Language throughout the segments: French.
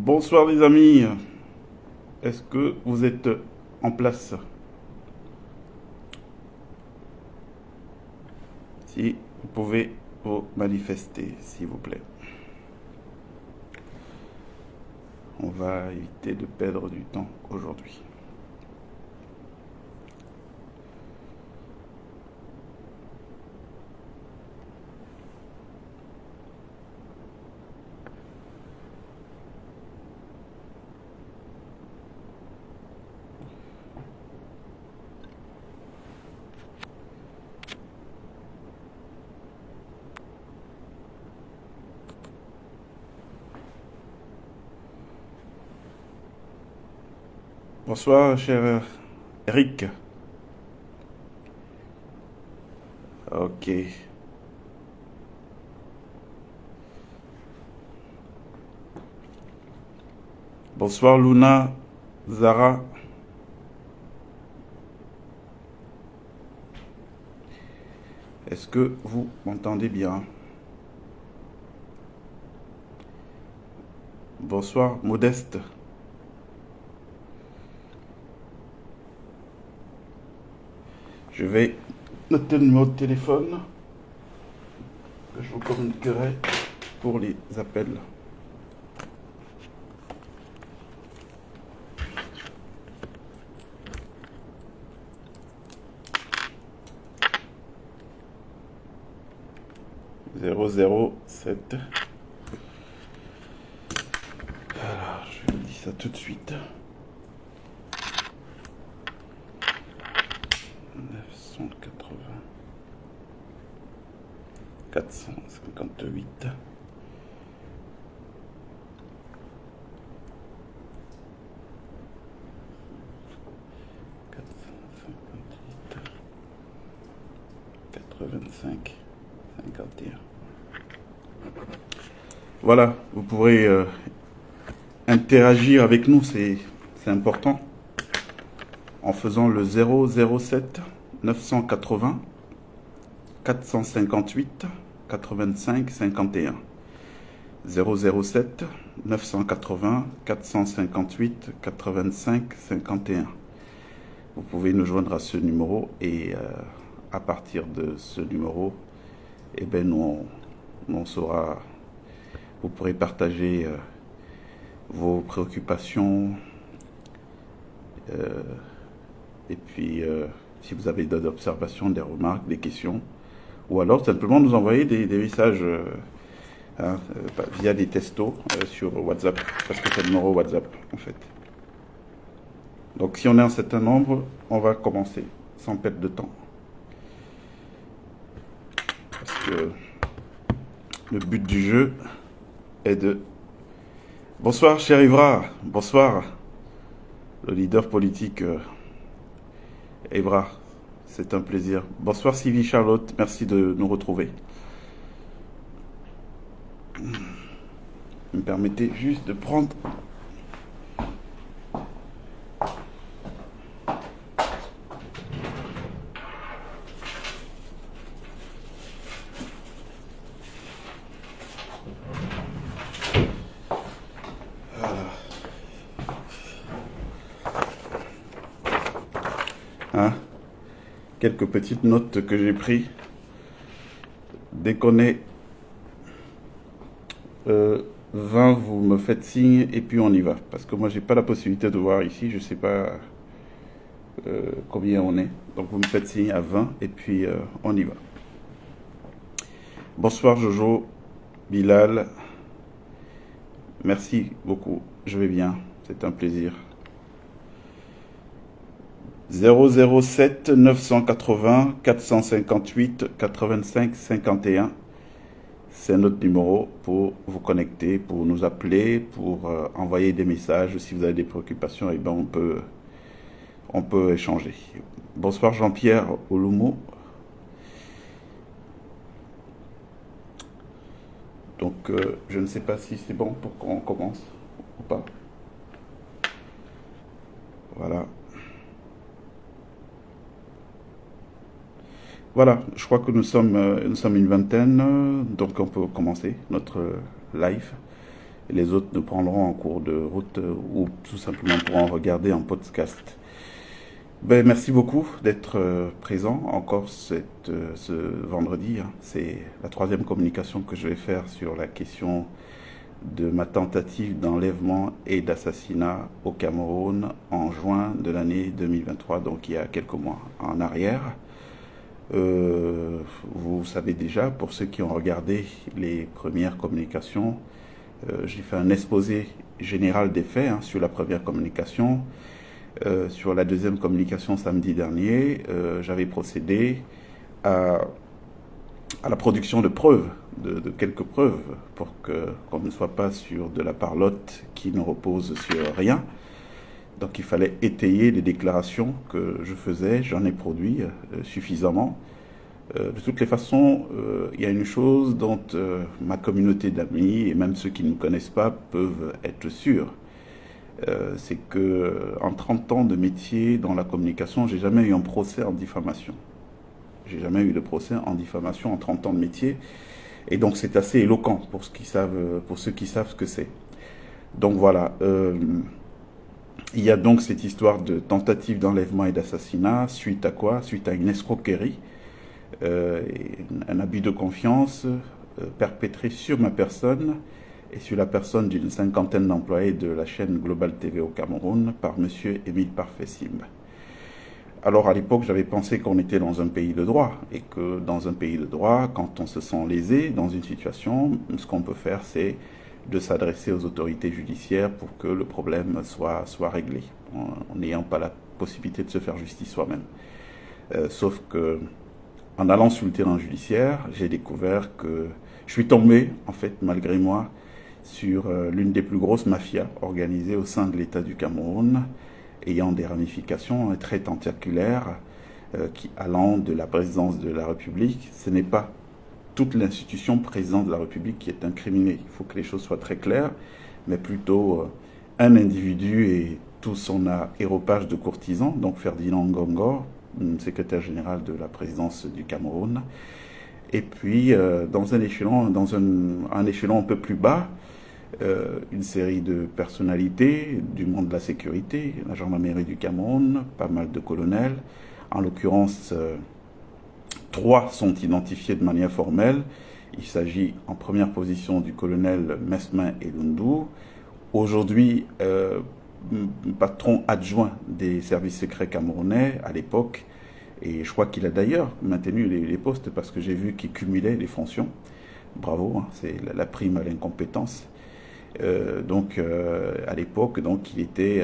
Bonsoir les amis, est-ce que vous êtes en place? Si vous pouvez vous manifester, s'il vous plaît. On va éviter de perdre du temps aujourd'hui. Bonsoir cher Eric. Ok. Bonsoir Luna, Zara. Est-ce que vous m'entendez bien? Bonsoir Modeste. Je vais noter le numéro de téléphone que je vous communiquerai pour les appels. Zéro zéro sept. Alors, je vous dis ça tout de suite. 980 458 85 51. Voilà, vous pourrez interagir avec nous, c'est important, en faisant le 007 980 458 85 51. 007 980 458 85 51. Vous pouvez nous joindre à ce numéro et à partir de ce numéro, eh ben, on saura, vous pourrez partager vos préoccupations et puis si vous avez d'autres observations, des remarques, des questions, ou alors simplement nous envoyer des messages via des textos sur WhatsApp, parce que c'est le numéro WhatsApp en fait. Donc si on est un certain nombre, on va commencer sans perdre de temps. Parce que le but du jeu est de... Bonsoir cher Evra, bonsoir le leader politique Evra, c'est un plaisir. Bonsoir Sylvie Charlotte, merci de nous retrouver. Vous me permettez juste de prendre... Hein, quelques petites notes que j'ai prises. Dès qu'on est 20, vous me faites signe et puis on y va. Parce que moi, j'ai pas la possibilité de voir ici. Je sais pas combien on est. Donc, vous me faites signe à 20 et puis on y va. Bonsoir Jojo, Bilal. Merci beaucoup. Je vais bien. C'est un plaisir. 007 980 458 85 51. C'est notre numéro pour vous connecter, pour nous appeler, pour envoyer des messages. Si vous avez des préoccupations, eh ben on peut échanger. Bonsoir Jean-Pierre Olumo. Donc je ne sais pas si c'est bon pour qu'on commence ou pas. Voilà. Voilà, je crois que nous sommes une vingtaine, donc on peut commencer notre live. Les autres nous prendront en cours de route ou tout simplement pourront regarder en podcast. Ben, merci beaucoup d'être présent encore ce vendredi, hein. C'est la troisième communication que je vais faire sur la question de ma tentative d'enlèvement et d'assassinat au Cameroun en juin de l'année 2023, donc il y a quelques mois en arrière. Vous savez déjà, pour ceux qui ont regardé les premières communications, j'ai fait un exposé général des faits, hein, sur la première communication. Sur la deuxième communication samedi dernier, j'avais procédé à la production de preuves, de quelques preuves, pour qu'on ne soit pas sur de la parlotte qui ne repose sur rien. Donc il fallait étayer les déclarations que je faisais, j'en ai produit suffisamment. De toutes les façons, il y a une chose dont ma communauté d'amis et même ceux qui ne me connaissent pas peuvent être sûrs. C'est que en 30 ans de métier dans la communication, j'ai jamais eu un procès en diffamation. J'ai jamais eu de procès en diffamation en 30 ans de métier. Et donc c'est assez éloquent pour ceux qui savent ce que c'est. Donc voilà. Il y a donc cette histoire de tentative d'enlèvement et d'assassinat. Suite à quoi? Suite à une escroquerie, un abus de confiance perpétré sur ma personne et sur la personne d'une cinquantaine d'employés de la chaîne Global TV au Cameroun par M. Émile Parfait-Simbe. Alors à l'époque, j'avais pensé qu'on était dans un pays de droit et que dans un pays de droit, quand on se sent lésé dans une situation, ce qu'on peut faire, c'est de s'adresser aux autorités judiciaires pour que le problème soit réglé, en n'ayant pas la possibilité de se faire justice soi-même. Sauf que, en allant sur le terrain judiciaire, j'ai découvert que je suis tombé, en fait, malgré moi, sur l'une des plus grosses mafias organisées au sein de l'État du Cameroun, ayant des ramifications très tentaculaires, allant de la présidence de la République. Ce n'est pas toute l'institution présidente de la République qui est incriminée. Il faut que les choses soient très claires, mais plutôt un individu et tout son aéropage de courtisans, donc Ferdinand Ngongor, secrétaire général de la présidence du Cameroun. Et puis, dans un échelon un peu plus bas, une série de personnalités du monde de la sécurité, la gendarmerie du Cameroun, pas mal de colonels. En l'occurrence, 3 sont identifiés de manière formelle. Il s'agit en première position du colonel Mesmin Elundu, aujourd'hui patron adjoint des services secrets camerounais à l'époque, et je crois qu'il a d'ailleurs maintenu les postes parce que j'ai vu qu'il cumulait les fonctions. Bravo, hein, c'est la prime à l'incompétence. À l'époque, donc, il était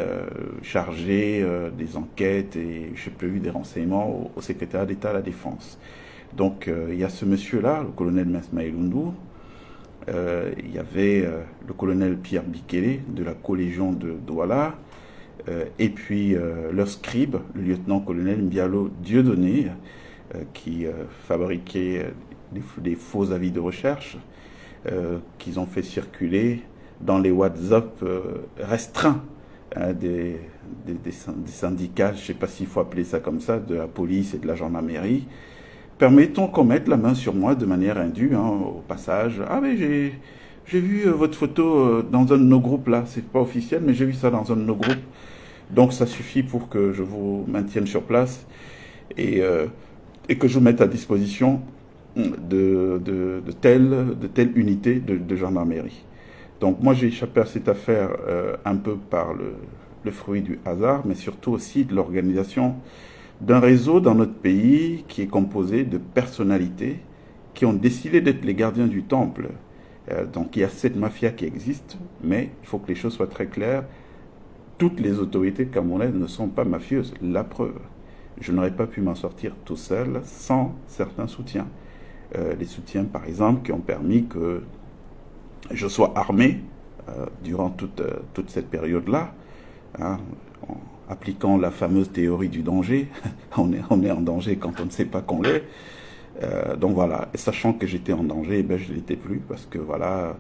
chargé des enquêtes et je sais plus des renseignements au secrétariat d'État à la Défense. Donc, il y a ce monsieur-là, le colonel Mesmin Elundu. Il y avait le colonel Pierre Bikele de la Colégion de Douala, et puis leur scribe, le lieutenant-colonel Mbialo Dieudonné, qui fabriquait des faux avis de recherche qu'ils ont fait circuler dans les WhatsApp restreints des syndicats, je ne sais pas s'il faut appeler ça comme ça, de la police et de la gendarmerie. Permettons qu'on mette la main sur moi de manière indue, hein, au passage. Ah mais j'ai vu votre photo dans un de nos groupes là, c'est pas officiel, mais j'ai vu ça dans un de nos groupes. Donc ça suffit pour que je vous maintienne sur place et que je vous mette à disposition de telle unité de gendarmerie. Donc moi j'ai échappé à cette affaire un peu par le fruit du hasard, mais surtout aussi de l'organisation d'un réseau dans notre pays qui est composé de personnalités qui ont décidé d'être les gardiens du temple. Donc il y a cette mafia qui existe, mais il faut que les choses soient très claires. Toutes les autorités camerounaises ne sont pas mafieuses. La preuve, je n'aurais pas pu m'en sortir tout seul sans certains soutiens. Les soutiens, par exemple, qui ont permis que je sois armé durant toute cette période-là, hein, en appliquant la fameuse théorie du danger. on est en danger quand on ne sait pas qu'on l'est. Donc voilà, et sachant que j'étais en danger, ben je ne l'étais plus, parce que voilà,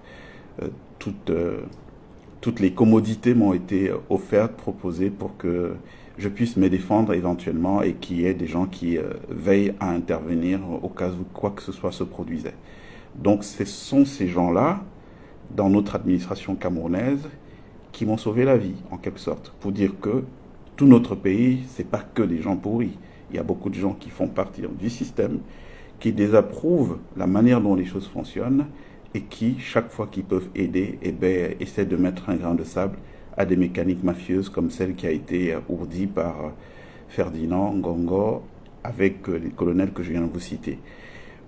toutes les commodités m'ont été offertes, proposées pour que je puisse me défendre éventuellement et qu'il y ait des gens qui veillent à intervenir au cas où quoi que ce soit se produisait. Donc ce sont ces gens-là dans notre administration camerounaise qui m'ont sauvé la vie, en quelque sorte, pour dire que tout notre pays, c'est pas que des gens pourris. Il y a beaucoup de gens qui font partie du système, qui désapprouvent la manière dont les choses fonctionnent et qui, chaque fois qu'ils peuvent aider, eh ben, essaient de mettre un grain de sable à des mécaniques mafieuses comme celle qui a été ourdie par Ferdinand Ngongo avec les colonels que je viens de vous citer.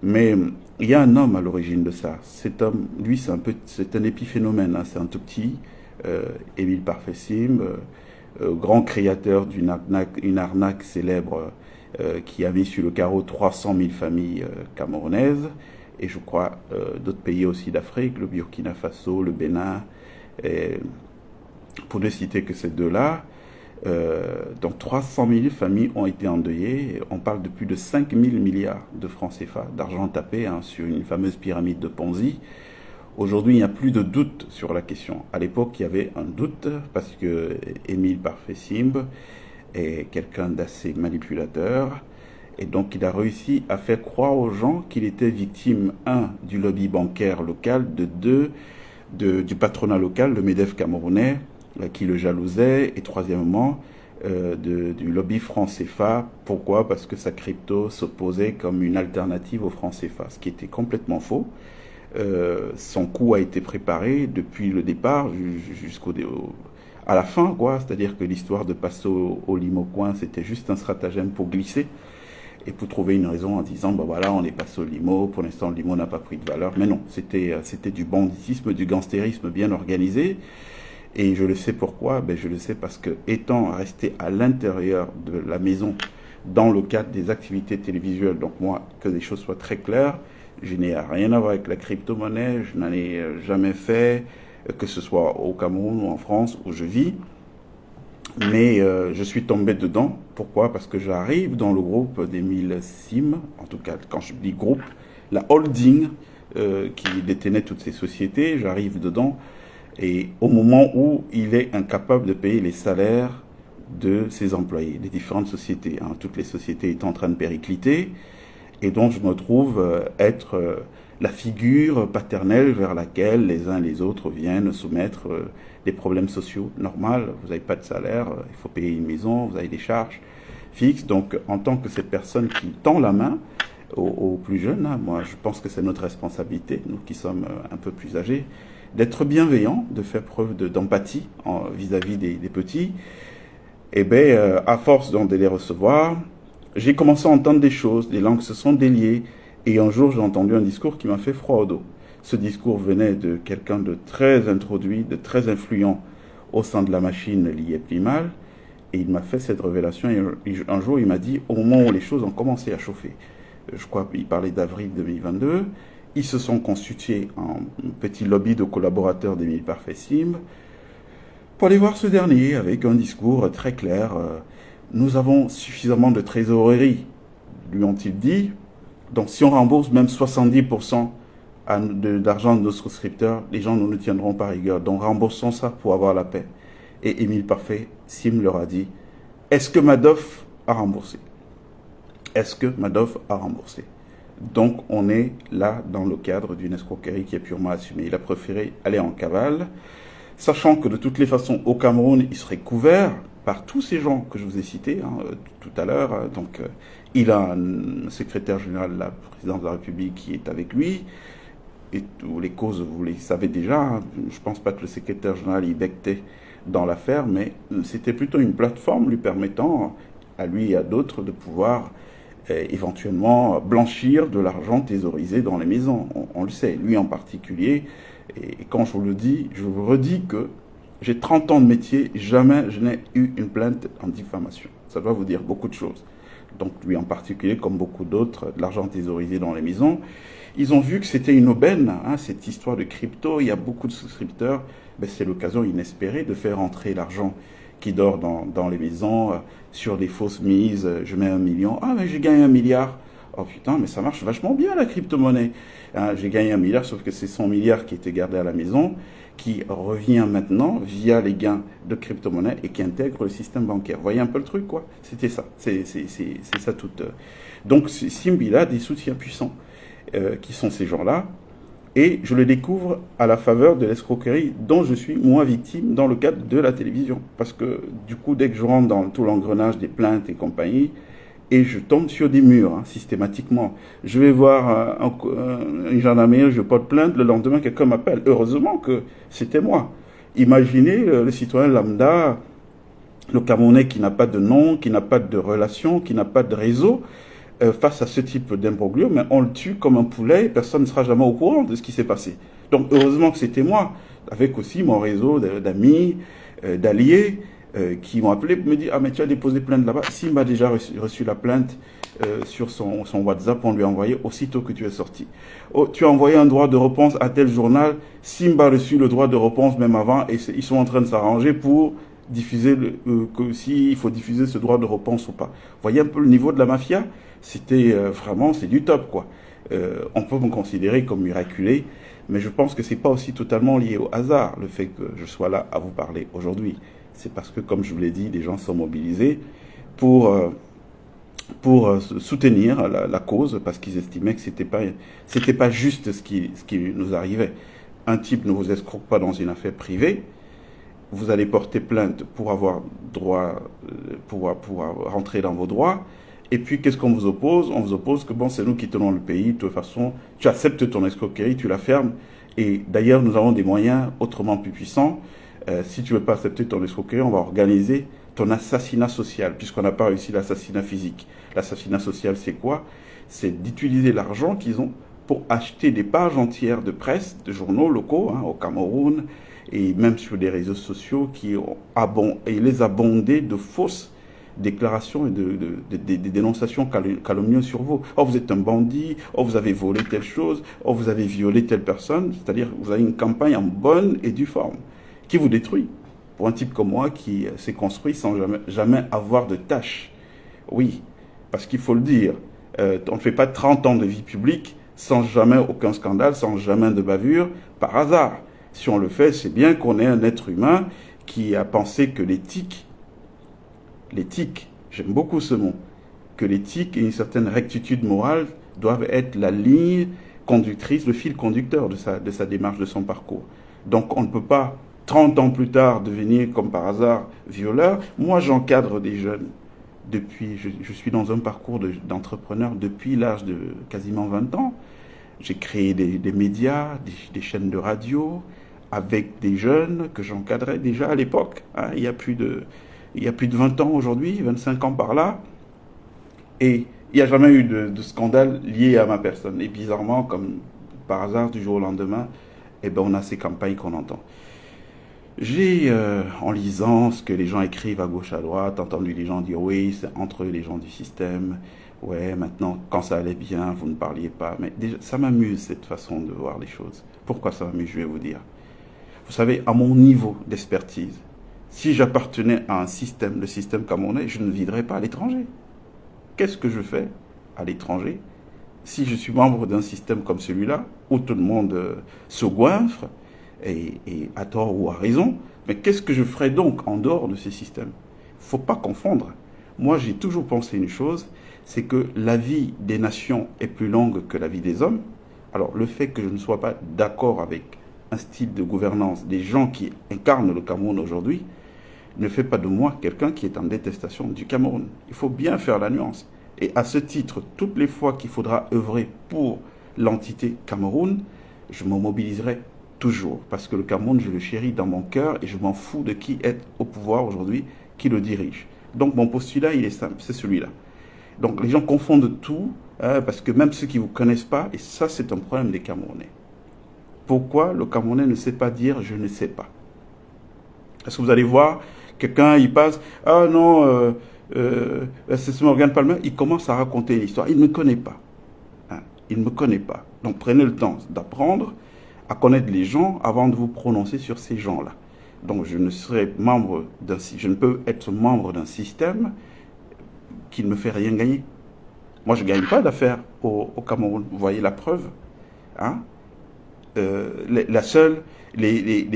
Mais il y a un homme à l'origine de ça. Cet homme, lui, c'est un épiphénomène. Hein. C'est un tout petit, Émile Parfait-Simb, grand créateur une arnaque célèbre qui a mis sur le carreau 300 000 familles camerounaises, et je crois d'autres pays aussi d'Afrique, le Burkina Faso, le Bénin, pour ne citer que ces deux-là. Donc 300 000 familles ont été endeuillées. On parle de plus de 5 000 milliards de francs CFA, d'argent tapé hein, sur une fameuse pyramide de Ponzi. Aujourd'hui, il n'y a plus de doute sur la question. À l'époque, il y avait un doute parce que Émile Parfait-Simb est quelqu'un d'assez manipulateur. Et donc, il a réussi à faire croire aux gens qu'il était victime, un, du lobby bancaire local, deux, du patronat local, le MEDEF camerounais, qui le jalousait, et troisièmement, du lobby franc CFA. Pourquoi? Parce que sa crypto s'opposait comme une alternative au franc CFA, ce qui était complètement faux. Son coup a été préparé depuis le départ à la fin, quoi. C'est-à-dire que l'histoire de passer au Limo-Coin, c'était juste un stratagème pour glisser et pour trouver une raison en disant, bah voilà, on est passé au Limo, pour l'instant le Limo n'a pas pris de valeur. Mais non, c'était du banditisme, du gangstérisme bien organisé. Et je le sais pourquoi, ben je le sais parce que étant resté à l'intérieur de la maison, dans le cadre des activités télévisuelles, donc moi, que les choses soient très claires, je n'ai rien à voir avec la crypto-monnaie, je n'en ai jamais fait, que ce soit au Cameroun ou en France où je vis. Mais je suis tombé dedans. Pourquoi? Parce que j'arrive dans le groupe d'Émile Sim, en tout cas quand je dis groupe, la holding qui détenait toutes ces sociétés, j'arrive dedans. Et au moment où il est incapable de payer les salaires de ses employés, des différentes sociétés, hein, toutes les sociétés étant en train de péricliter, et donc je me trouve être la figure paternelle vers laquelle les uns et les autres viennent soumettre des problèmes sociaux normaux. Vous n'avez pas de salaire, il faut payer une maison, vous avez des charges fixes. Donc en tant que cette personne qui tend la main aux plus jeunes, hein, moi je pense que c'est notre responsabilité, nous qui sommes un peu plus âgés, d'être bienveillants, de faire preuve d'empathie vis-à-vis des petits. Et bien, à force de les recevoir, j'ai commencé à entendre des choses, les langues se sont déliées, et un jour j'ai entendu un discours qui m'a fait froid au dos. Ce discours venait de quelqu'un de très introduit, de très influent au sein de la machine liée Plimal, et il m'a fait cette révélation, et un jour il m'a dit, au moment où les choses ont commencé à chauffer, je crois qu'il parlait d'avril 2022, ils se sont constitués en petit lobby de collaborateurs d'Émile Parfait-Simb pour aller voir ce dernier avec un discours très clair. Nous avons suffisamment de trésorerie, lui ont-ils dit. Donc si on rembourse même 70% d'argent de nos souscripteurs, les gens ne nous tiendront pas rigueur. Donc remboursons ça pour avoir la paix. Et Émile Parfait-Simb leur a dit, est-ce que Madoff a remboursé? Est-ce que Madoff a remboursé? Donc on est là dans le cadre d'une escroquerie qui est purement assumée. Il a préféré aller en cavale, sachant que de toutes les façons, au Cameroun, il serait couvert par tous ces gens que je vous ai cités hein, tout à l'heure. Donc il a un secrétaire général de la présidence de la République qui est avec lui. Et les causes, vous les savez déjà. Hein. Je ne pense pas que le secrétaire général y bectait dans l'affaire, mais c'était plutôt une plateforme lui permettant à lui et à d'autres de pouvoir éventuellement blanchir de l'argent thésaurisé dans les maisons. On le sait, lui en particulier. Et quand je vous le dis, je vous redis que j'ai 30 ans de métier, jamais je n'ai eu une plainte en diffamation. Ça doit vous dire beaucoup de choses. Donc lui en particulier, comme beaucoup d'autres, de l'argent thésaurisé dans les maisons. Ils ont vu que c'était une aubaine, hein, cette histoire de crypto. Il y a beaucoup de souscripteurs. Ben, c'est l'occasion inespérée de faire entrer l'argent qui dort dans les maisons, sur des fausses mises. Je mets 1 million. Ah, mais j'ai gagné 1 milliard. Oh putain, mais ça marche vachement bien la crypto-monnaie. Hein, j'ai gagné 1 milliard, sauf que c'est 100 milliards qui étaient gardés à la maison, qui revient maintenant via les gains de crypto-monnaie et qui intègre le système bancaire. Vous voyez un peu le truc, quoi? C'était ça. C'est ça tout. Donc, Simb, il a des soutiens puissants, qui sont ces gens-là. Et je le découvre à la faveur de l'escroquerie dont je suis moi victime dans le cadre de la télévision. Parce que du coup, dès que je rentre dans tout l'engrenage des plaintes et compagnie, et je tombe sur des murs, hein, systématiquement. Je vais voir une gendarmerie, je porte plainte, le lendemain quelqu'un m'appelle. Heureusement que c'était moi. Imaginez le citoyen lambda, le Camerounais qui n'a pas de nom, qui n'a pas de relation, qui n'a pas de réseau, face à ce type d'imbroglio, mais on le tue comme un poulet et personne ne sera jamais au courant de ce qui s'est passé. Donc heureusement que c'était moi, avec aussi mon réseau d'amis, d'alliés, qui m'ont appelé pour me dire « Ah mais tu as déposé plainte là-bas ». Simba a déjà reçu la plainte sur son WhatsApp, on lui a envoyé aussitôt que tu es sorti. Oh, tu as envoyé un droit de réponse à tel journal, Simba a reçu le droit de réponse même avant et ils sont en train de s'arranger pour diffuser s'il faut diffuser ce droit de réponse ou pas. Vous voyez un peu le niveau de la mafia? C'était vraiment, c'est du top quoi. On peut me considérer comme miraculé, mais je pense que c'est pas aussi totalement lié au hasard le fait que je sois là à vous parler aujourd'hui. C'est parce que, comme je vous l'ai dit, les gens sont mobilisés pour soutenir la cause, parce qu'ils estimaient que c'était pas juste ce qui nous arrivait. Un type ne vous escroque pas dans une affaire privée, vous allez porter plainte pour avoir droit, pour rentrer dans vos droits. Et puis, qu'est-ce qu'on vous oppose? On vous oppose que bon, c'est nous qui tenons le pays. De toute façon, tu acceptes ton escroquerie, tu la fermes. Et d'ailleurs, nous avons des moyens autrement plus puissants. Si tu ne veux pas accepter ton escroquerie, on va organiser ton assassinat social, puisqu'on n'a pas réussi l'assassinat physique. L'assassinat social, c'est quoi? C'est d'utiliser l'argent qu'ils ont pour acheter des pages entières de presse, de journaux locaux, hein, au Cameroun, et même sur les réseaux sociaux, et les abonder de fausses déclarations et des dénonciations calomnieuses sur vous. Oh, vous êtes un bandit, oh, vous avez volé telle chose, oh, vous avez violé telle personne. C'est-à-dire, vous avez une campagne en bonne et due forme qui vous détruit. Pour un type comme moi qui s'est construit sans jamais avoir de tâches. Oui, parce qu'il faut le dire, on ne fait pas 30 ans de vie publique sans jamais aucun scandale, sans jamais de bavure, par hasard. Si on le fait, c'est bien qu'on est un être humain qui a pensé que l'éthique, j'aime beaucoup ce mot, que l'éthique et une certaine rectitude morale doivent être la ligne conductrice, le fil conducteur de sa démarche, de son parcours. Donc on ne peut pas 30 ans plus tard, devenir comme par hasard violeur. Moi, j'encadre des jeunes depuis, je suis dans un parcours d'entrepreneur depuis l'âge de quasiment 20 ans. J'ai créé des médias, des chaînes de radio, avec des jeunes que j'encadrais déjà à l'époque. Hein, il y a plus de 20 ans aujourd'hui, 25 ans par là. Et il n'y a jamais eu de scandale lié à ma personne. Et bizarrement, comme par hasard, du jour au lendemain, eh ben, on a ces campagnes qu'on entend. J'ai, en lisant ce que les gens écrivent à gauche, à droite, entendu les gens dire oui, c'est entre eux les gens du système. Ouais, maintenant, quand ça allait bien, vous ne parliez pas. Mais déjà, ça m'amuse cette façon de voir les choses. Pourquoi ça m'amuse, je vais vous dire. Vous savez, à mon niveau d'expertise, si j'appartenais à un système, le système camerounais, je ne vivrais pas à l'étranger. Qu'est-ce que je fais à l'étranger si je suis membre d'un système comme celui-là, où tout le monde se goinfre, et à tort ou à raison, mais qu'est-ce que je ferais donc en dehors de ces systèmes? Il ne faut pas confondre. Moi, j'ai toujours pensé une chose, c'est que la vie des nations est plus longue que la vie des hommes. Alors, le fait que je ne sois pas d'accord avec un style de gouvernance des gens qui incarnent le Cameroun aujourd'hui, ne fait pas de moi quelqu'un qui est en détestation du Cameroun. Il faut bien faire la nuance. Et à ce titre, toutes les fois qu'il faudra œuvrer pour l'entité Cameroun, je me mobiliserai toujours, parce que le Cameroun, je le chéris dans mon cœur et je m'en fous de qui est au pouvoir aujourd'hui, qui le dirige. Donc mon postulat, il est simple, c'est celui-là. Donc les gens confondent tout, parce que même ceux qui ne vous connaissent pas, et ça c'est un problème des Camerounais. Pourquoi le Camerounais ne sait pas dire « je ne sais pas » ? Est-ce que vous allez voir, quelqu'un, il passe « ah non, c'est Morgan Palmer », il commence à raconter une histoire, il ne me connaît pas. Hein, il ne me connaît pas. Donc prenez le temps d'apprendre à connaître les gens avant de vous prononcer sur ces gens-là. Donc je ne peux être membre d'un système qui ne me fait rien gagner. Moi, je ne gagne pas d'affaires au Cameroun. Vous voyez la preuve, hein? Les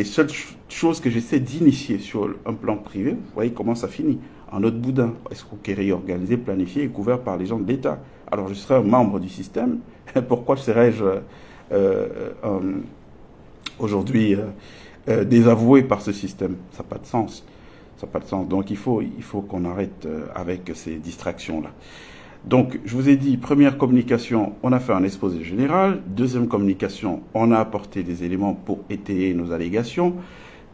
seules choses que j'essaie d'initier sur un plan privé, vous voyez comment ça finit. En autre boudin, escroquerie organisée, planifiée et couvert par les gens de l'État. Alors je serai un membre du système. Pourquoi serais-je aujourd'hui désavoués par ce système. Ça n'a pas de sens. Ça n'a pas de sens. Donc il faut qu'on arrête avec ces distractions-là. Donc, je vous ai dit, première communication, on a fait un exposé général. Deuxième communication, on a apporté des éléments pour étayer nos allégations.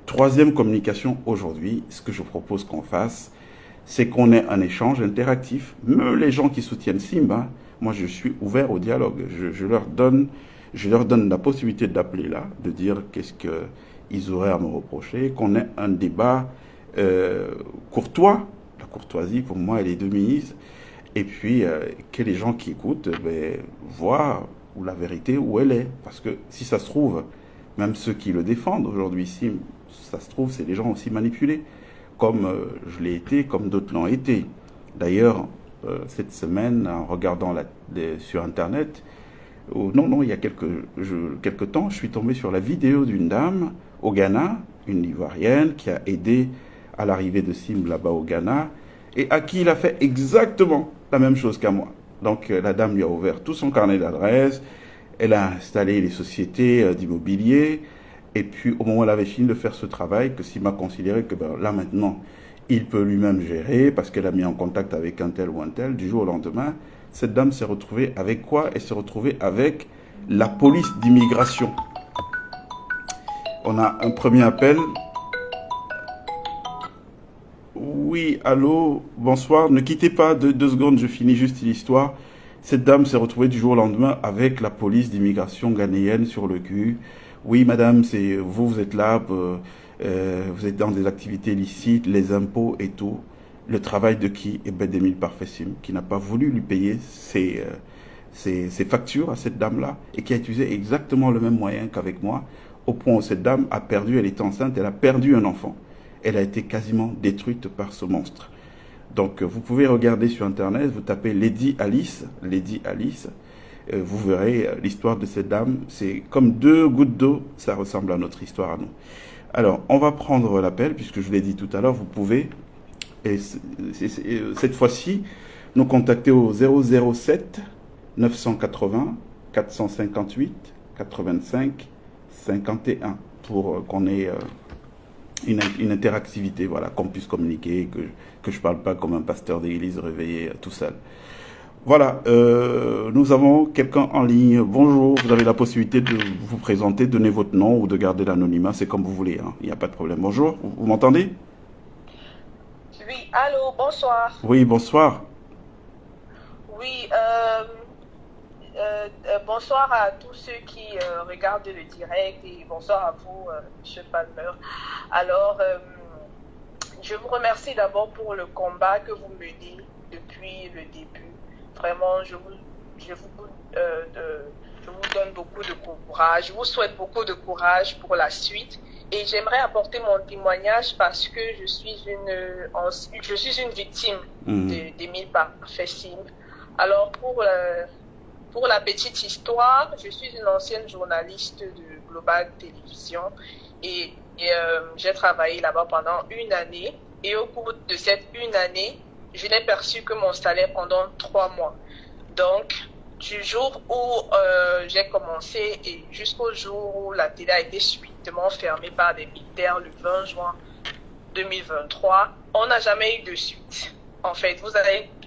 Troisième communication, aujourd'hui, ce que je propose qu'on fasse, c'est qu'on ait un échange interactif. Même les gens qui soutiennent Simba, moi je suis ouvert au dialogue. Je leur donne la possibilité d'appeler là, de dire qu'est-ce qu'ils auraient à me reprocher, qu'on ait un débat courtois. La courtoisie, pour moi, elle est de mise. Et puis, que les gens qui écoutent voient où la vérité, où elle est. Parce que si ça se trouve, même ceux qui le défendent aujourd'hui, si ça se trouve, c'est des gens aussi manipulés, comme je l'ai été, comme d'autres l'ont été. D'ailleurs, cette semaine, en regardant sur Internet, il y a quelques temps, je suis tombé sur la vidéo d'une dame au Ghana, une Ivoirienne, qui a aidé à l'arrivée de Simba là-bas au Ghana, et à qui il a fait exactement la même chose qu'à moi. Donc la dame lui a ouvert tout son carnet d'adresses, elle a installé les sociétés d'immobilier, et puis au moment où elle avait fini de faire ce travail, que Simba considérait que là maintenant, il peut lui-même gérer, parce qu'elle a mis en contact avec un tel ou un tel, du jour au lendemain, cette dame s'est retrouvée avec quoi? Elle s'est retrouvée avec la police d'immigration. On a un premier appel. Oui, allô, bonsoir. Ne quittez pas 2 secondes, je finis juste l'histoire. Cette dame s'est retrouvée du jour au lendemain avec la police d'immigration ghanéenne sur le cul. Oui, madame, c'est vous êtes là, vous êtes dans des activités illicites, les impôts et tout. Le travail de qui? Eh bien, d'Émile Parfait-Sim, qui n'a pas voulu lui payer ses factures à cette dame-là et qui a utilisé exactement le même moyen qu'avec moi, au point où cette dame a perdu, elle était enceinte, elle a perdu un enfant. Elle a été quasiment détruite par ce monstre. Donc, vous pouvez regarder sur Internet, vous tapez Lady Alice, vous verrez l'histoire de cette dame. C'est comme 2 gouttes d'eau, ça ressemble à notre histoire à nous. Alors, on va prendre l'appel, puisque je l'ai dit tout à l'heure, vous pouvez, et cette fois-ci, nous contacter au 007 980 458 85 51 pour qu'on ait une interactivité, voilà, qu'on puisse communiquer, que je ne parle pas comme un pasteur d'église réveillé tout seul. Voilà, nous avons quelqu'un en ligne. Bonjour, vous avez la possibilité de vous présenter, donner votre nom ou de garder l'anonymat, c'est comme vous voulez, hein. Il n'y a pas de problème. Bonjour, vous m'entendez? Oui, allô, bonsoir. Oui, bonsoir. Oui, bonsoir à tous ceux qui regardent le direct et bonsoir à vous, Monsieur Palmer. Alors, je vous remercie d'abord pour le combat que vous menez depuis le début. Vraiment, je vous donne beaucoup de courage. Je vous souhaite beaucoup de courage pour la suite. Et j'aimerais apporter mon témoignage parce que je suis une victime d'Émile Parfait-Sim. Alors, pour la petite histoire, je suis une ancienne journaliste de Global Télévision et j'ai travaillé là-bas pendant 1 année. Et au cours de cette 1 année, je n'ai perçu que mon salaire pendant 3 mois. Donc, du jour où j'ai commencé et jusqu'au jour où la télé a été subitement fermée par des militaires le 20 juin 2023, on n'a jamais eu de suite. En fait,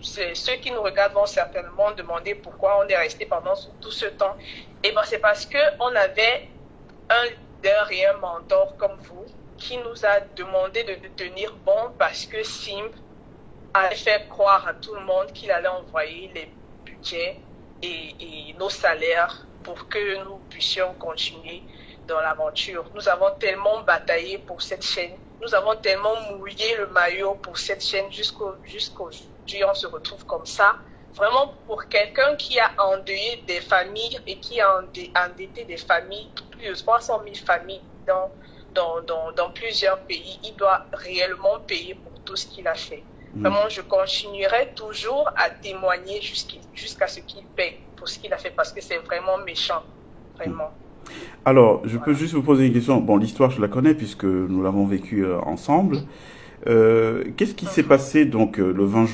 ceux qui nous regardent vont certainement demander pourquoi on est resté pendant tout ce temps. Et ben, c'est parce qu'on avait un leader et un mentor comme vous qui nous a demandé de tenir bon parce que Simba allait faire croire à tout le monde qu'il allait envoyer les budgets et nos salaires pour que nous puissions continuer dans l'aventure. Nous avons tellement bataillé pour cette chaîne, nous avons tellement mouillé le maillot pour cette chaîne jusqu'aujourd'hui, on se retrouve comme ça. Vraiment, pour quelqu'un qui a endeuillé des familles et qui a endetté des familles, plus de 300 000 familles dans plusieurs pays, il doit réellement payer pour tout ce qu'il a fait. Vraiment, je continuerai toujours à témoigner jusqu'à ce qu'il paye pour ce qu'il a fait parce que c'est vraiment méchant, vraiment. Alors, je peux juste vous poser une question. Bon, l'histoire, je la connais puisque nous l'avons vécue ensemble. Qu'est-ce qui s'est passé donc le 20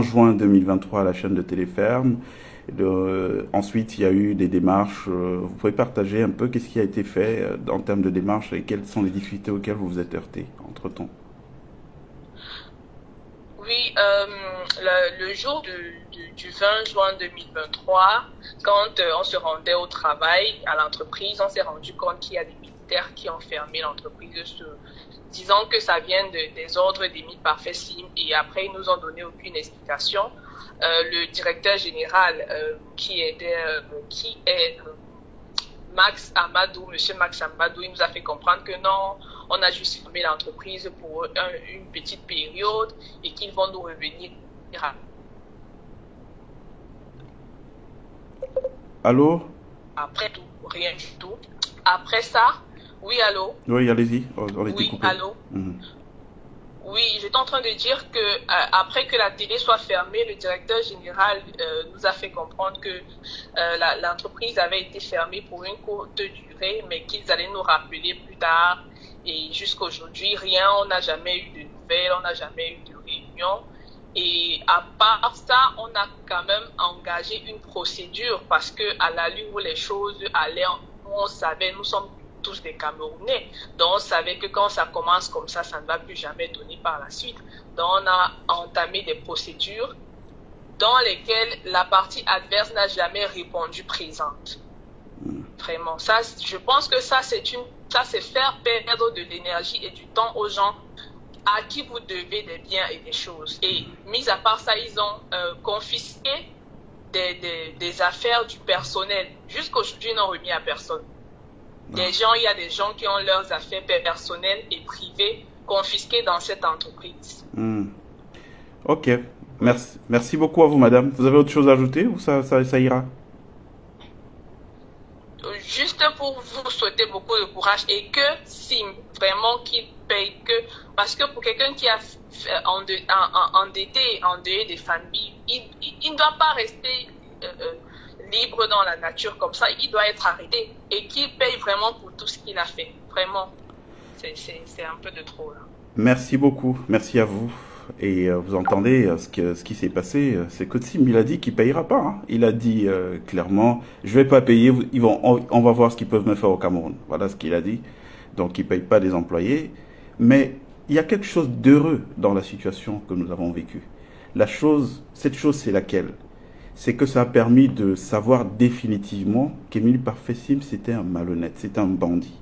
juin 2023 à la chaîne de Téléferme? Ensuite, il y a eu des démarches. Vous pouvez partager un peu qu'est-ce qui a été fait en termes de démarches et quelles sont les difficultés auxquelles vous vous êtes heurté entre-temps? Oui, le jour du 20 juin 2023, quand on se rendait au travail, à l'entreprise, on s'est rendu compte qu'il y a des militaires qui ont fermé l'entreprise, disant que ça vient des ordres d'émis par FESIM, et après ils nous ont donné aucune explication. Le directeur général qui est Max Amadou, monsieur Max Amadou, il nous a fait comprendre que non, on a juste fermé l'entreprise pour une petite période et qu'ils vont nous revenir. Allô? Après tout, rien du tout. Après ça, oui, allô? Oui, allez-y, on était Oui, coupé. allô? Oui, j'étais en train de dire que après que la télé soit fermée, le directeur général nous a fait comprendre que l'entreprise avait été fermée pour une courte durée, mais qu'ils allaient nous rappeler plus tard. Et jusqu'à aujourd'hui, rien, on n'a jamais eu de nouvelles, on n'a jamais eu de réunion. Et à part ça, on a quand même engagé une procédure parce que à l'allure où les choses allaient, on savait, nous sommes tous des Camerounais. Donc, on savait que quand ça commence comme ça ne va plus jamais donner par la suite. Donc, on a entamé des procédures dans lesquelles la partie adverse n'a jamais répondu présente. Vraiment. Ça, je pense que ça, c'est faire perdre de l'énergie et du temps aux gens à qui vous devez des biens et des choses. Et mis à part ça, ils ont confisqué des affaires du personnel. Jusqu'aujourd'hui, ils n'ont remis à personne. Il y a des gens qui ont leurs affaires personnelles et privées confisquées dans cette entreprise. Ok. Merci beaucoup à vous, madame. Vous avez autre chose à ajouter ou ça ira? Juste pour vous souhaiter beaucoup de courage et que si vraiment qu'il paye parce que pour quelqu'un qui a endeuillé des familles, il ne doit pas rester libre dans la nature comme ça, il doit être arrêté et qu'il paye vraiment pour tout ce qu'il a fait. Vraiment, c'est un peu de trop là. Merci beaucoup, merci à vous. Et vous entendez ce qui s'est passé, c'est que Sim, il a dit qu'il payera pas. Hein. Il a dit clairement, je vais pas payer, on va voir ce qu'ils peuvent me faire au Cameroun. Voilà ce qu'il a dit. Donc il paye pas des employés. Mais il y a quelque chose d'heureux dans la situation que nous avons vécue. Cette chose, c'est laquelle? C'est que ça a permis de savoir définitivement qu'Émile Parfait-Sim, c'était un malhonnête, c'était un bandit.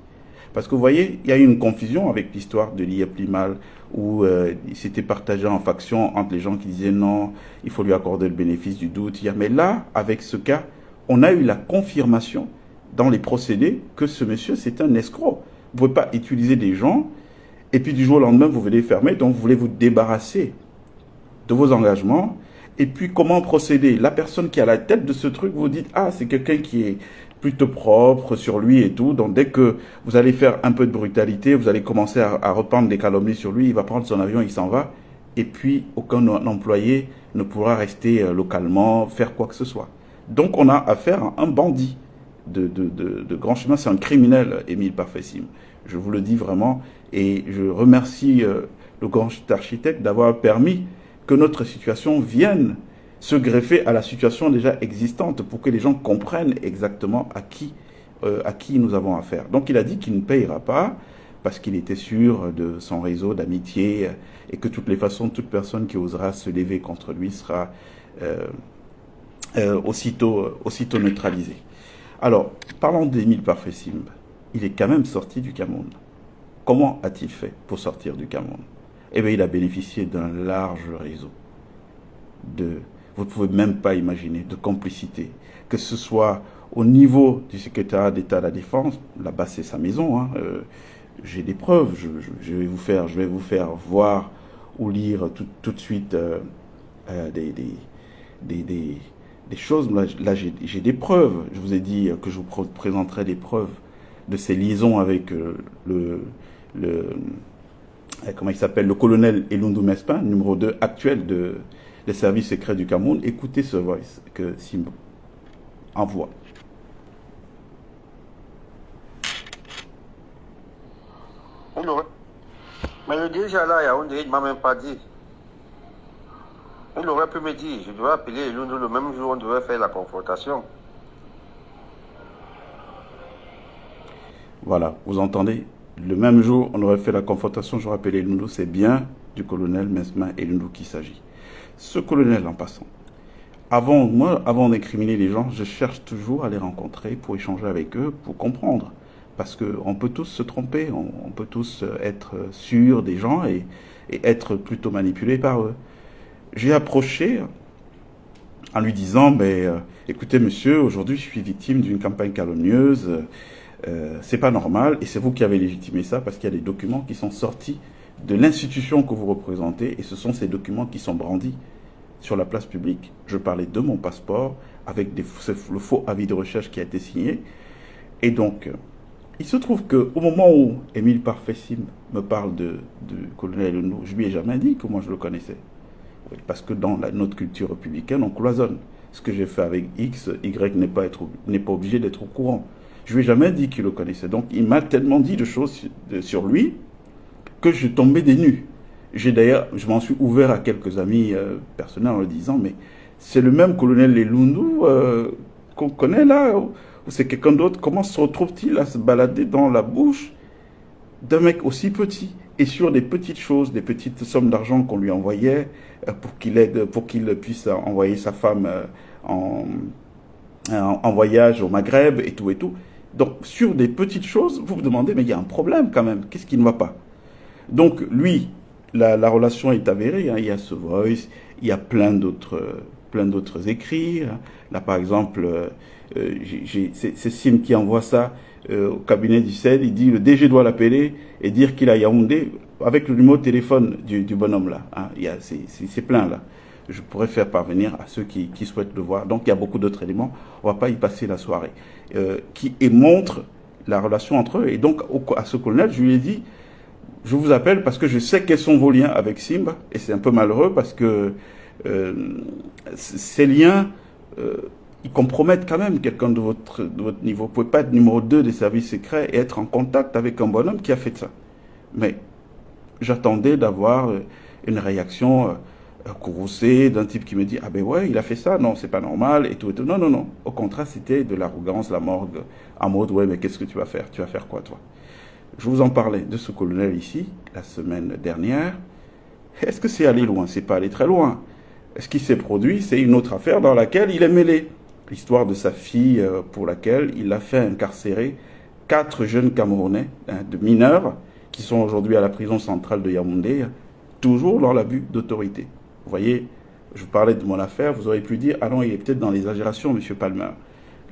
Parce que vous voyez, il y a eu une confusion avec l'histoire de l'IEP Limal, où il s'était partagé en factions entre les gens qui disaient non, il faut lui accorder le bénéfice du doute. Mais là, avec ce cas, on a eu la confirmation dans les procédés que ce monsieur, c'est un escroc. Vous ne pouvez pas utiliser des gens, et puis du jour au lendemain, vous venez fermer, donc vous voulez vous débarrasser de vos engagements. Et puis, comment procéder? La personne qui est à la tête de ce truc, vous dites, ah, c'est quelqu'un qui est plutôt propre sur lui et tout. Donc, dès que vous allez faire un peu de brutalité, vous allez commencer à répandre des calomnies sur lui, il va prendre son avion, il s'en va. Et puis, aucun employé ne pourra rester localement, faire quoi que ce soit. Donc, on a affaire à un bandit de grand chemin. C'est un criminel, Émile Parfait-Sim. Je vous le dis vraiment. Et je remercie le grand architecte d'avoir permis que notre situation vienne se greffer à la situation déjà existante pour que les gens comprennent exactement à qui nous avons affaire. Donc il a dit qu'il ne payera pas parce qu'il était sûr de son réseau d'amitié et que de toutes les façons, toute personne qui osera se lever contre lui sera aussitôt neutralisée. Alors, parlons d'Émile Parfait-Sim. Il est quand même sorti du Cameroun. Comment a-t-il fait pour sortir du Cameroun? Eh bien, il a bénéficié d'un large réseau vous ne pouvez même pas imaginer, de complicité. Que ce soit au niveau du secrétariat d'État à la Défense, là-bas c'est sa maison, hein, j'ai des preuves, je vais vous faire voir ou lire tout de suite des choses. Là j'ai des preuves, je vous ai dit que je vous présenterai des preuves de ses liaisons avec comment il s'appelle, le colonel Elundou Mespin, numéro 2 actuel des services secrets du Cameroun. Écoutez ce voice que Simbo envoie. Mais le dirigeant là, il ne m'a même pas dit. Il aurait pu me dire, je devais appeler Elundu le même jour, on devait faire la confrontation. Voilà, vous entendez? Le même jour, on aurait fait la confrontation, j'aurais appelé Elundu, c'est bien du colonel Mesma Elundu qu'il s'agit. Ce colonel, en passant, avant d'incriminer les gens, je cherche toujours à les rencontrer pour échanger avec eux, pour comprendre. Parce qu'on peut tous se tromper, on peut tous être sûrs des gens et être plutôt manipulés par eux. J'ai approché en lui disant, écoutez monsieur, aujourd'hui je suis victime d'une campagne calomnieuse, c'est pas normal et c'est vous qui avez légitimé ça parce qu'il y a des documents qui sont sortis de l'institution que vous représentez et ce sont ces documents qui sont brandis sur la place publique. Je parlais de mon passeport avec le faux avis de recherche qui a été signé. Et donc, il se trouve qu'au moment où Émile Parfessim me parle de colonel Elundu, je lui ai jamais dit que moi je le connaissais. Parce que dans notre culture républicaine, on cloisonne. Ce que j'ai fait avec X, Y n'est pas obligé d'être au courant. Je lui ai jamais dit qu'il le connaissait. Donc, il m'a tellement dit de choses sur lui que je tombais des nues. Je m'en suis ouvert à quelques amis personnels en leur disant, mais c'est le même colonel Elundu qu'on connaît là, ou c'est quelqu'un d'autre? Comment se retrouve-t-il à se balader dans la bouche d'un mec aussi petit et sur des petites choses, des petites sommes d'argent qu'on lui envoyait pour qu'il puisse envoyer sa femme en voyage au Maghreb et tout et tout. Donc sur des petites choses, vous vous demandez, mais il y a un problème quand même, qu'est-ce qui ne va pas? Donc lui, la relation est avérée, hein. Il y a ce voice, il y a plein d'autres écrits. Là, par exemple, c'est Sim qui envoie ça au cabinet du CED. Il dit le DG doit l'appeler et dire qu'il a Yaoundé avec le numéro de téléphone du bonhomme là. Hein. C'est plein là. Je pourrais faire parvenir à ceux qui souhaitent le voir. Donc il y a beaucoup d'autres éléments. On va pas y passer la soirée. Qui montrent la relation entre eux. Et donc à ce colonel, je lui ai dit, je vous appelle parce que je sais quels sont vos liens avec Simba, et c'est un peu malheureux parce que ces liens, ils compromettent quand même quelqu'un de votre niveau. Vous ne pouvez pas être numéro 2 des services secrets et être en contact avec un bonhomme qui a fait ça. Mais j'attendais d'avoir une réaction courroucée d'un type qui me dit « Ah ben ouais, il a fait ça, non, c'est pas normal, et tout, et tout. » Non, non, non. Au contraire, c'était de l'arrogance, la morgue, en mode « Ouais, mais qu'est-ce que tu vas faire? Tu vas faire quoi, toi ?» Je vous en parlais de ce colonel ici, la semaine dernière. Est-ce que c'est allé loin? C'est pas allé très loin. Ce qui s'est produit, c'est une autre affaire dans laquelle il est mêlé. L'histoire de sa fille pour laquelle il a fait incarcérer 4 jeunes Camerounais, de mineurs, qui sont aujourd'hui à la prison centrale de Yaoundé, toujours dans l'abus d'autorité. Vous voyez, je vous parlais de mon affaire, vous auriez pu dire « Ah non, il est peut-être dans l'exagération, M. Palmer. »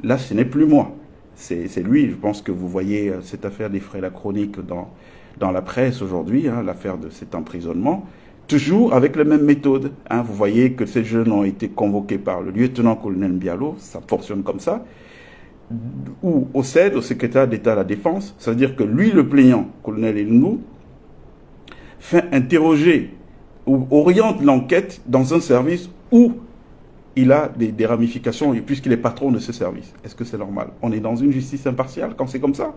Là, ce n'est plus moi. C'est lui. Je pense que vous voyez cette affaire défrayer la chronique dans la presse aujourd'hui, hein, l'affaire de cet emprisonnement, toujours avec les mêmes méthodes. Hein. Vous voyez que ces jeunes ont été convoqués par le lieutenant-colonel Bialo, ça fonctionne comme ça, ou au CED, au secrétaire d'État à la Défense, c'est-à-dire que lui, le plaignant, colonel Elundu, fait interroger ou oriente l'enquête dans un service où il a des ramifications, puisqu'il est patron de ce service. Est-ce que c'est normal? On est dans une justice impartiale quand c'est comme ça?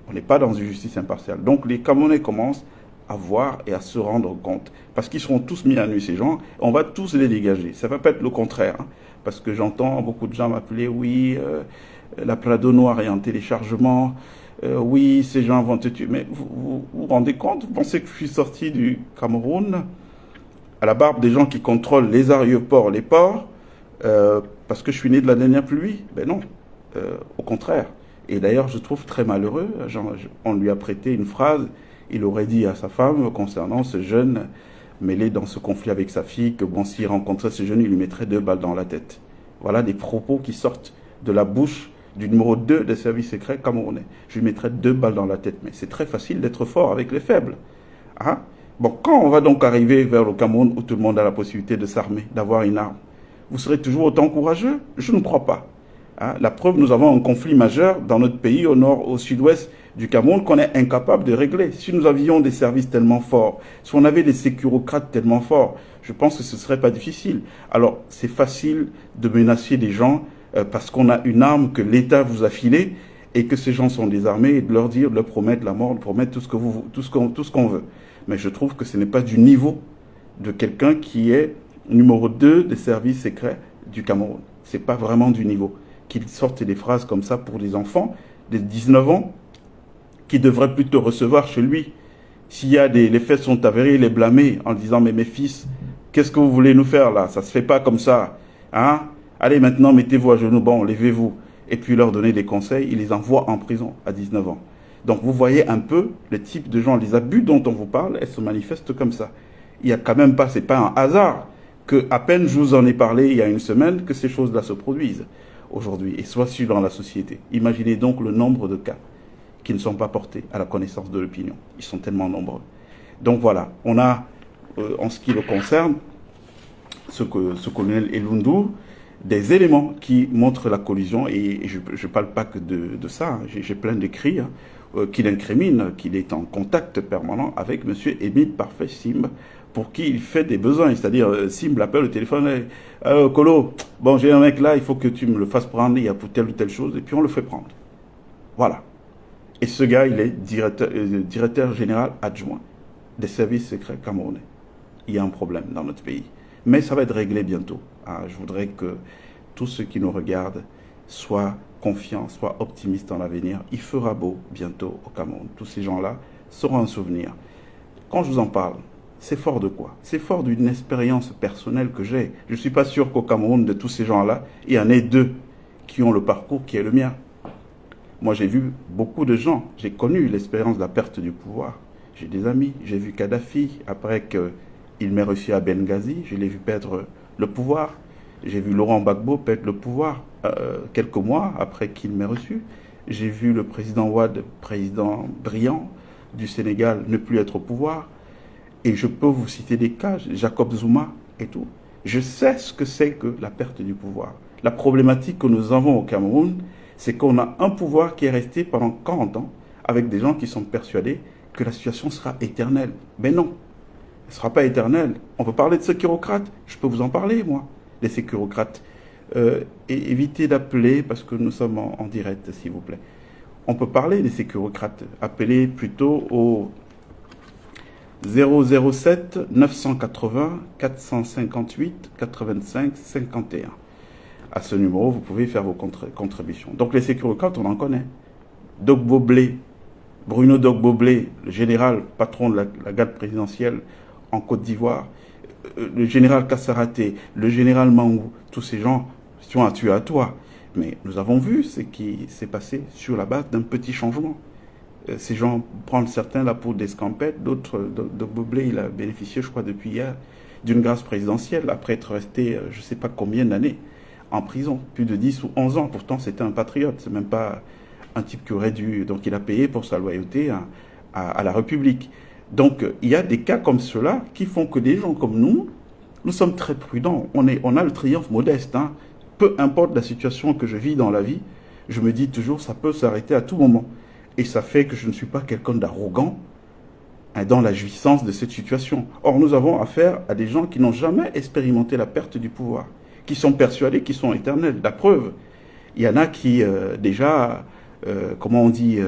On n'est pas dans une justice impartiale. Donc les Camerounais commencent à voir et à se rendre compte. Parce qu'ils seront tous mis à nu, ces gens. On va tous les dégager. Ça ne va pas être le contraire. Hein, parce que j'entends beaucoup de gens m'appeler, oui, la Prado noire est en téléchargement. Oui, ces gens vont te tuer. Mais vous vous rendez compte? Vous pensez que je suis sorti du Cameroun à la barbe des gens qui contrôlent les aéroports, les ports, parce que je suis né de la dernière pluie? Ben non, au contraire. Et d'ailleurs, je trouve très malheureux, on lui a prêté une phrase, il aurait dit à sa femme concernant ce jeune mêlé dans ce conflit avec sa fille, que bon, s'il rencontrait ce jeune, il lui mettrait 2 balles dans la tête. Voilà des propos qui sortent de la bouche du numéro 2 des services secrets camerounais. Je lui mettrais 2 balles dans la tête. Mais c'est très facile d'être fort avec les faibles. Hein? Bon, quand on va donc arriver vers le Cameroun où tout le monde a la possibilité de s'armer, d'avoir une arme, vous serez toujours autant courageux? Je ne crois pas. Hein? La preuve, nous avons un conflit majeur dans notre pays, au nord, au sud-ouest du Cameroun, qu'on est incapable de régler. Si nous avions des services tellement forts, si on avait des sécurocrates tellement forts, je pense que ce ne serait pas difficile. Alors, c'est facile de menacer des gens parce qu'on a une arme que l'État vous a filée et que ces gens sont désarmés, et de leur dire, de leur promettre la mort, de promettre tout ce qu'on veut. Mais je trouve que ce n'est pas du niveau de quelqu'un qui est numéro 2 des services secrets du Cameroun. C'est pas vraiment du niveau. Qu'ils sortent des phrases comme ça pour des enfants de 19 ans qui devraient plutôt recevoir chez lui. S'il y a les faits sont avérés, les blâmer en disant mais mes fils, qu'est-ce que vous voulez nous faire là? Ça se fait pas comme ça. Hein? Allez maintenant mettez-vous à genoux, bon, levez-vous. Et puis leur donner des conseils, il les envoie en prison à 19 ans. Donc vous voyez un peu le type de gens, les abus dont on vous parle, elles se manifestent comme ça. Il y a quand même pas, c'est pas un hasard que à peine je vous en ai parlé il y a une semaine que ces choses-là se produisent aujourd'hui et soient sues dans la société. Imaginez donc le nombre de cas qui ne sont pas portés à la connaissance de l'opinion. Ils sont tellement nombreux. Donc voilà, on a, en ce qui le concerne, ce colonel Elundu, des éléments qui montrent la collusion, et je ne parle pas que de ça, hein. J'ai plein d'écrits qu'il incrimine, qu'il est en contact permanent avec M. Émile Parfait Simb, pour qui il fait des besoins. C'est-à-dire, Simb l'appelle au téléphone, Colo, bon, j'ai un mec là, il faut que tu me le fasses prendre, il y a pour telle ou telle chose, et puis on le fait prendre. Voilà. Et ce gars, il est directeur général adjoint des services secrets camerounais. Il y a un problème dans notre pays. Mais ça va être réglé bientôt. Ah, je voudrais que tous ceux qui nous regardent soient confiants, soient optimistes dans l'avenir. Il fera beau bientôt au Cameroun. Tous ces gens-là seront un souvenir. Quand je vous en parle, c'est fort de quoi? C'est fort d'une expérience personnelle que j'ai. Je ne suis pas sûr qu'au Cameroun, de tous ces gens-là, il y en ait 2 qui ont le parcours qui est le mien. Moi, j'ai vu beaucoup de gens. J'ai connu l'expérience de la perte du pouvoir. J'ai des amis. J'ai vu Kadhafi après qu'il m'ait reçu à Benghazi. Je l'ai vu perdre le pouvoir. J'ai vu Laurent Gbagbo perdre le pouvoir quelques mois après qu'il m'ait reçu. J'ai vu le président Wade, président brillant du Sénégal, ne plus être au pouvoir. Et je peux vous citer des cas, Jacob Zuma et tout. Je sais ce que c'est que la perte du pouvoir. La problématique que nous avons au Cameroun, c'est qu'on a un pouvoir qui est resté pendant 40 ans avec des gens qui sont persuadés que la situation sera éternelle. Mais non, elle ne sera pas éternelle. On peut parler de sécurocrates. Je peux vous en parler, moi, des sécurocrates. Et évitez d'appeler, parce que nous sommes en direct, s'il vous plaît. On peut parler des sécurocrates. Appelez plutôt au 007 980 458 85 51. À ce numéro, vous pouvez faire vos contributions. Donc les sécurocrates, on en connaît. Dogbo Blé, Bruno Dogbo Blé, le général patron de la garde présidentielle en Côte d'Ivoire, le général Kassaraté, le général Mangou, tous ces gens sont à tuer à toi. Mais nous avons vu ce qui s'est passé sur la base d'un petit changement. Ces gens prennent certains là pour des scampettes, d'autres, Dogbo Blé, il a bénéficié, je crois, depuis hier, d'une grâce présidentielle, après être resté, je ne sais pas combien d'années, en prison, plus de 10 ou 11 ans. Pourtant, c'était un patriote. C'est même pas un type qui aurait dû... Donc, il a payé pour sa loyauté à la République. Donc, il y a des cas comme ceux-là qui font que des gens comme nous sommes très prudents. On a le triomphe modeste. Hein. Peu importe la situation que je vis dans la vie, je me dis toujours, ça peut s'arrêter à tout moment. Et ça fait que je ne suis pas quelqu'un d'arrogant dans la jouissance de cette situation. Or, nous avons affaire à des gens qui n'ont jamais expérimenté la perte du pouvoir, qui sont persuadés qu'ils sont éternels. La preuve, il y en a qui déjà, comment on dit,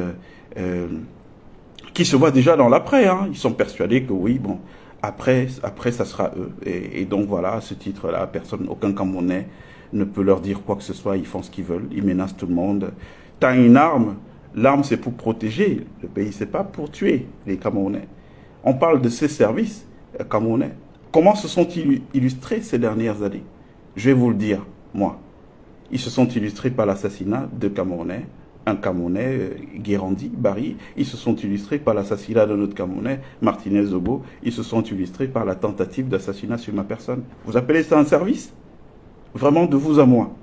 qui se voient déjà dans l'après. Hein. Ils sont persuadés que oui, bon, après ça sera eux. Et donc voilà, à ce titre-là, personne, aucun Camerounais ne peut leur dire quoi que ce soit. Ils font ce qu'ils veulent, ils menacent tout le monde. T'as une arme, l'arme c'est pour protéger le pays, c'est pas pour tuer les Camerounais. On parle de ces services camerounais. Comment se sont-ils illustrés ces dernières années? Je vais vous le dire, moi. Ils se sont illustrés par l'assassinat de Camerounais, un Camerounais, Guérandi, Barry. Ils se sont illustrés par l'assassinat d'un autre Camerounais, Martinez Zobo. Ils se sont illustrés par la tentative d'assassinat sur ma personne. Vous appelez ça un service? Vraiment de vous à moi.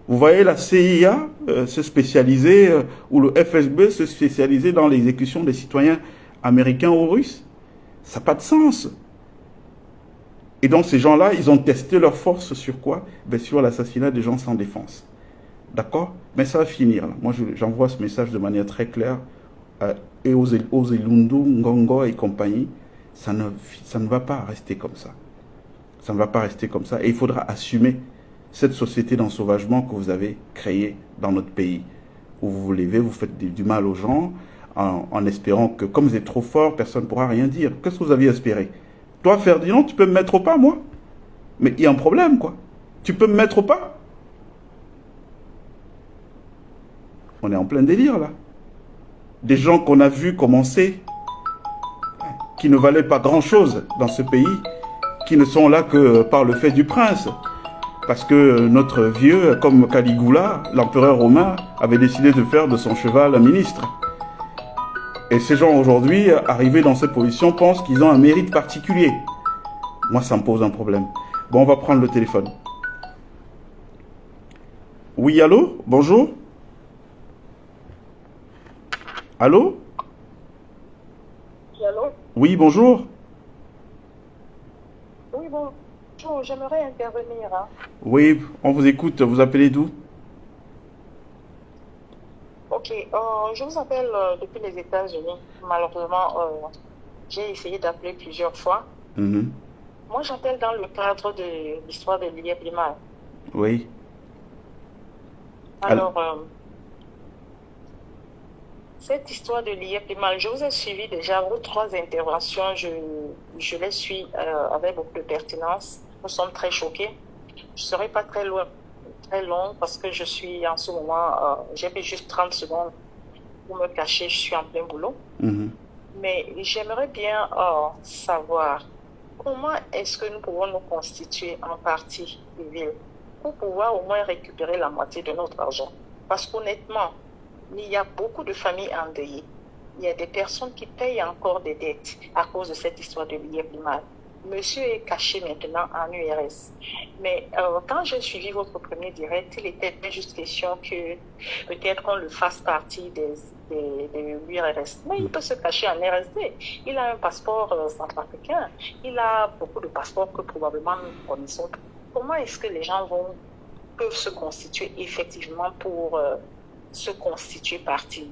Vous voyez la CIA se spécialiser, ou le FSB se spécialiser dans l'exécution des citoyens américains ou russes? Ça n'a pas de sens. Et donc ces gens-là, ils ont testé leur force sur quoi? Ben, sur l'assassinat des gens sans défense. D'accord? Mais ça va finir. Là. Moi, j'envoie ce message de manière très claire et aux Elundu, Ngongo et compagnie. Ça ne va pas rester comme ça. Ça ne va pas rester comme ça. Et il faudra assumer cette société d'ensauvagement que vous avez créée dans notre pays. Où vous vous levez, vous faites du mal aux gens en espérant que comme vous êtes trop fort, personne ne pourra rien dire. Qu'est-ce que vous aviez espéré? Toi, Ferdinand, tu peux me mettre au pas, moi? Mais il y a un problème, quoi. Tu peux me mettre au pas? On est en plein délire, là. Des gens qu'on a vus commencer, qui ne valaient pas grand-chose dans ce pays, qui ne sont là que par le fait du prince. Parce que notre vieux, comme Caligula, l'empereur romain, avait décidé de faire de son cheval un ministre. Et ces gens aujourd'hui, arrivés dans cette position, pensent qu'ils ont un mérite particulier. Moi, ça me pose un problème. Bon, on va prendre le téléphone. Oui, allô? Bonjour? Allô? Oui, allô? Oui, bonjour. Oui, bonjour, j'aimerais intervenir. Hein. Oui, on vous écoute. Vous appelez d'où? Ok, je vous appelle depuis les États-Unis. Malheureusement, j'ai essayé d'appeler plusieurs fois. Mhm. Moi, j'appelle dans le cadre de l'histoire de Lieb Limal. Oui. Alors, cette histoire de Lieb Limal, je vous ai suivi déjà vos 3 interventions. Je les suis avec beaucoup de pertinence. Nous sommes très choqués. Je ne serai pas très long parce que je suis en ce moment, j'ai mis juste 30 secondes pour me cacher, je suis en plein boulot. Mhm. Mais j'aimerais bien savoir comment est-ce que nous pouvons nous constituer en partie civile pour pouvoir au moins récupérer la moitié de notre argent. Parce qu'honnêtement, il y a beaucoup de familles endeuillées. Il y a des personnes qui payent encore des dettes à cause de cette histoire de Lieb Limal. Monsieur est caché maintenant en URS. Mais quand j'ai suivi votre premier direct, il était juste question que peut-être qu'on le fasse partie des URS. Mais il peut se cacher en RSD. Il a un passeport centrafricain. Il a beaucoup de passeports que probablement nous connaissons. Comment est-ce que les gens peuvent se constituer effectivement pour se constituer partie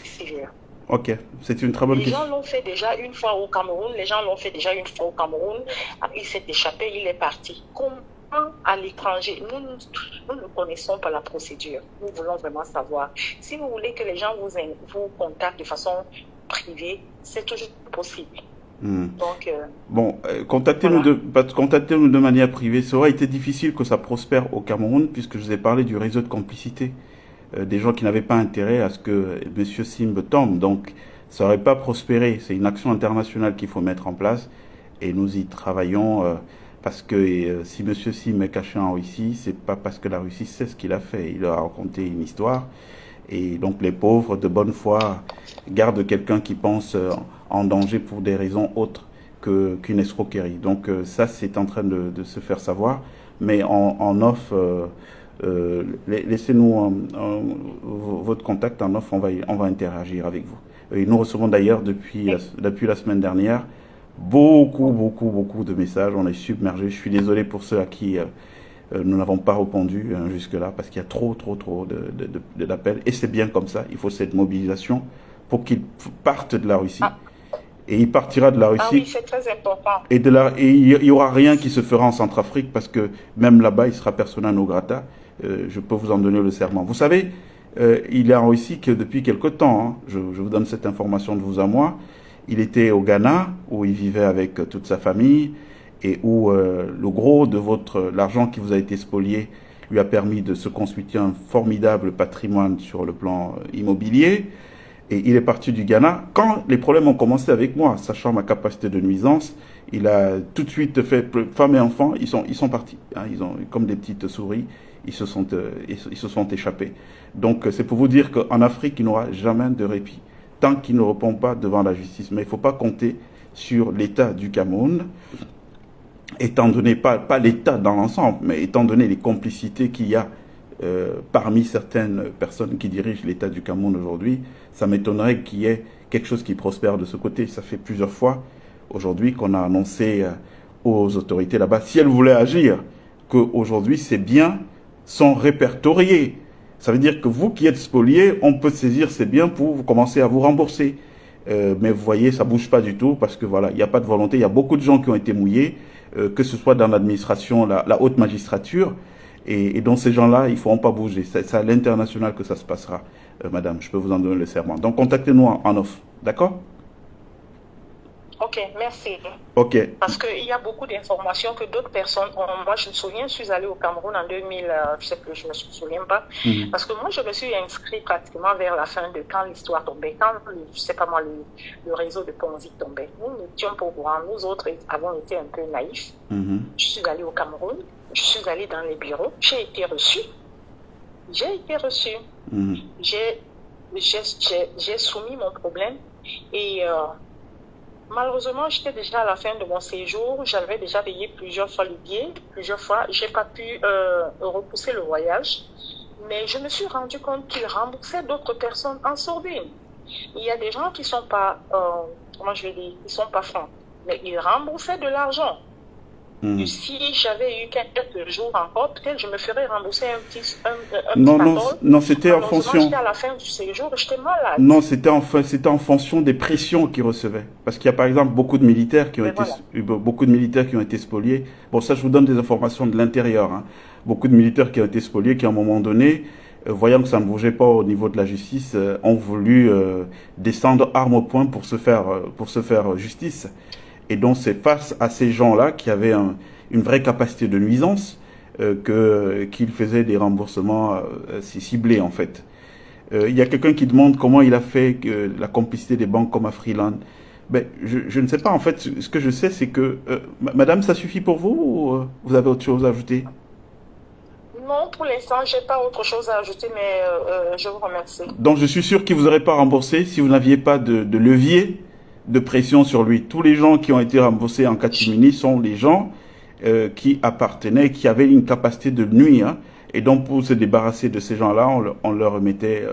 civile? Ok, c'est une très bonne question. Les gens l'ont fait déjà une fois au Cameroun. Il s'est échappé, il est parti. Comment à l'étranger? Nous ne connaissons pas la procédure. Nous voulons vraiment savoir. Si vous voulez que les gens vous contactent de façon privée, c'est toujours possible. Donc, bon, contactez-nous de manière privée. Ça aurait été difficile que ça prospère au Cameroun, puisque je vous ai parlé du réseau de complicité. Des gens qui n'avaient pas intérêt à ce que M. Simbe tombe. Donc, ça n'aurait pas prospéré. C'est une action internationale qu'il faut mettre en place. Et nous y travaillons parce que si M. Simbe est caché en Russie, c'est pas parce que la Russie sait ce qu'il a fait. Il a raconté une histoire. Et donc, les pauvres, de bonne foi, gardent quelqu'un qui pense en danger pour des raisons autres qu'une escroquerie. Donc, ça, c'est en train de se faire savoir. Mais en off... laissez-nous votre contact en offre, on va interagir avec vous. Et nous recevons d'ailleurs depuis la semaine dernière beaucoup de messages. On est submergés. Je suis désolé pour ceux à qui nous n'avons pas répondu jusque-là parce qu'il y a trop d'appels. Et c'est bien comme ça. Il faut cette mobilisation pour qu'ils partent de la Russie. Et il partira de la Russie. Ah oui, c'est très important. Et il n'y aura rien qui se fera en Centrafrique parce que même là-bas, il sera persona non grata. Je peux vous en donner le serment. Vous savez, il est en Russie que depuis quelque temps, hein, je vous donne cette information de vous à moi, il était au Ghana où il vivait avec toute sa famille et où le gros de l'argent qui vous a été spolié lui a permis de se constituer un formidable patrimoine sur le plan immobilier. Et il est parti du Ghana. Quand les problèmes ont commencé avec moi, sachant ma capacité de nuisance, il a tout de suite fait femme et enfants, ils sont partis. Hein, ils ont comme des petites souris, ils se sont échappés. Donc c'est pour vous dire qu'en Afrique, il n'aura jamais de répit tant qu'il ne répond pas devant la justice. Mais il ne faut pas compter sur l'État du Cameroun, étant donné pas l'État dans l'ensemble, mais étant donné les complicités qu'il y a parmi certaines personnes qui dirigent l'État du Cameroun aujourd'hui, ça m'étonnerait qu'il y ait quelque chose qui prospère de ce côté. Ça fait plusieurs fois aujourd'hui qu'on a annoncé aux autorités là-bas, si elles voulaient agir, qu'aujourd'hui ces biens sont répertoriés. Ça veut dire que vous qui êtes spoliés, on peut saisir ces biens pour vous commencer à vous rembourser. Mais vous voyez, ça bouge pas du tout parce que voilà, il n'y a pas de volonté. Il y a beaucoup de gens qui ont été mouillés, que ce soit dans l'administration, la haute magistrature. Et donc ces gens-là, ils ne feront pas bouger. C'est à l'international que ça se passera, madame. Je peux vous en donner le serment. Donc contactez-nous en off. D'accord? Ok, merci. Ok. Parce qu'il y a beaucoup d'informations que d'autres personnes ont. Moi, je me souviens, je suis allée au Cameroun en 2000, je sais plus, je ne me souviens pas. Parce que moi, je me suis inscrite pratiquement vers la fin de quand l'histoire tombait, quand, je sais pas moi, le réseau de Ponzi tombait. Nous étions pour voir, nous autres avons été un peu naïfs. Je suis allée au Cameroun, je suis allée dans les bureaux, j'ai été reçue. J'ai soumis mon problème et malheureusement, j'étais déjà à la fin de mon séjour. J'avais déjà payé plusieurs fois le billet, plusieurs fois. J'ai pas pu repousser le voyage. Mais je me suis rendu compte qu'ils remboursaient d'autres personnes en sourdine. Il y a des gens qui sont pas, comment je vais dire, ils sont pas francs. Mais ils remboursaient de l'argent. Si j'avais eu quelques jours encore, peut-être je me ferais rembourser un petit non, c'était en fonction. J'étais à la fin du séjour, j'étais malade. Non, c'était en fonction des pressions qu'ils recevaient. Parce qu'il y a par exemple beaucoup de militaires qui ont été spoliés. Bon, ça, je vous donne des informations de l'intérieur. Hein. Beaucoup de militaires qui ont été spoliés, qui à un moment donné, voyant que ça ne bougeait pas au niveau de la justice, ont voulu descendre armes au poing pour se faire justice. Et donc, c'est face à ces gens-là qui avaient une vraie capacité de nuisance qu'ils faisaient des remboursements ciblés, en fait. Il y a quelqu'un qui demande comment il a fait la complicité des banques comme à Freeland. Ben, je ne sais pas, en fait. Ce que je sais, c'est que... madame, ça suffit pour vous ou vous avez autre chose à ajouter? Non, pour l'instant, je n'ai pas autre chose à ajouter, mais je vous remercie. Donc, je suis sûr qu'il ne vous aurait pas remboursé si vous n'aviez pas de levier de pression sur lui. Tous les gens qui ont été remboursés en catimini sont les gens qui appartenaient, qui avaient une capacité de nuire. Hein, et donc, pour se débarrasser de ces gens-là, on leur remettait...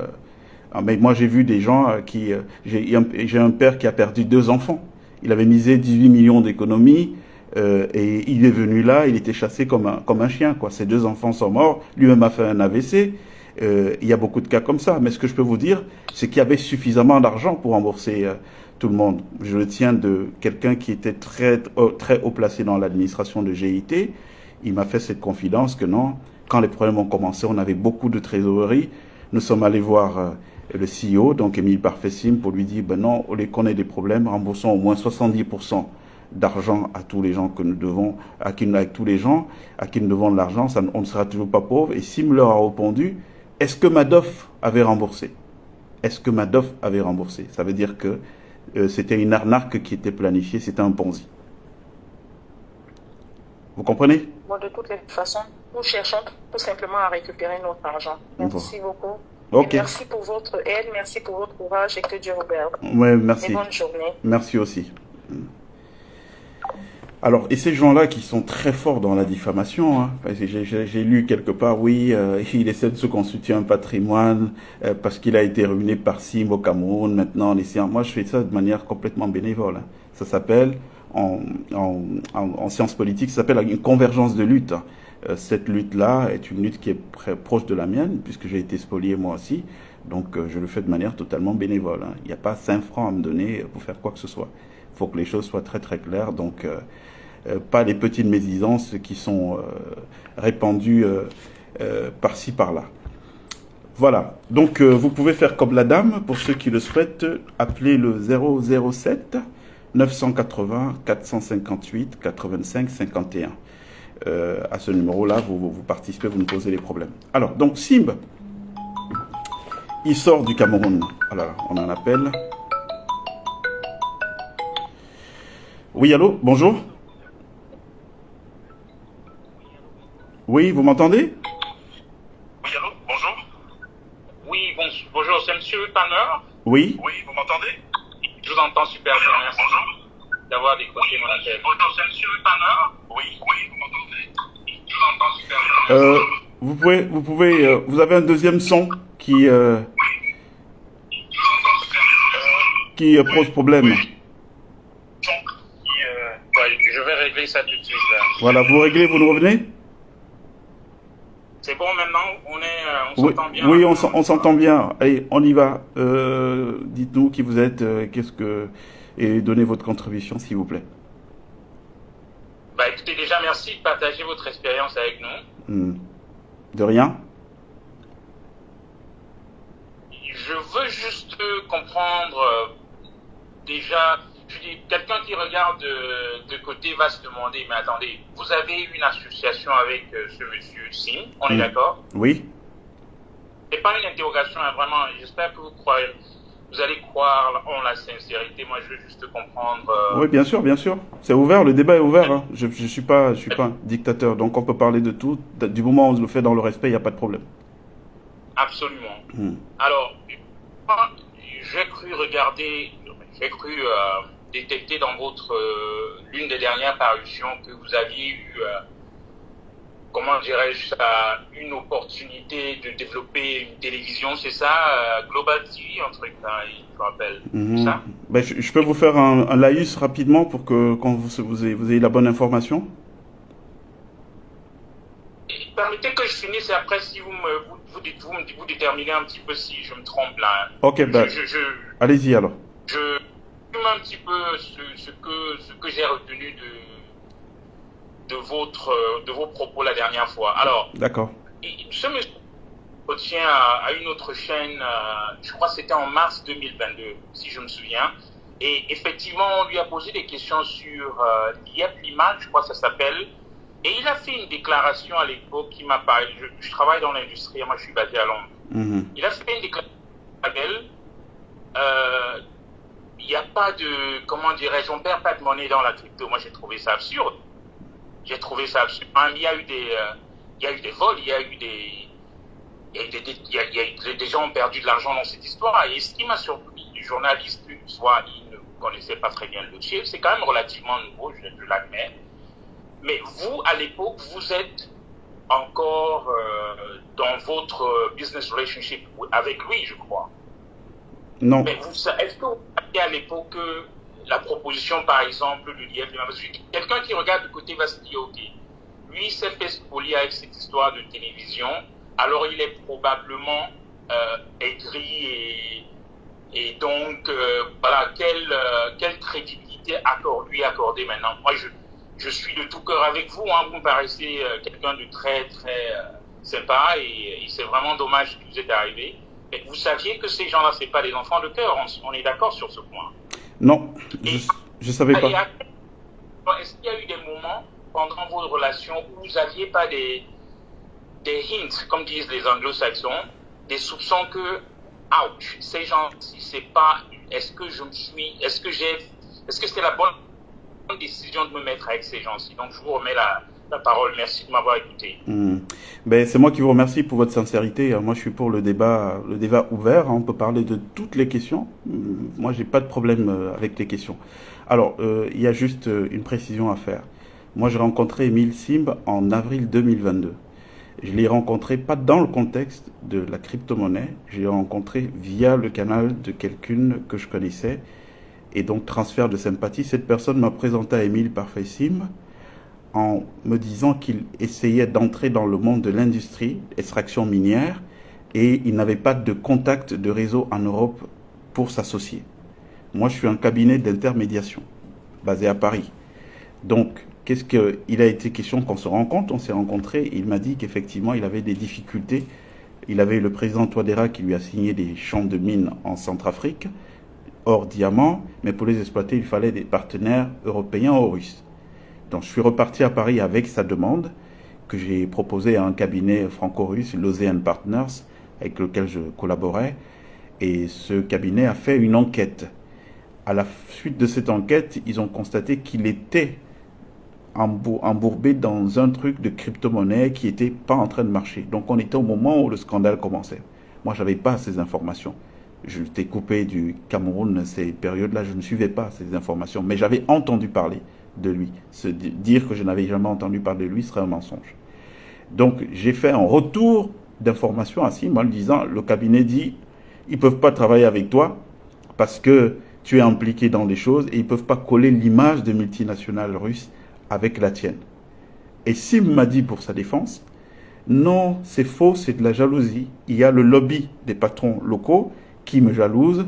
mais moi, j'ai vu des gens qui... j'ai un père qui a perdu 2 enfants. Il avait misé 18 millions d'économies et il est venu là, il était chassé comme un chien, quoi. Ses 2 enfants sont morts. Lui-même a fait un AVC. Il y a beaucoup de cas comme ça. Mais ce que je peux vous dire, c'est qu'il y avait suffisamment d'argent pour rembourser... tout le monde. Je le tiens de quelqu'un qui était très haut placé dans l'administration de GIT. Il m'a fait cette confidence que non, quand les problèmes ont commencé, on avait beaucoup de trésorerie. Nous sommes allés voir le CEO, donc Émile Parfessim, pour lui dire, ben non, au lieu qu'on ait des problèmes, remboursons au moins 70% d'argent à tous les gens que nous devons, avec tous les gens à qui nous devons de l'argent, on ne sera toujours pas pauvre. Et Sim leur a répondu, est-ce que Madoff avait remboursé? Est-ce que Madoff avait remboursé? Ça veut dire que c'était une arnaque qui était planifiée, c'était un Ponzi. Vous comprenez? Bon, de toutes les façons, nous cherchons tout simplement à récupérer notre argent. Merci beaucoup. Okay. Et merci pour votre aide, merci pour votre courage et que Dieu vous garde. Ouais, merci. Et bonne journée. Merci aussi. Alors, et ces gens-là qui sont très forts dans la diffamation, hein, j'ai lu quelque part, oui, il essaie de se constituer un patrimoine parce qu'il a été ruiné par Sim au Cameroun, maintenant en essayant. Moi, je fais ça de manière complètement bénévole. Hein. Ça s'appelle, en sciences politiques, ça s'appelle une convergence de lutte. Hein. Cette lutte-là est une lutte qui est très proche de la mienne, puisque j'ai été spolié moi aussi. Donc, je le fais de manière totalement bénévole. Hein. Il n'y a pas 5 francs à me donner pour faire quoi que ce soit. Il faut que les choses soient très très claires. Donc, pas les petites médisances qui sont répandues par-ci par-là. Voilà. Donc, vous pouvez faire comme la dame. Pour ceux qui le souhaitent, appelez le 007 980 458 85 51. À ce numéro-là, vous participez, vous nous posez les problèmes. Alors, donc, Simb, il sort du Cameroun. Alors, on en appelle. Oui, allô, bonjour. Oui, vous m'entendez? Oui, allô, bonjour. Oui, bonjour, c'est Monsieur Tanner. Oui. Oui, vous m'entendez? Je vous entends super bien, merci. Bonjour. D'avoir décroché mon appel. Bonjour, c'est Monsieur Tanner. Oui, vous m'entendez? Je vous entends super bien. Vous avez un deuxième son qui pose problème. Oui. Je vais régler ça tout de suite. Là. Voilà, vous réglez, vous nous revenez? C'est bon maintenant, on s'entend bien. Oui, on s'entend bien. Allez, on y va. Dites-nous qui vous êtes, et donnez votre contribution, s'il vous plaît. Bah écoutez, déjà merci de partager votre expérience avec nous. De rien. Je veux juste comprendre déjà je dis, quelqu'un qui regarde de côté va se demander, mais attendez, vous avez une association avec ce monsieur Sim, on est d'accord? Oui. C'est pas une interrogation, hein, vraiment. J'espère que vous allez croire en la sincérité. Moi, je veux juste comprendre. Oui, bien sûr, bien sûr. C'est ouvert, le débat est ouvert. Hein. Je suis pas un dictateur, donc on peut parler de tout. Du moment où on le fait dans le respect, il n'y a pas de problème. Absolument. Alors, j'ai cru détecter dans votre l'une des dernières parutions que vous aviez eu, comment dirais-je ça, une opportunité de développer une télévision, c'est ça, Global TV, un truc, hein, je me rappelle, c'est ça? Ben, je peux vous faire un laïus rapidement pour que quand vous ayez la bonne information. Et permettez que je finisse et après si vous déterminez un petit peu si je me trompe là. Ok, ben, allez-y alors. Je résume un petit peu ce que j'ai retenu de vos propos la dernière fois. Alors, d'accord. Ce monsieur tient à une autre chaîne, je crois que c'était en mars 2022, si je me souviens. Et effectivement, on lui a posé des questions sur l'IEP-Liman, je crois que ça s'appelle. Et il a fait une déclaration à l'époque qui m'a parlé. Je travaille dans l'industrie, moi je suis basé à Londres. Il a fait une déclaration à laquelle il n'y a pas de, comment dirais-je, on ne perd pas de monnaie dans la crypto. Moi j'ai trouvé ça absurde. Il y a eu des vols, il y a eu des gens ont perdu de l'argent dans cette histoire. Et ce qui m'a surpris, du journaliste, soit il ne connaissait pas très bien le dossier, c'est quand même relativement nouveau, je l'admets. Mais vous, à l'époque, vous êtes encore dans votre business relationship avec lui, je crois. Non. Mais est-ce que vous saviez à l'époque que la proposition, par exemple, de l'IEP, quelqu'un qui regarde du côté va se dire, ok, lui, il s'est fait spolier avec cette histoire de télévision, alors il est probablement aigri et donc, voilà, quelle crédibilité lui accorder maintenant? Moi, je suis de tout cœur avec vous, hein, vous me paraissez quelqu'un de très, très sympa et c'est vraiment dommage que vous êtes arrivé. Mais vous saviez que ces gens-là, c'est pas des enfants de cœur, on est d'accord sur ce point? Non, je savais pas. Est-ce qu'il y a eu des moments pendant vos relations où vous n'aviez pas des hints, comme disent les anglo-saxons, des soupçons que, ouch, ces gens-ci, c'est pas, est-ce que c'est la bonne décision de me mettre avec ces gens-ci? Donc, je vous remets la parole. Merci de m'avoir écouté. Ben, c'est moi qui vous remercie pour votre sincérité. Moi, je suis pour le débat ouvert. On peut parler de toutes les questions. Moi, j'ai pas de problème avec les questions. Alors, il y a juste une précision à faire. Moi, j'ai rencontré Émile Simb en avril 2022. Je l'ai rencontré pas dans le contexte de la crypto-monnaie. Je l'ai rencontré via le canal de quelqu'un que je connaissais. Et donc, transfert de sympathie. Cette personne m'a présenté à Émile par FaceTime en me disant qu'il essayait d'entrer dans le monde de l'industrie, extraction minière, et il n'avait pas de contact de réseau en Europe pour s'associer. Moi, je suis un cabinet d'intermédiation, basé à Paris. Donc, il a été question qu'on se rencontre, on s'est rencontrés, il m'a dit qu'effectivement, il avait des difficultés. Il avait le président Touadéra qui lui a signé des champs de mines en Centrafrique, hors diamant, mais pour les exploiter, il fallait des partenaires européens ou russes. Donc, je suis reparti à Paris avec sa demande que j'ai proposée à un cabinet franco-russe, Lausanne Partners, avec lequel je collaborais. Et ce cabinet a fait une enquête. À la suite de cette enquête, ils ont constaté qu'il était embourbé dans un truc de crypto-monnaie qui n'était pas en train de marcher. Donc, on était au moment où le scandale commençait. Moi, je n'avais pas ces informations. Je t'ai coupé du Cameroun ces périodes-là, je ne suivais pas ces informations. Mais j'avais entendu parler de lui. Dire que je n'avais jamais entendu parler de lui serait un mensonge. Donc, j'ai fait un retour d'informations à Sim en lui disant, le cabinet dit, ils ne peuvent pas travailler avec toi parce que tu es impliqué dans des choses et ils ne peuvent pas coller l'image de multinationales russes avec la tienne. Et Sim m'a dit pour sa défense, non, c'est faux, c'est de la jalousie. Il y a le lobby des patrons locaux qui me jalouse,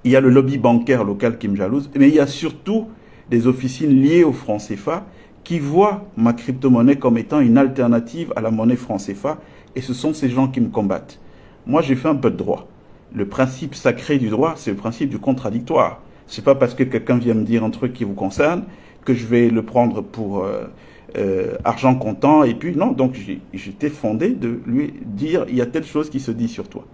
il y a le lobby bancaire local qui me jalouse, mais il y a surtout des officines liées au franc CFA qui voient ma crypto-monnaie comme étant une alternative à la monnaie franc CFA, et ce sont ces gens qui me combattent. Moi, j'ai fait un peu de droit. Le principe sacré du droit, c'est le principe du contradictoire. C'est pas parce que quelqu'un vient me dire un truc qui vous concerne que je vais le prendre pour argent comptant. Et puis non, donc j'étais fondé de lui dire il y a telle chose qui se dit sur toi.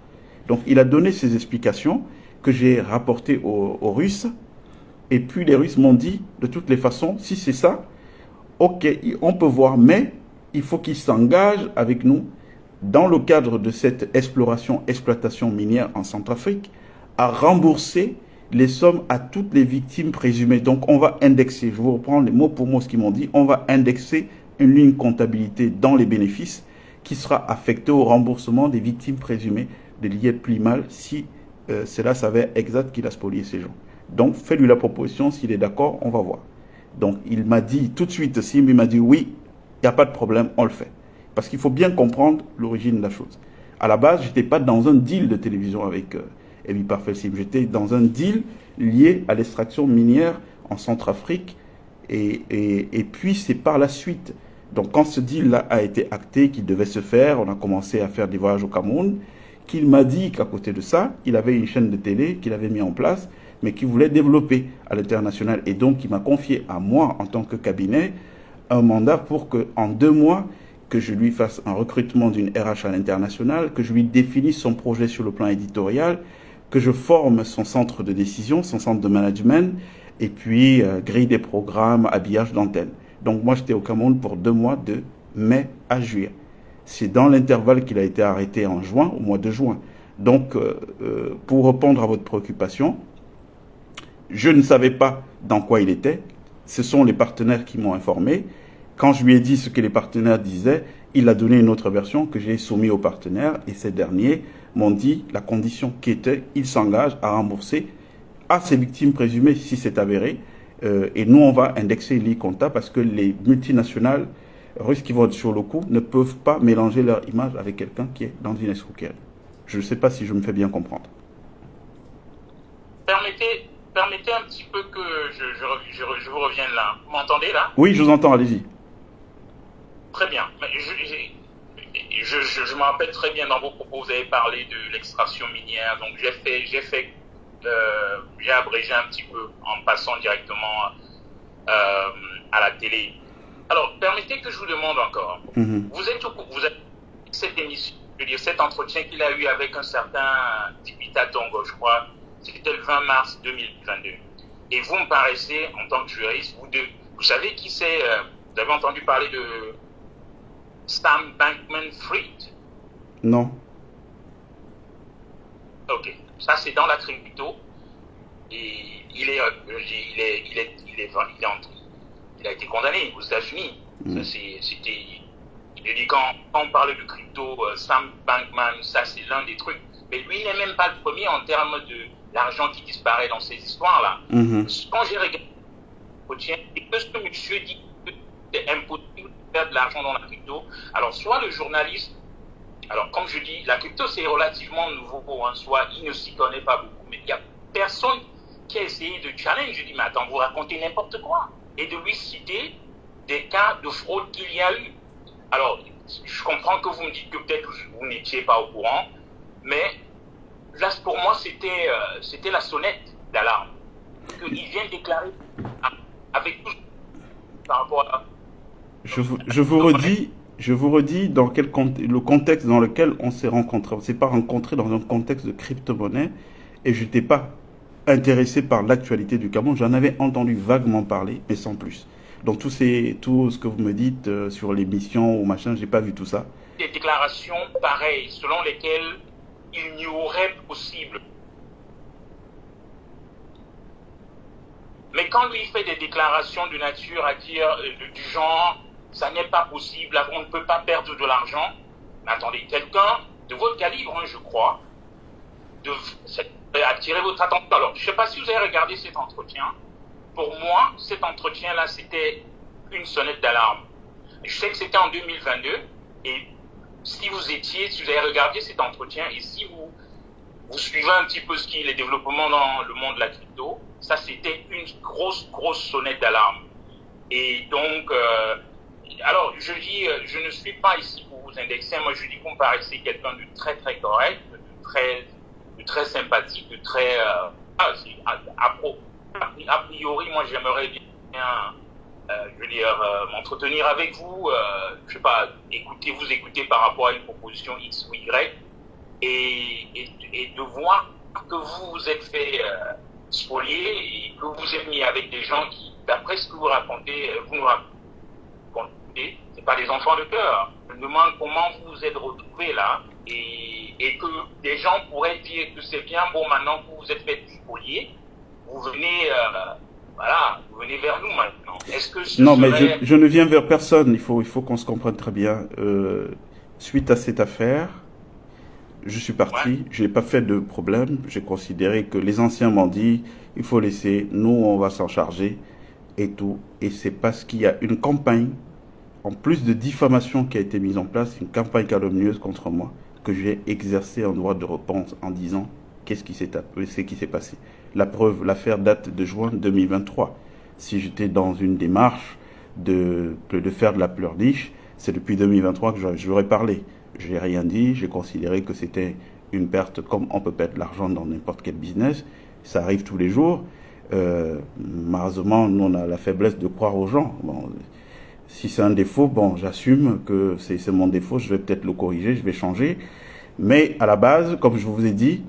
Donc il a donné ses explications que j'ai rapportées aux Russes. Et puis les Russes m'ont dit de toutes les façons, si c'est ça, ok, on peut voir, mais il faut qu'ils s'engagent avec nous dans le cadre de cette exploitation minière en Centrafrique à rembourser les sommes à toutes les victimes présumées. Donc on va indexer, je vous reprends les mots pour mots ce qu'ils m'ont dit, on va indexer une ligne comptabilité dans les bénéfices qui sera affectée au remboursement des victimes présumées de l'IEP Limal si cela s'avère exact qu'il a spolié ces gens. Donc fais-lui la proposition, s'il est d'accord, on va voir. Donc il m'a dit tout de suite, Sim, il m'a dit oui, il n'y a pas de problème, on le fait. Parce qu'il faut bien comprendre l'origine de la chose. À la base, je n'étais pas dans un deal de télévision avec Ebi Parfait Sim. J'étais dans un deal lié à l'extraction minière en Centrafrique. Et puis, c'est par la suite. Donc, quand ce deal-là a été acté, qu'il devait se faire, on a commencé à faire des voyages au Cameroun, qu'il m'a dit qu'à côté de ça, il avait une chaîne de télé qu'il avait mis en place, mais qu'il voulait développer à l'international. Et donc, il m'a confié à moi, en tant que cabinet, un mandat pour qu'en 2 mois, que je lui fasse un recrutement d'une RH à l'international, que je lui définisse son projet sur le plan éditorial, que je forme son centre de décision, son centre de management, et puis grille des programmes, habillage d'antenne. Donc moi, j'étais au Cameroun pour 2 mois, de mai à juillet. C'est dans l'intervalle qu'il a été arrêté en juin, au mois de juin. Donc, pour répondre à votre préoccupation, je ne savais pas dans quoi il était. Ce sont les partenaires qui m'ont informé. Quand je lui ai dit ce que les partenaires disaient, il a donné une autre version que j'ai soumise aux partenaires et ces derniers m'ont dit la condition qui était, ils s'engagent à rembourser à ces victimes présumées si c'est avéré. Et nous, on va indexer l'e-compta parce que les multinationales russes qui vont être sur le coup ne peuvent pas mélanger leur image avec quelqu'un qui est dans une escroquerie. Je ne sais pas si je me fais bien comprendre. Permettez un petit peu que je vous revienne là. Vous m'entendez là? Oui, je vous entends, allez-y. Très bien. Je me rappelle très bien dans vos propos, vous avez parlé de l'extraction minière. Donc j'ai abrégé un petit peu en passant directement à la télé. Alors, permettez que je vous demande encore. Vous êtes cette émission, je veux dire, cet entretien qu'il a eu avec un certain Dipita Tongo, je crois, c'était le 20 mars 2022. Et vous me paraissez, en tant que juriste, vous savez qui c'est, vous avez entendu parler de Sam Bankman-Fried? Non. Ok, ça c'est dans la crypto. Et il a été condamné aux États-Unis. Il dit quand on parle de crypto, Sam Bankman, ça c'est l'un des trucs. Mais lui n'est même pas le premier en termes de l'argent qui disparaît dans ces histoires-là. Quand j'ai regardé et que ce monsieur dit que c'est impossible de faire de l'argent dans la crypto, alors soit le journaliste, alors comme je dis, la crypto c'est relativement nouveau, soit il ne s'y connaît pas beaucoup, mais il n'y a personne qui a essayé de challenge. Je dis, mais attends, vous racontez n'importe quoi. Et de lui citer des cas de fraude qu'il y a eu. Alors, je comprends que vous me dites que peut-être vous n'étiez pas au courant, mais là, pour moi, c'était la sonnette d'alarme. Qu'il vient déclarer avec tout par rapport à... Je vous redis dans le contexte dans lequel on s'est rencontrés. On ne s'est pas rencontrés dans un contexte de crypto-monnaie et je n'étais pas intéressé par l'actualité du Cameroun. J'en avais entendu vaguement parler, mais sans plus. Donc tout ce que vous me dites sur les missions ou machin, j'ai pas vu tout ça. Des déclarations pareilles, selon lesquelles il n'y aurait possible. Mais quand lui fait des déclarations de nature à dire du genre, ça n'est pas possible, on ne peut pas perdre de l'argent. Mais attendez, quelqu'un de votre calibre, je crois, attirer votre attention. Alors, je ne sais pas si vous avez regardé cet entretien. Pour moi, cet entretien-là, c'était une sonnette d'alarme. Je sais que c'était en 2022 et si vous avez regardé cet entretien et si vous suivez un petit peu les développements dans le monde de la crypto, ça c'était une grosse sonnette d'alarme. Et donc, alors je dis, je ne suis pas ici pour vous indexer, moi je dis qu'on paraissait quelqu'un de très correct, de très sympathique, de très a priori, moi, j'aimerais bien, je veux dire, m'entretenir avec vous, je sais pas, vous écouter par rapport à une proposition X ou Y, et de voir que vous vous êtes fait spolier et que vous êtes mis avec des gens qui, d'après ce que vous racontez, c'est pas des enfants de cœur. Je me demande comment vous vous êtes retrouvés là, et que des gens pourraient dire que c'est bien, bon, maintenant que vous êtes fait spolier, vous venez, vous venez vers nous maintenant. Est-ce que non, mais je ne viens vers personne. Il faut qu'on se comprenne très bien. Suite à cette affaire, je suis parti. Je n'ai pas fait de problème. J'ai considéré que les anciens m'ont dit, il faut laisser, nous, on va s'en charger et tout. Et c'est parce qu'il y a une campagne, en plus de diffamation qui a été mise en place, une campagne calomnieuse contre moi, que j'ai exercé un droit de réponse en disant qu'est-ce qui s'est passé. La preuve, l'affaire date de juin 2023. Si j'étais dans une démarche de faire de la pleurniche, c'est depuis 2023 que j'aurais parlé. Je n'ai rien dit, j'ai considéré que c'était une perte, comme on peut perdre de l'argent dans n'importe quel business. Ça arrive tous les jours. Malheureusement, nous, on a la faiblesse de croire aux gens. Bon, si c'est un défaut, bon, j'assume que c'est mon défaut, je vais peut-être le corriger, je vais changer. Mais à la base, comme je vous ai dit,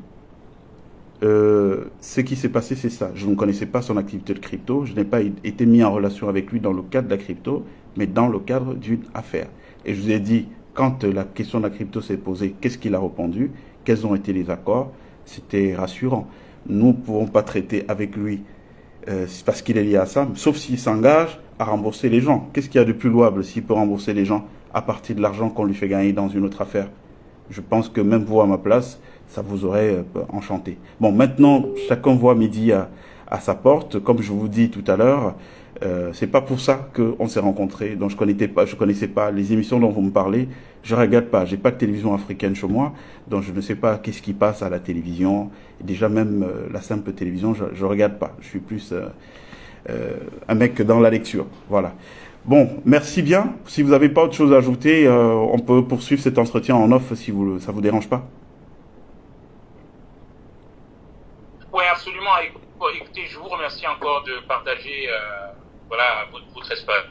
ce qui s'est passé, c'est ça. Je ne connaissais pas son activité de crypto, je n'ai pas été mis en relation avec lui dans le cadre de la crypto, mais dans le cadre d'une affaire. Et je vous ai dit, quand la question de la crypto s'est posée, qu'est-ce qu'il a répondu, quels ont été les accords, c'était rassurant. Nous ne pouvons pas traiter avec lui parce qu'il est lié à ça, sauf s'il s'engage à rembourser les gens. Qu'est-ce qu'il y a de plus louable s'il peut rembourser les gens à partir de l'argent qu'on lui fait gagner dans une autre affaire? Je pense que même vous, à ma place, ça vous aurait enchanté. Bon, maintenant, chacun voit midi à sa porte. Comme je vous dis tout à l'heure, c'est pas pour ça qu'on s'est rencontrés. Donc je connaissais pas les émissions dont vous me parlez. Je regarde pas. J'ai pas de télévision africaine chez moi, donc je ne sais pas qu'est-ce qui passe à la télévision. Et déjà même la simple télévision, je regarde pas. Je suis plus un mec dans la lecture. Voilà. Bon, merci bien. Si vous n'avez pas autre chose à ajouter, on peut poursuivre cet entretien en off si ça vous dérange pas. Oui, absolument. Écoutez, je vous remercie encore de partager votre espace.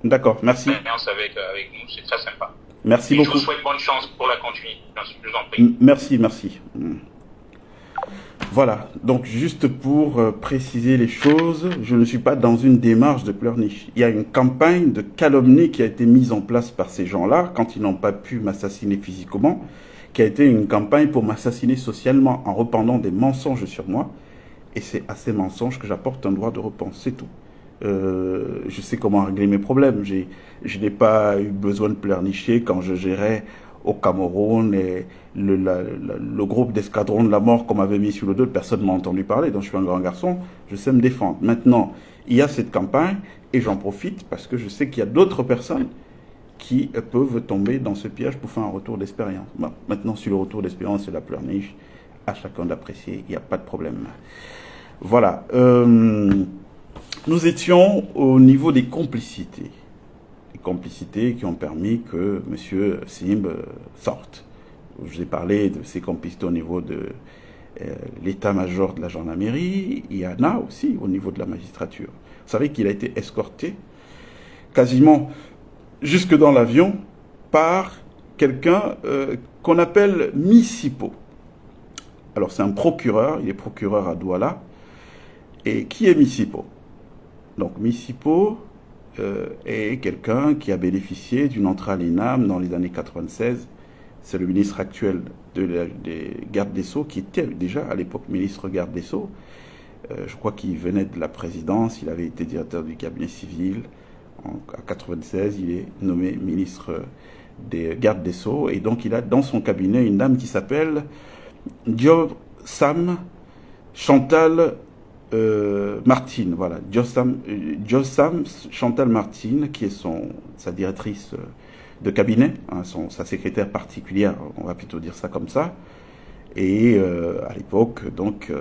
D'accord, merci. Avec nous, c'est très sympa. Merci beaucoup. Je vous souhaite bonne chance pour la continuité. Je vous en prie. Merci. Voilà, donc juste pour préciser les choses, je ne suis pas dans une démarche de pleurniche. Il y a une campagne de calomnie qui a été mise en place par ces gens-là quand ils n'ont pas pu m'assassiner physiquement, qui a été une campagne pour m'assassiner socialement en répandant des mensonges sur moi. Et c'est à ces mensonges que j'apporte un droit de réponse, c'est tout. Je sais comment régler mes problèmes. Je n'ai pas eu besoin de pleurnicher quand je gérais au Cameroun et le groupe d'escadrons de la mort qu'on m'avait mis sur le dos. Personne ne m'a entendu parler, donc je suis un grand garçon, je sais me défendre. Maintenant, il y a cette campagne et j'en profite parce que je sais qu'il y a d'autres personnes qui peuvent tomber dans ce piège pour faire un retour d'expérience. Bon, maintenant, sur le retour d'expérience et la pleurniche, à chacun d'apprécier, il n'y a pas de problème. Voilà. Nous étions au niveau des complicités. Les complicités qui ont permis que M. Simb sorte. Je vous ai parlé de ces complicités au niveau de l'état-major de la gendarmerie. Il y en a aussi au niveau de la magistrature. Vous savez qu'il a été escorté quasiment jusque dans l'avion par quelqu'un qu'on appelle Missipo. Alors c'est un procureur, il est procureur à Douala. Et qui est Missipo? Donc Missipo est quelqu'un qui a bénéficié d'une entrée à l'INAM dans les années 96. C'est le ministre actuel des gardes des Sceaux, qui était déjà à l'époque ministre garde des Sceaux. Je crois qu'il venait de la présidence, il avait été directeur du cabinet civil. En 96, il est nommé ministre des gardes des Sceaux. Et donc il a dans son cabinet une dame qui s'appelle Diosam Chantal Martine, voilà, Diosam Chantal Martine, qui est sa directrice de cabinet, hein, sa secrétaire particulière, on va plutôt dire ça comme ça. Et à l'époque, donc,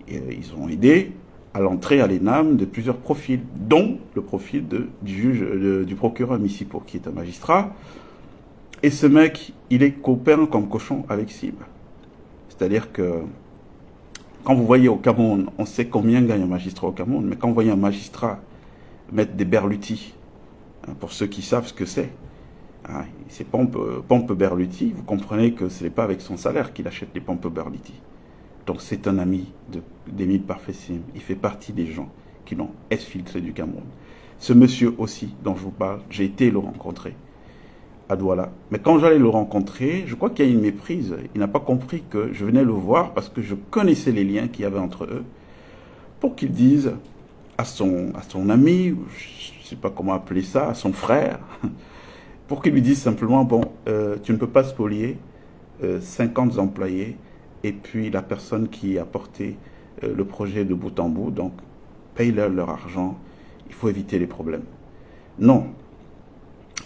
ils ont aidé à l'entrée à l'ENAM de plusieurs profils, dont le profil du procureur Missipo, qui est un magistrat. Et ce mec, il est copain comme cochon avec Simb. C'est-à-dire que Quand vous voyez au Cameroun, on sait combien gagne un magistrat au Cameroun, mais quand vous voyez un magistrat mettre des berlutis, hein, pour ceux qui savent ce que c'est, hein, c'est pompe berlutis, vous comprenez que ce n'est pas avec son salaire qu'il achète les pompes berlutis. Donc c'est un ami d'Émile Parfait Sim. Il fait partie des gens qui l'ont exfiltré du Cameroun. Ce monsieur aussi, dont je vous parle, j'ai été le rencontrer à Douala. Mais quand j'allais le rencontrer, je crois qu'il y a une méprise. Il n'a pas compris que je venais le voir parce que je connaissais les liens qu'il y avait entre eux, pour qu'il dise à son ami, je ne sais pas comment appeler ça, à son frère, pour qu'il lui dise simplement, bon, tu ne peux pas spolier 50 employés et puis la personne qui a porté le projet de bout en bout, donc paye-leur argent, il faut éviter les problèmes. Non,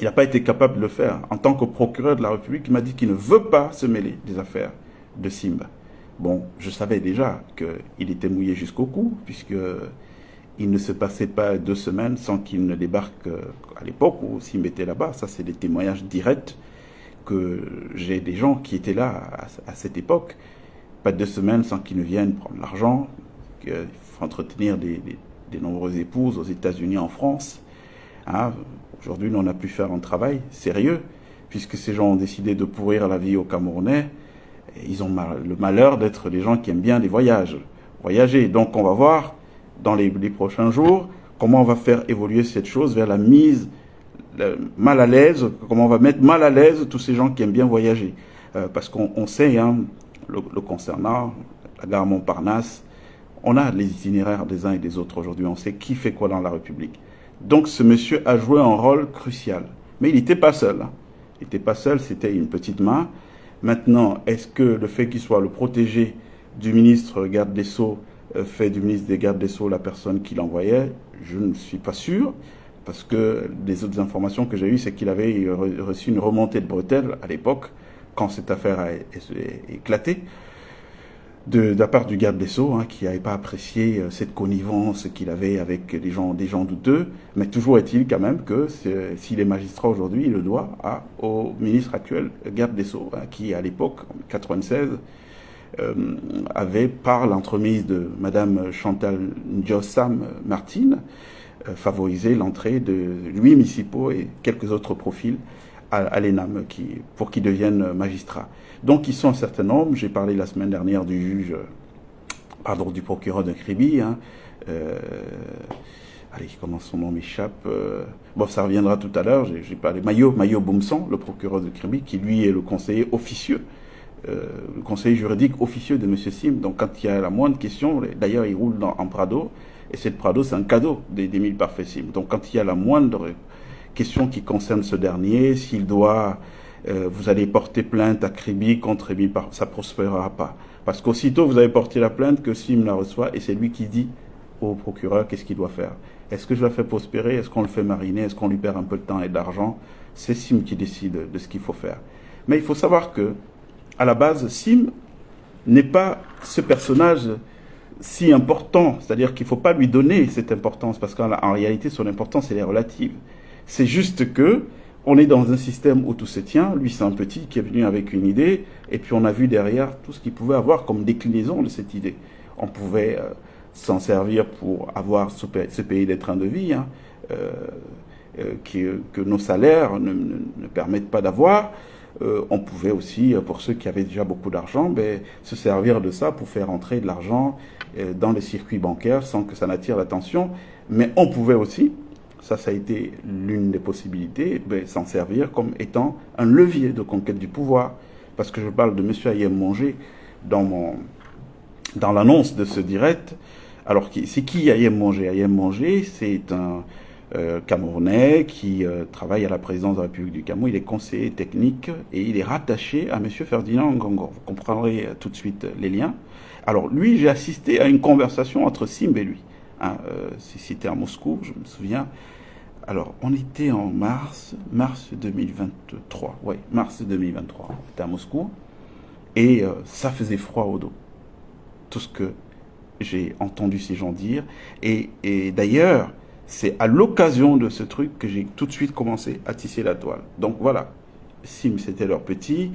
il n'a pas été capable de le faire. En tant que procureur de la République, il m'a dit qu'il ne veut pas se mêler des affaires de Simba. Bon, je savais déjà qu'il était mouillé jusqu'au cou, puisqu'il ne se passait pas 2 semaines sans qu'il ne débarque à l'époque où Simba était là-bas. Ça, c'est des témoignages directs que j'ai des gens qui étaient là à cette époque. Pas 2 semaines sans qu'ils ne viennent prendre l'argent, qu'il faut entretenir des nombreuses épouses aux États-Unis, en France. Hein, aujourd'hui, on a pu faire un travail sérieux, puisque ces gens ont décidé de pourrir la vie aux Camerounais. Et ils ont le malheur d'être des gens qui aiment bien les voyager. Donc on va voir dans les prochains jours comment on va faire évoluer cette chose vers la mise mal à l'aise, comment on va mettre mal à l'aise tous ces gens qui aiment bien voyager. Parce qu'on sait, hein, le concernant, la gare Montparnasse, on a les itinéraires des uns et des autres aujourd'hui, on sait qui fait quoi dans la République. Donc ce monsieur a joué un rôle crucial. Mais il n'était pas seul. Hein. Il n'était pas seul, c'était une petite main. Maintenant, est-ce que le fait qu'il soit le protégé du ministre garde des Sceaux fait du ministre des gardes des Sceaux la personne qui l'envoyait? Je ne suis pas sûr, parce que les autres informations que j'ai eues, c'est qu'il avait reçu une remontée de bretelles à l'époque, quand cette affaire a éclaté, de la part du garde des Sceaux, hein, qui n'avait pas apprécié cette connivence qu'il avait avec des gens douteux. Mais toujours est-il quand même que s'il est magistrat aujourd'hui, il le doit au ministre actuel, garde des Sceaux, hein, qui à l'époque, en 1996, avait, par l'entremise de Madame Chantal Ndjossam Martine, favorisé l'entrée de Louis Missipo et quelques autres profils à l'ENAM pour qu'ils deviennent magistrats. Donc ils sont un certain nombre. J'ai parlé la semaine dernière du procureur de Kribi. Hein. Allez, comment son nom m'échappe. Bon, ça reviendra tout à l'heure. J'ai parlé Mayo Boumson, le procureur de Kribi, qui lui est le conseiller officieux, le conseiller juridique officieux de M. Sim. Donc quand il y a la moindre question, d'ailleurs il roule en Prado, et cette Prado c'est un cadeau d'Émile Parfait Sim. Donc quand il y a la moindre question qui concerne ce dernier, s'il doit, vous allez porter plainte à Kribi contre Émile Parfait, ça ne prospérera pas. Parce qu'aussitôt vous avez porté la plainte, que Sim la reçoit, et c'est lui qui dit au procureur qu'est-ce qu'il doit faire. Est-ce que je la fais prospérer? Est-ce qu'on le fait mariner? Est-ce qu'on lui perd un peu de temps et d'argent? C'est Sim qui décide de ce qu'il faut faire. Mais il faut savoir que, à la base, Sim n'est pas ce personnage si important. C'est-à-dire qu'il ne faut pas lui donner cette importance, parce qu'en réalité, son importance, elle est relative. C'est juste que on est dans un système où tout se tient. Lui, c'est un petit qui est venu avec une idée, et puis on a vu derrière tout ce qu'il pouvait avoir comme déclinaison de cette idée. On pouvait s'en servir pour se payer des trains de vie, hein, que nos salaires ne permettent pas d'avoir. On pouvait aussi, pour ceux qui avaient déjà beaucoup d'argent, se servir de ça pour faire entrer de l'argent dans les circuits bancaires sans que ça n'attire l'attention. Mais on pouvait aussi, ça a été l'une des possibilités, s'en servir comme étant un levier de conquête du pouvoir. Parce que je parle de M. Ayem Mongé dans l'annonce de ce direct. Alors, c'est qui Ayem Mongé? Ayem Mongé, c'est un Camerounais qui travaille à la présidence de la République du Cameroun. Il est conseiller technique et il est rattaché à M. Ferdinand Ngongo. Vous comprendrez tout de suite les liens. Alors, lui, j'ai assisté à une conversation entre Sim et lui. Hein, c'était à Moscou, je me souviens. Alors, on était en mars 2023. Oui, mars 2023. On était à Moscou. Et ça faisait froid au dos. Tout ce que j'ai entendu ces gens dire. Et d'ailleurs, c'est à l'occasion de ce truc que j'ai tout de suite commencé à tisser la toile. Donc voilà, Sim, c'était leur petit.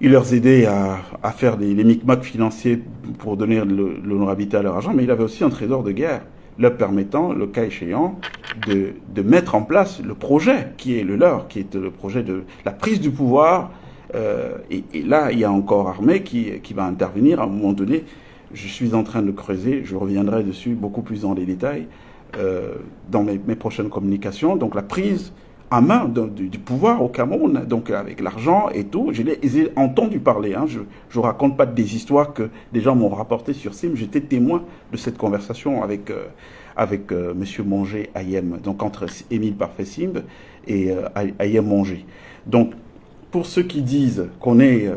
il leur aidait à faire les micmacs financiers pour donner l'honorabilité à leur argent, mais il avait aussi un trésor de guerre, leur permettant, le cas échéant, de mettre en place le projet qui est le leur, qui est le projet de la prise du pouvoir. Et là, il y a encore Armée qui va intervenir à un moment donné. Je suis en train de creuser, je reviendrai dessus beaucoup plus dans les détails dans mes prochaines communications. Donc la prise en main du pouvoir au Cameroun, donc avec l'argent et tout. J'ai entendu parler, hein, je ne raconte pas des histoires que des gens m'ont rapportées sur SIM, j'étais témoin de cette conversation avec Monsieur Manger Ayem, donc entre Émile Parfait-Simbe et Ayem Manger. Donc, pour ceux qui disent qu'on est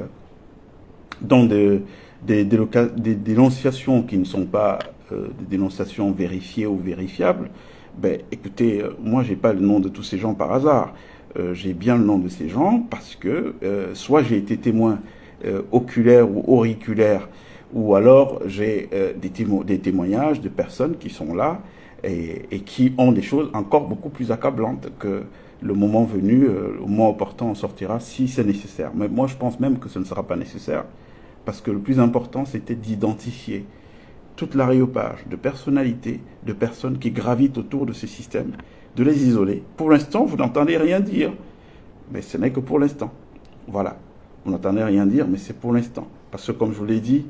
dans des dénonciations qui ne sont pas des dénonciations vérifiées ou vérifiables, ben, écoutez, moi, j'ai pas le nom de tous ces gens par hasard. J'ai bien le nom de ces gens parce que soit j'ai été témoin oculaire ou auriculaire, ou alors j'ai des témoignages de personnes qui sont là et qui ont des choses encore beaucoup plus accablantes que le moment venu, au moment opportun, on sortira si c'est nécessaire. Mais moi, je pense même que ce ne sera pas nécessaire parce que le plus important, c'était d'identifier toute l'aréopage de personnalités, de personnes qui gravitent autour de ce système, de les isoler. Pour l'instant, vous n'entendez rien dire, mais ce n'est que pour l'instant. Voilà, vous n'entendez rien dire, mais c'est pour l'instant. Parce que, comme je vous l'ai dit,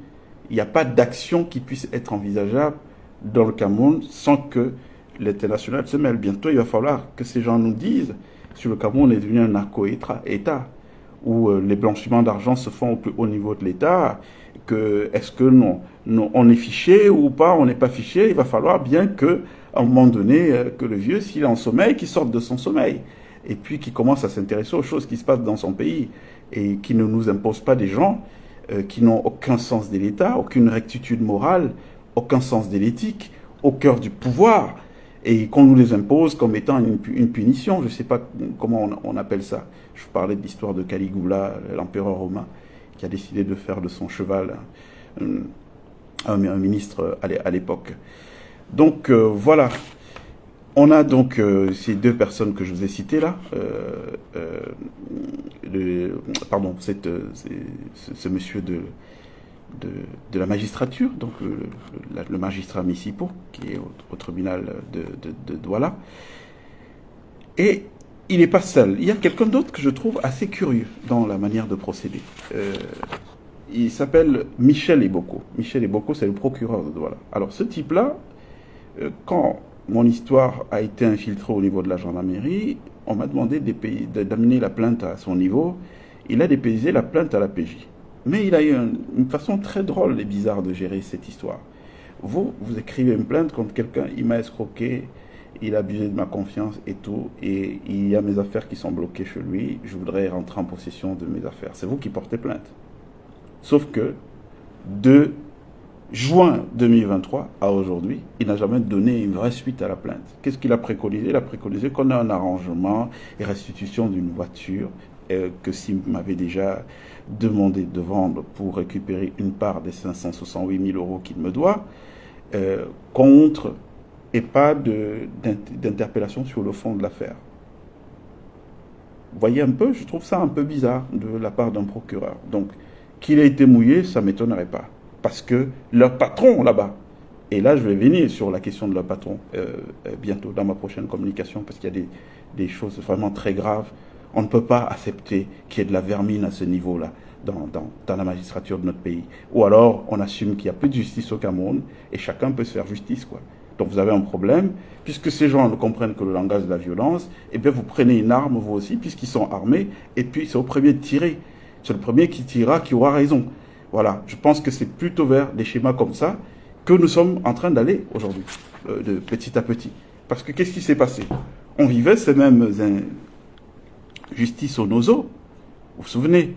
il n'y a pas d'action qui puisse être envisageable dans le Cameroun sans que l'international se mêle. Bientôt, il va falloir que ces gens nous disent si le Cameroun est devenu un narco-État, où les blanchiments d'argent se font au plus haut niveau de l'État, est-ce que on est fiché ou pas, on n'est pas fiché. Il va falloir bien que, à un moment donné, que le vieux, s'il est en sommeil, qu'il sorte de son sommeil. Et puis qu'il commence à s'intéresser aux choses qui se passent dans son pays. Et qui ne nous impose pas des gens qui n'ont aucun sens de l'État, aucune rectitude morale, aucun sens de l'éthique, au cœur du pouvoir. Et qu'on nous les impose comme étant une punition. Je ne sais pas comment on appelle ça. Je vous parlais de l'histoire de Caligula, l'empereur romain, qui a décidé de faire de son cheval un ministre à l'époque. Donc voilà, on a donc ces deux personnes que je vous ai citées là, ce monsieur de la magistrature, donc le magistrat Missipo, qui est au tribunal de Douala. Et il n'est pas seul. Il y a quelqu'un d'autre que je trouve assez curieux dans la manière de procéder. Il s'appelle Michel Eboko. Michel Eboko, c'est le procureur de Douala. Alors ce type-là, quand mon histoire a été infiltrée au niveau de la gendarmerie, on m'a demandé d'amener la plainte à son niveau. Il a déposé la plainte à la PJ. Mais il a eu une façon très drôle et bizarre de gérer cette histoire. Vous écrivez une plainte contre quelqu'un, il m'a escroqué, il a abusé de ma confiance et tout, et il y a mes affaires qui sont bloquées chez lui, je voudrais rentrer en possession de mes affaires. C'est vous qui portez plainte. Sauf que, de juin 2023 à aujourd'hui, il n'a jamais donné une vraie suite à la plainte. Qu'est-ce qu'il a préconisé? Il a préconisé qu'on ait un arrangement et restitution d'une voiture que Sim m'avait déjà demandé de vendre pour récupérer une part des 568 000 euros qu'il me doit, contre et pas d'interpellation sur le fond de l'affaire. Vous voyez un peu, je trouve ça un peu bizarre de la part d'un procureur. Donc, qu'il ait été mouillé, ça ne m'étonnerait pas. Parce que leur patron là-bas, et là je vais venir sur la question de leur patron bientôt dans ma prochaine communication, parce qu'il y a des choses vraiment très graves. On ne peut pas accepter qu'il y ait de la vermine à ce niveau-là dans la magistrature de notre pays. Ou alors on assume qu'il n'y a plus de justice au Cameroun et chacun peut se faire justice, quoi. Donc vous avez un problème, puisque ces gens ne comprennent que le langage de la violence, et bien vous prenez une arme vous aussi, puisqu'ils sont armés, et puis c'est au premier de tirer. C'est le premier qui tirera qui aura raison. Voilà, je pense que c'est plutôt vers des schémas comme ça que nous sommes en train d'aller aujourd'hui, de petit à petit. Parce que qu'est-ce qui s'est passé? On vivait ces mêmes justice au nozo, vous vous souvenez?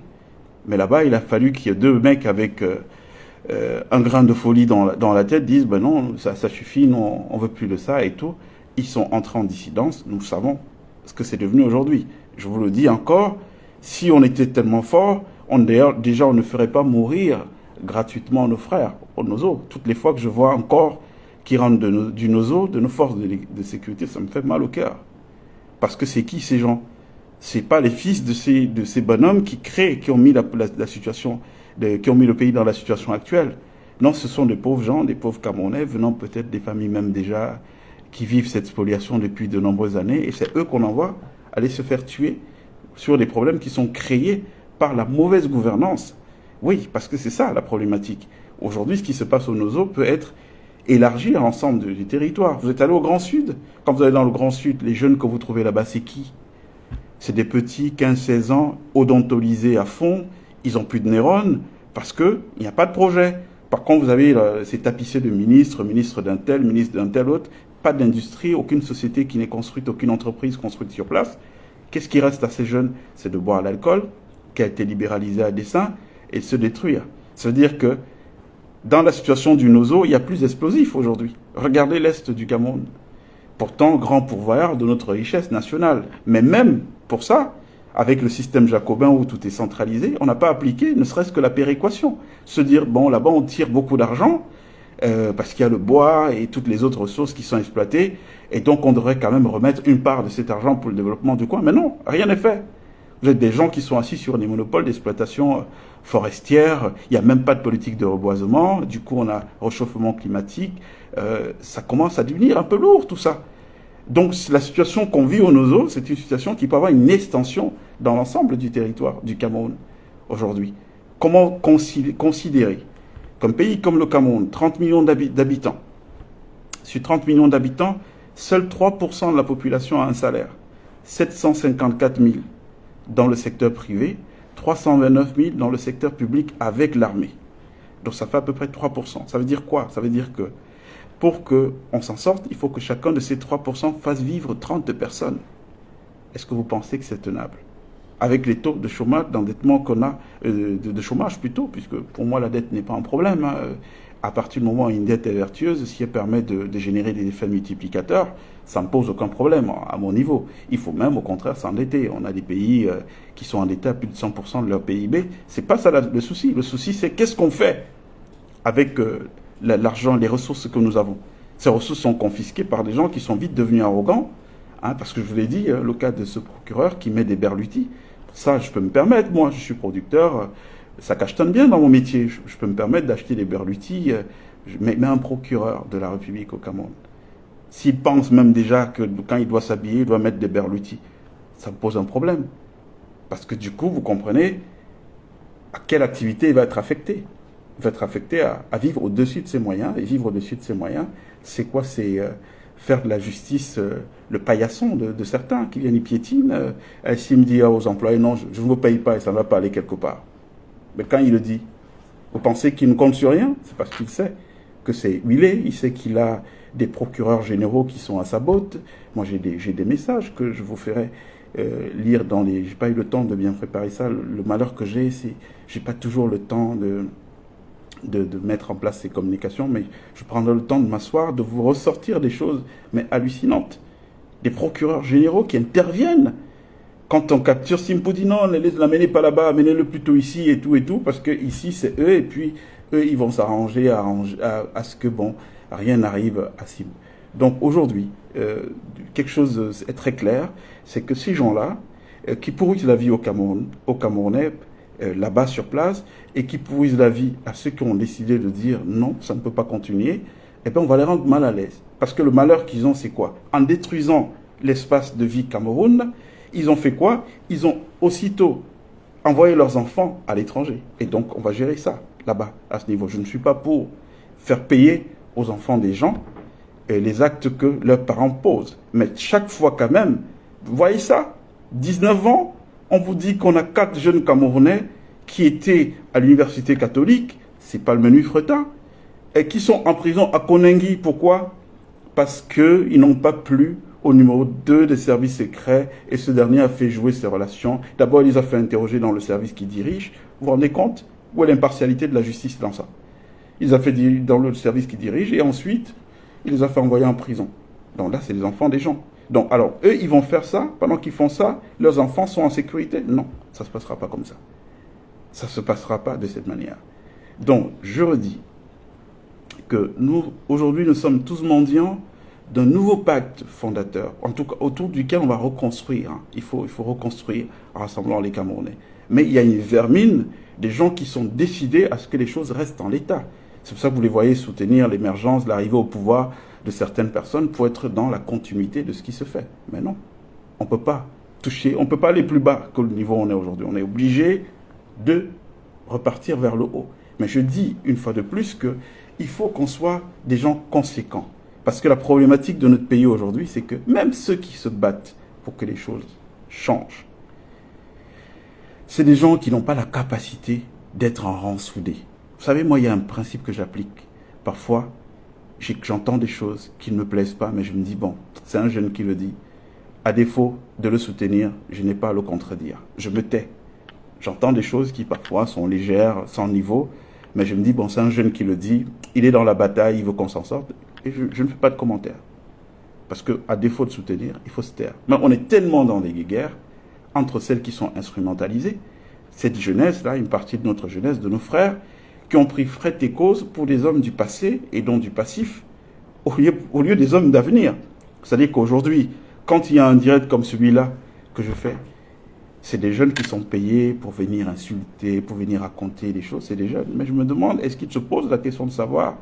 Mais là-bas, il a fallu qu'il y ait deux mecs avec un grain de folie dans la tête disent ben non, ça suffit, non, on veut plus de ça et tout. Ils sont entrés en dissidence, nous savons ce que c'est devenu aujourd'hui. Je vous le dis encore, si on était tellement fort, déjà on ne ferait pas mourir gratuitement nos frères au nozo. Toutes les fois que je vois encore qui rentrent du nozo, de nos forces de sécurité, ça me fait mal au cœur. Parce que c'est qui ces gens? C'est pas les fils de ces bonhommes qui ont mis la situation, qui ont mis le pays dans la situation actuelle. Non, ce sont des pauvres gens, des pauvres Camerounais, venant peut-être des familles même déjà qui vivent cette spoliation depuis de nombreuses années, et c'est eux qu'on envoie aller se faire tuer sur des problèmes qui sont créés par la mauvaise gouvernance. Oui, parce que c'est ça la problématique. Aujourd'hui, ce qui se passe au Nozo peut être élargi à l'ensemble du territoire. Vous êtes allé au Grand Sud. Quand vous allez dans le Grand Sud, les jeunes que vous trouvez là-bas, c'est qui? C'est des petits, 15-16 ans, odontolisés à fond, ils n'ont plus de neurones, parce qu'il n'y a pas de projet. Par contre, vous avez ces tapissés de ministre d'un tel autre, pas d'industrie, aucune société qui n'est construite, aucune entreprise construite sur place. Qu'est-ce qui reste à ces jeunes? C'est de boire l'alcool, qui a été libéralisé à dessein, et de se détruire. Ça veut dire que dans la situation du Nozo, il y a plus d'explosifs aujourd'hui. Regardez l'Est du Cameroun. Pourtant, grand pourvoyeur de notre richesse nationale. Mais même pour ça, avec le système jacobin où tout est centralisé, on n'a pas appliqué ne serait-ce que la péréquation. Se dire, bon, là-bas, on tire beaucoup d'argent, parce qu'il y a le bois et toutes les autres ressources qui sont exploitées, et donc on devrait quand même remettre une part de cet argent pour le développement du coin. Mais non, rien n'est fait. Vous êtes des gens qui sont assis sur des monopoles d'exploitation forestière, il n'y a même pas de politique de reboisement, du coup on a réchauffement climatique, ça commence à devenir un peu lourd tout ça. Donc la situation qu'on vit au Nozo, c'est une situation qui peut avoir une extension dans l'ensemble du territoire du Cameroun aujourd'hui. Comment considérer qu'un pays comme le Cameroun, 30 millions d'habitants, sur 30 millions d'habitants, seuls 3% de la population a un salaire, 754 000 dans le secteur privé, 329 000 dans le secteur public avec l'armée. Donc ça fait à peu près 3%. Ça veut dire quoi? Ça veut dire que pour qu'on s'en sorte, il faut que chacun de ces 3% fasse vivre 30 personnes. Est-ce que vous pensez que c'est tenable? Avec les taux de chômage, d'endettement qu'on a, de chômage plutôt, puisque pour moi la dette n'est pas un problème. Hein. À partir du moment où une dette est vertueuse, si elle permet de générer des effets multiplicateurs, ça ne pose aucun problème à mon niveau. Il faut même au contraire s'endetter. On a des pays qui sont endettés à plus de 100% de leur PIB. C'est pas ça le souci. Le souci, c'est qu'est-ce qu'on fait avec l'argent, les ressources que nous avons. Ces ressources sont confisquées par des gens qui sont vite devenus arrogants. Hein, parce que je vous l'ai dit, le cas de ce procureur qui met des berlutis, ça je peux me permettre. Moi, je suis producteur. Ça cachetonne bien dans mon métier. Je peux me permettre d'acheter des berlutis, mais un procureur de la République au Cameroun, s'il pense même déjà que quand il doit s'habiller, il doit mettre des berlutis, ça me pose un problème. Parce que du coup, vous comprenez à quelle activité il va être affecté. Il va être affecté à vivre au-dessus de ses moyens. Et vivre au-dessus de ses moyens, c'est quoi? C'est faire de la justice le paillasson de certains qui viennent y piétinent. S'il me dit aux employés, non, je ne vous paye pas et ça ne va pas aller quelque part. Mais quand il le dit, vous pensez qu'il ne compte sur rien? C'est parce qu'il sait que c'est huilé, il sait qu'il a des procureurs généraux qui sont à sa botte. Moi, j'ai des messages que je vous ferai lire dans les... J'ai pas eu le temps de bien préparer ça. Le malheur que j'ai, c'est j'ai pas toujours le temps de mettre en place ces communications, mais je prendrai le temps de m'asseoir, de vous ressortir des choses, mais hallucinantes. Des procureurs généraux qui interviennent. Quand on capture Simpo dit non, ne l'amenez pas là-bas, amenez-le plutôt ici et tout, parce que ici c'est eux, et puis eux ils vont s'arranger à ce que bon, rien n'arrive à Simpo. Donc aujourd'hui, quelque chose est très clair, c'est que ces gens-là, qui pourrissent la vie au Camerounais, là-bas sur place, et qui pourrissent la vie à ceux qui ont décidé de dire non, ça ne peut pas continuer, eh bien on va les rendre mal à l'aise. Parce que le malheur qu'ils ont, c'est quoi? En détruisant l'espace de vie Cameroun, ils ont fait quoi? Ils ont aussitôt envoyé leurs enfants à l'étranger. Et donc, on va gérer ça, là-bas, à ce niveau. Je ne suis pas pour faire payer aux enfants des gens les actes que leurs parents posent. Mais chaque fois quand même, vous voyez ça? 19 ans, on vous dit qu'on a 4 jeunes Camerounais qui étaient à l'université catholique, c'est pas le menu fretin, et qui sont en prison à Koningui. Pourquoi? Parce qu'ils n'ont pas plu au numéro 2 des services secrets, et ce dernier a fait jouer ses relations. D'abord, il les a fait interroger dans le service qu'il dirige. Vous vous rendez compte? Où est l'impartialité de la justice dans ça? Il les a fait dans le service qu'il dirige, et ensuite, il les a fait envoyer en prison. Donc là, c'est les enfants des gens. Donc, alors, eux, ils vont faire ça, pendant qu'ils font ça, leurs enfants sont en sécurité? Non, ça ne se passera pas comme ça. Ça ne se passera pas de cette manière. Donc, je redis que nous, aujourd'hui, nous sommes tous mendiants d'un nouveau pacte fondateur, en tout cas autour duquel on va reconstruire. Hein. Il faut reconstruire en rassemblant les Camerounais. Mais il y a une vermine des gens qui sont décidés à ce que les choses restent en l'état. C'est pour ça que vous les voyez soutenir l'émergence, l'arrivée au pouvoir de certaines personnes pour être dans la continuité de ce qui se fait. Mais non, on ne peut pas toucher, on ne peut pas aller plus bas que le niveau où on est aujourd'hui. On est obligé de repartir vers le haut. Mais je dis une fois de plus qu'il faut qu'on soit des gens conséquents. Parce que la problématique de notre pays aujourd'hui, c'est que même ceux qui se battent pour que les choses changent, c'est des gens qui n'ont pas la capacité d'être en rang soudé. Vous savez, moi, il y a un principe que j'applique. Parfois, j'entends des choses qui ne me plaisent pas, mais je me dis, bon, c'est un jeune qui le dit. À défaut de le soutenir, je n'ai pas à le contredire. Je me tais. J'entends des choses qui parfois sont légères, sans niveau, mais je me dis, bon, c'est un jeune qui le dit, il est dans la bataille, il veut qu'on s'en sorte, et je ne fais pas de commentaires. Parce qu'à défaut de soutenir, il faut se taire. Mais on est tellement dans des guerres, entre celles qui sont instrumentalisées, cette jeunesse-là, une partie de notre jeunesse, de nos frères, qui ont pris frais et cause pour des hommes du passé et donc du passif, au lieu des hommes d'avenir. C'est-à-dire qu'aujourd'hui, quand il y a un direct comme celui-là que je fais, c'est des jeunes qui sont payés pour venir insulter, pour venir raconter des choses, c'est des jeunes. Mais je me demande, est-ce qu'ils se posent la question de savoir,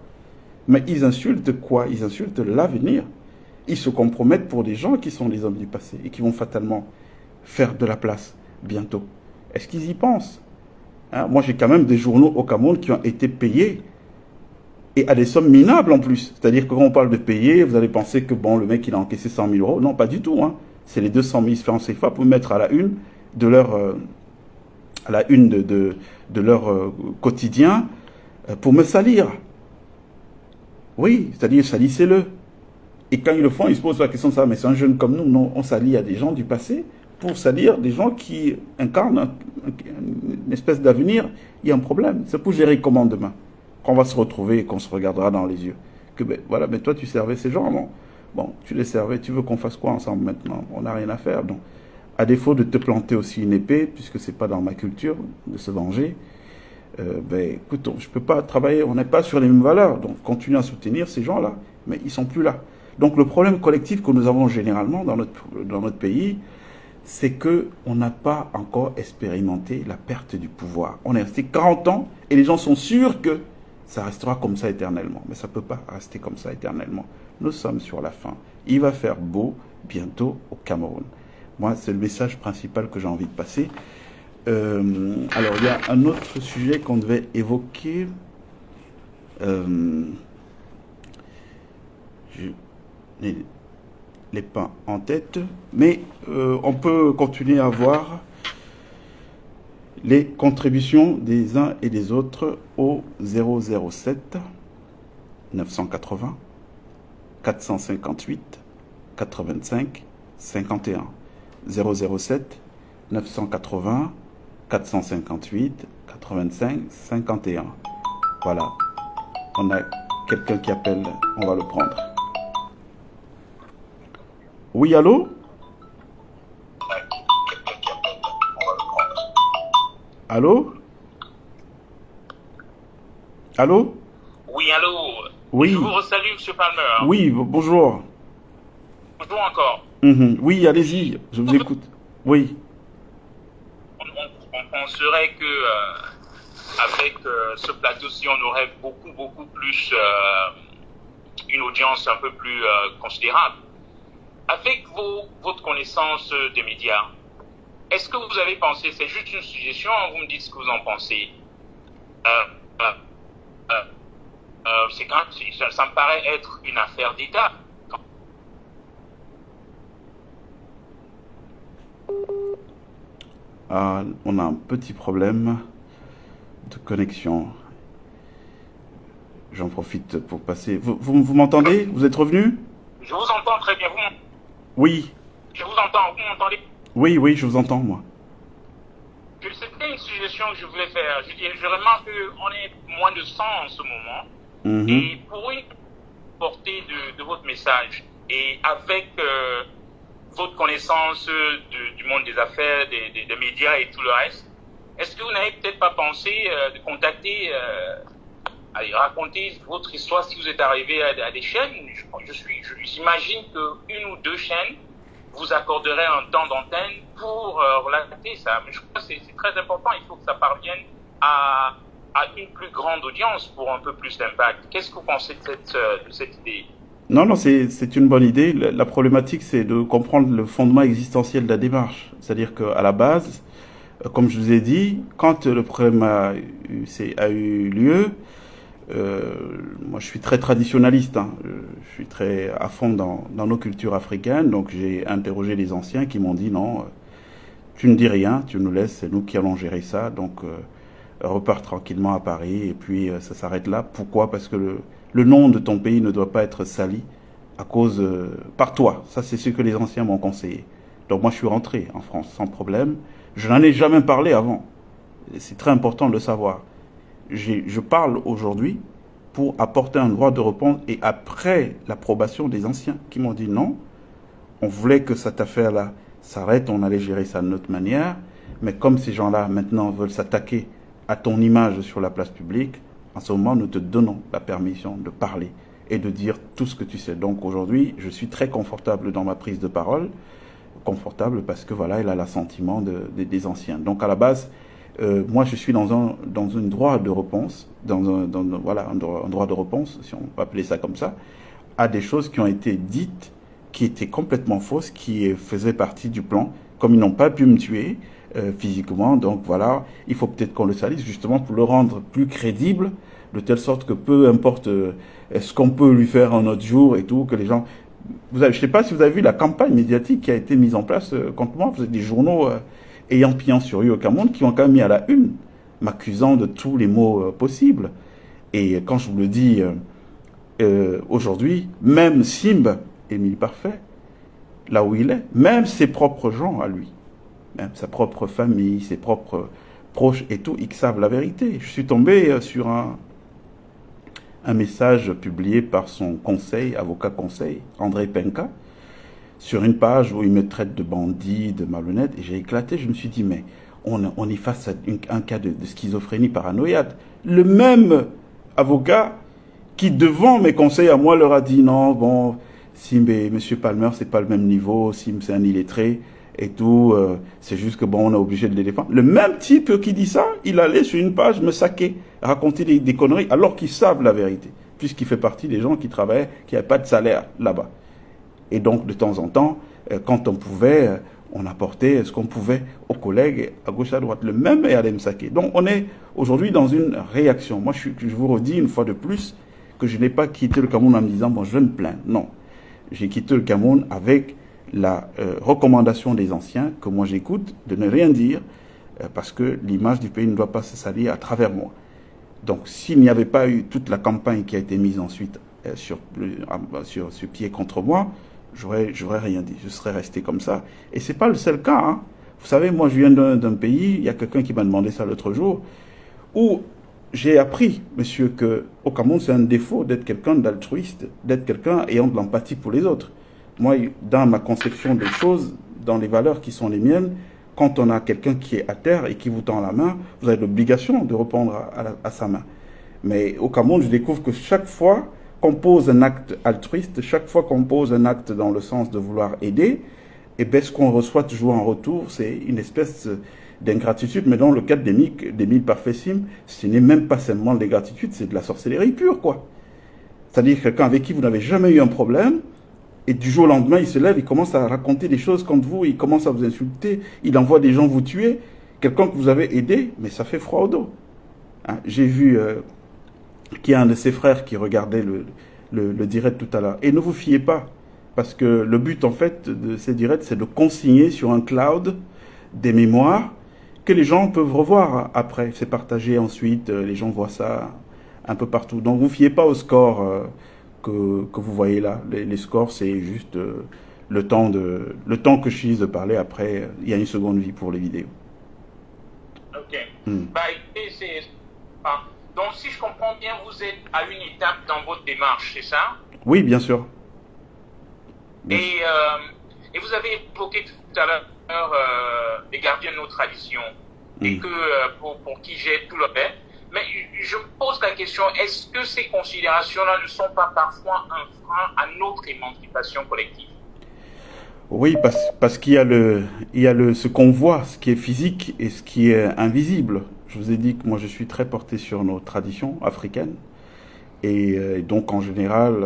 mais ils insultent quoi? Ils insultent l'avenir. Ils se compromettent pour des gens qui sont les hommes du passé et qui vont fatalement faire de la place bientôt. Est-ce qu'ils y pensent? Hein, moi, j'ai quand même des journaux au Cameroun qui ont été payés et à des sommes minables en plus. C'est-à-dire que quand on parle de payer, vous allez penser que bon, le mec, il a encaissé 100 000 euros. Non, pas du tout. Hein. C'est les 200 000 francs CFA pour mettre à la une de leur, quotidien pour me salir. Oui, c'est-à-dire salissez-le. Et quand ils le font, ils se posent la question de ça. Mais c'est un jeune comme nous, non, on s'allie à des gens du passé pour salir des gens qui incarnent une espèce d'avenir. Il y a un problème. C'est pour gérer comment demain? Quand on va se retrouver et qu'on se regardera dans les yeux. Que ben, voilà, mais toi tu servais ces gens, non? Bon, tu les servais, tu veux qu'on fasse quoi ensemble maintenant? On n'a rien à faire. Donc, à défaut de te planter aussi une épée, puisque c'est pas dans ma culture de se venger, ben écoute, je peux pas travailler, on n'est pas sur les mêmes valeurs. Donc, continue à soutenir ces gens-là, mais ils sont plus là. Donc, le problème collectif que nous avons généralement dans notre pays, c'est que on n'a pas encore expérimenté la perte du pouvoir. On est resté 40 ans et les gens sont sûrs que ça restera comme ça éternellement. Mais ça ne peut pas rester comme ça éternellement. Nous sommes sur la fin. Il va faire beau bientôt au Cameroun. Moi, c'est le message principal que j'ai envie de passer. Alors, il y a un autre sujet qu'on devait évoquer. Je n'ai pas en tête, mais on peut continuer à voir les contributions des uns et des autres au 007 980 458 85 51. 007 980 458 85 51. Voilà. On a quelqu'un qui appelle, on va le prendre. Oui, allô? Allô? Allô? Oui, allô? Oui. Je vous resalue, M. Palmer. Oui, bonjour. Bonjour encore. Oui, allez-y, je vous écoute. Oui. On penserait que avec ce plateau-ci, on aurait beaucoup plus une audience un peu plus considérable. Avec votre connaissance des médias, est-ce que vous avez pensé, c'est juste une suggestion, vous me dites ce que vous en pensez, c'est quand ça me paraît être une affaire d'État. On a un petit problème de connexion. J'en profite pour passer. Vous m'entendez? Vous êtes revenu? Je vous entends très bien. Oui. Je vous entends. Vous m'entendez? Oui, je vous entends, moi. C'était une suggestion que je voulais faire. Je remarque qu'on est moins de 100 en ce moment. Et pour une portée de votre message, et avec votre connaissance du monde des affaires, des médias et tout le reste, est-ce que vous n'avez peut-être pas pensé de contacter allez, raconter votre histoire si vous êtes arrivé à des chaînes. J'imagine que une ou deux chaînes vous accorderaient un temps d'antenne pour relater ça. Mais je crois que c'est très important. Il faut que ça parvienne à une plus grande audience pour un peu plus d'impact. Qu'est-ce que vous pensez de cette idée? Non, c'est une bonne idée. La problématique, c'est de comprendre le fondement existentiel de la démarche. C'est-à-dire qu'à la base, comme je vous ai dit, quand le problème a eu lieu, moi je suis très traditionnaliste, hein. Je suis très à fond dans nos cultures africaines, donc j'ai interrogé les anciens qui m'ont dit non, tu ne dis rien, tu nous laisses, c'est nous qui allons gérer ça, donc repars tranquillement à Paris et puis ça s'arrête là. Pourquoi? Parce que le nom de ton pays ne doit pas être sali à cause par toi. Ça c'est ce que les anciens m'ont conseillé. Donc moi je suis rentré en France sans problème. Je n'en ai jamais parlé avant. C'est très important de le savoir. Je parle aujourd'hui pour apporter un droit de réponse et après l'approbation des anciens qui m'ont dit non, on voulait que cette affaire-là s'arrête, on allait gérer ça de notre manière, mais comme ces gens-là maintenant veulent s'attaquer à ton image sur la place publique, en ce moment nous te donnons la permission de parler et de dire tout ce que tu sais. Donc aujourd'hui, je suis très confortable dans ma prise de parole, confortable parce que voilà, il a l'assentiment des anciens. Donc à la base, moi je suis dans un droit de réponse, voilà, un droit de réponse, si on peut appeler ça comme ça, à des choses qui ont été dites, qui étaient complètement fausses, qui faisaient partie du plan, comme ils n'ont pas pu me tuer physiquement, donc voilà, il faut peut-être qu'on le salisse justement pour le rendre plus crédible, de telle sorte que peu importe ce qu'on peut lui faire un autre jour et tout, que les gens... je ne sais pas si vous avez vu la campagne médiatique qui a été mise en place contre moi. Vous avez des journaux ayant pignon sur rue au Cameroun qui ont quand même mis à la une, m'accusant de tous les maux possibles. Et quand je vous le dis aujourd'hui, même Simba, Émile Parfait, là où il est, même ses propres gens à lui, même sa propre famille, ses propres proches et tout, ils savent la vérité. Je suis tombé sur un message publié par son conseil, avocat conseil, André Penka, sur une page où il me traite de bandit, de malhonnête, et j'ai éclaté, je me suis dit, mais on est face à un cas de schizophrénie paranoïade. Le même avocat qui, devant mes conseils à moi, leur a dit, non, bon, Sim et M. Palmer, c'est pas le même niveau, Sim c'est un illettré, et tout, c'est juste que bon, on est obligé de les défendre. Le même type qui dit ça, il allait sur une page me saquer, raconter des conneries, alors qu'ils savent la vérité, puisqu'il fait partie des gens qui travaillaient, qui n'avaient pas de salaire là-bas. Et donc, de temps en temps, quand on pouvait, on apportait ce qu'on pouvait aux collègues à gauche, à droite. Le même est allé me saquer. Donc, on est aujourd'hui dans une réaction. Moi, je vous redis une fois de plus que je n'ai pas quitté le Cameroun en me disant, bon, je vais me plaindre. Non. J'ai quitté le Cameroun avec la recommandation des anciens, que moi j'écoute, de ne rien dire, parce que l'image du pays ne doit pas se salir à travers moi. Donc s'il n'y avait pas eu toute la campagne qui a été mise ensuite sur pied contre moi, j'aurais rien dit, je serais resté comme ça. Et c'est pas le seul cas, hein. Vous savez, moi je viens d'un pays, il y a quelqu'un qui m'a demandé ça l'autre jour, où j'ai appris, monsieur, qu'au Cameroun c'est un défaut d'être quelqu'un d'altruiste, d'être quelqu'un ayant de l'empathie pour les autres. Moi, dans ma conception des choses, dans les valeurs qui sont les miennes, quand on a quelqu'un qui est à terre et qui vous tend la main, vous avez l'obligation de répondre à sa main. Mais au Cameroun, je découvre que chaque fois qu'on pose un acte altruiste, chaque fois qu'on pose un acte dans le sens de vouloir aider, et bien ce qu'on reçoit toujours en retour, c'est une espèce d'ingratitude. Mais dans le cadre d'Émile Parfait Sim, ce n'est même pas seulement de l'ingratitude, c'est de la sorcellerie pure, quoi. C'est-à-dire quelqu'un avec qui vous n'avez jamais eu un problème, et du jour au lendemain, il se lève, il commence à raconter des choses contre vous, il commence à vous insulter, il envoie des gens vous tuer, quelqu'un que vous avez aidé, mais ça fait froid au dos. Hein, j'ai vu qu'il y a un de ses frères qui regardait le direct tout à l'heure. Et ne vous fiez pas, parce que le but en fait de ces directs, c'est de consigner sur un cloud des mémoires que les gens peuvent revoir après. C'est partagé ensuite, les gens voient ça un peu partout. Donc vous fiez pas au score que vous voyez là. Les scores, c'est juste le temps que je finis de parler. Après, il y a une seconde vie pour les vidéos. Ok. Bah, donc, si je comprends bien, vous êtes à une étape dans votre démarche, c'est ça? Oui, bien sûr. Et vous avez évoqué tout à l'heure les gardiens de nos traditions et que pour qui j'ai tout le paix. Mais je me pose la question, est-ce que ces considérations-là ne sont pas parfois un frein à notre émancipation collective? Oui, parce qu'il y a ce qu'on voit, ce qui est physique et ce qui est invisible. Je vous ai dit que moi je suis très porté sur nos traditions africaines. Et donc en général,